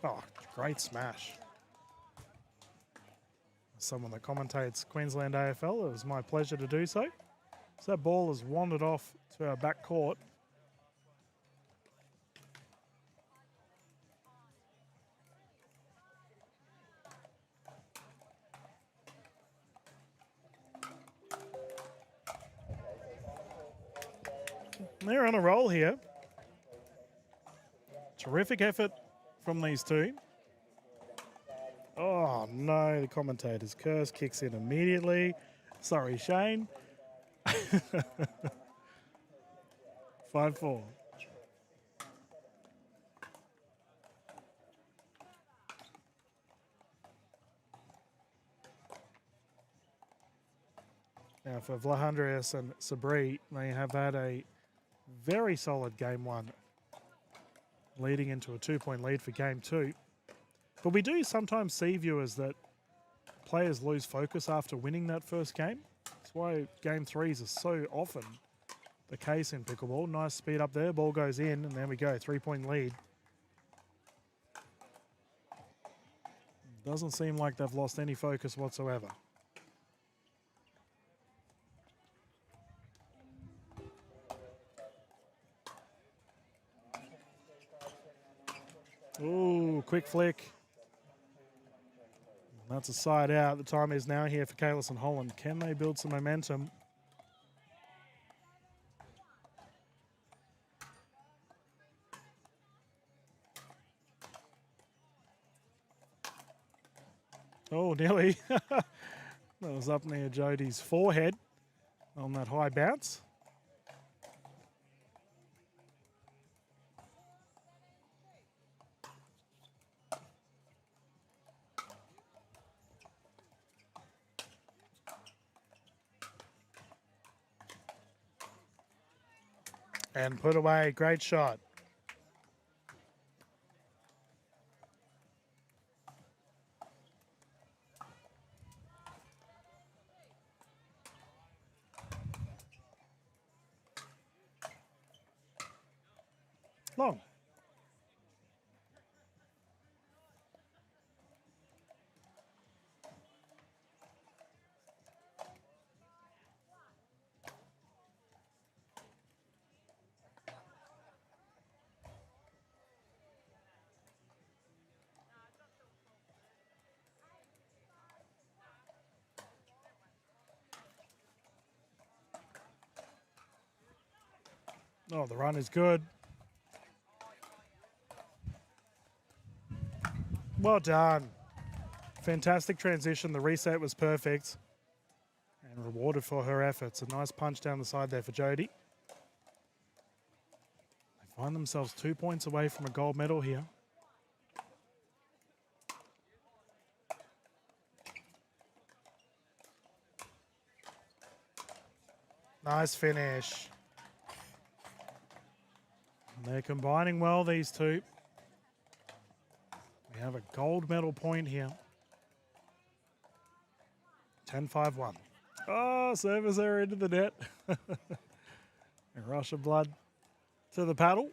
Oh, great smash. As someone that commentates Queensland AFL, it was my pleasure to do so. So that ball has wandered off to our back court. They're on a roll here. Terrific effort from these two. Oh no, the commentator's curse kicks in immediately. Sorry, Shane. 5-4. Now for Vlahandrius and Sabri, they have had a very solid game one, leading into a 2-point lead for game two. But we do sometimes see, viewers, that players lose focus after winning that first game. That's why game threes are so often the case in pickleball. Nice speed up there, ball goes in, and there we go, 3-point lead. Doesn't seem like they've lost any focus whatsoever. Ooh, quick flick. That's a side out. The time is now here for Kalis and Holland. Can they build some momentum? Oh, nearly. That was up near Jody's forehead on that high bounce. And put away, great shot. Long. Oh, the run is good. Well done. Fantastic transition. The reset was perfect. And rewarded for her efforts. A nice punch down the side there for Jody. They find themselves 2 points away from a gold medal here. Nice finish. And they're combining well, these two. We have a gold medal point here. 10-5-1. Oh, service error into the net. A rush of blood to the paddle.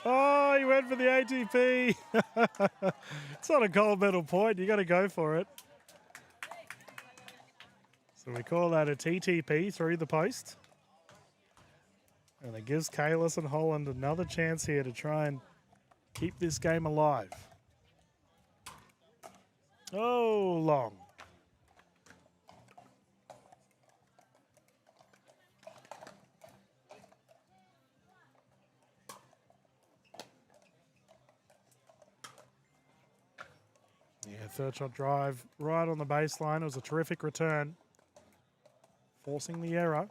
Oh, he went for the ATP. It's not a gold medal point. You got to go for it. So we call that a TTP through the post. And it gives Kalis and Holland another chance here to try and keep this game alive. Oh, long. Yeah, third shot drive right on the baseline. It was a terrific return, forcing the error.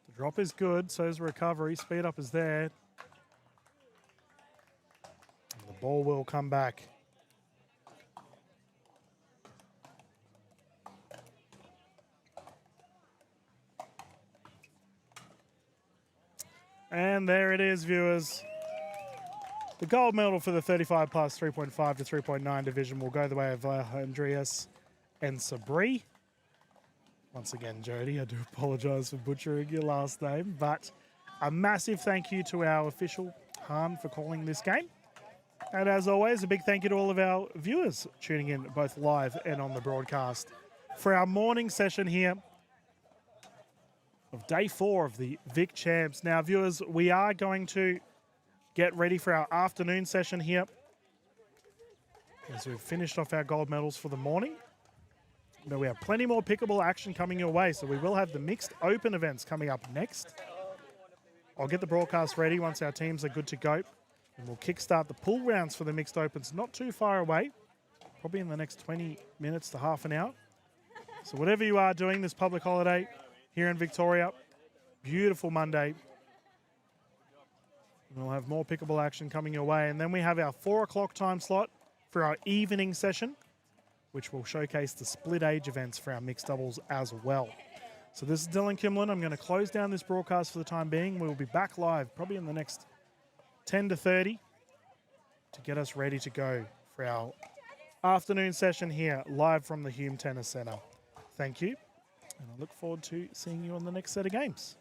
The drop is good, so is recovery. Speed up is there. And the ball will come back. And there it is, viewers. The gold medal for the 35 plus 3.5 to 3.9 division will go the way of Andreas and Sabri. Once again, Jody, I do apologise for butchering your last name, but a massive thank you to our official, Han, for calling this game. And as always, a big thank you to all of our viewers tuning in both live and on the broadcast for our morning session here of day 4 of the Vic Champs. Now, viewers, we are going to get ready for our afternoon session here as we've finished off our gold medals for the morning. But we have plenty more pickable action coming your way, so we will have the mixed open events coming up next. I'll get the broadcast ready once our teams are good to go, and we'll kickstart the pool rounds for the mixed opens not too far away, probably in the next 20 minutes to half an hour. So whatever you are doing this public holiday here in Victoria, beautiful Monday. We'll have more pickable action coming your way. And then we have our 4 o'clock time slot for our evening session, which will showcase the split age events for our mixed doubles as well. So this is Dylan Kimlin. I'm going to close down this broadcast for the time being. We'll be back live probably in the next 10 to 30 to get us ready to go for our afternoon session here live from the Hume Tennis Centre. Thank you. And I look forward to seeing you on the next set of games.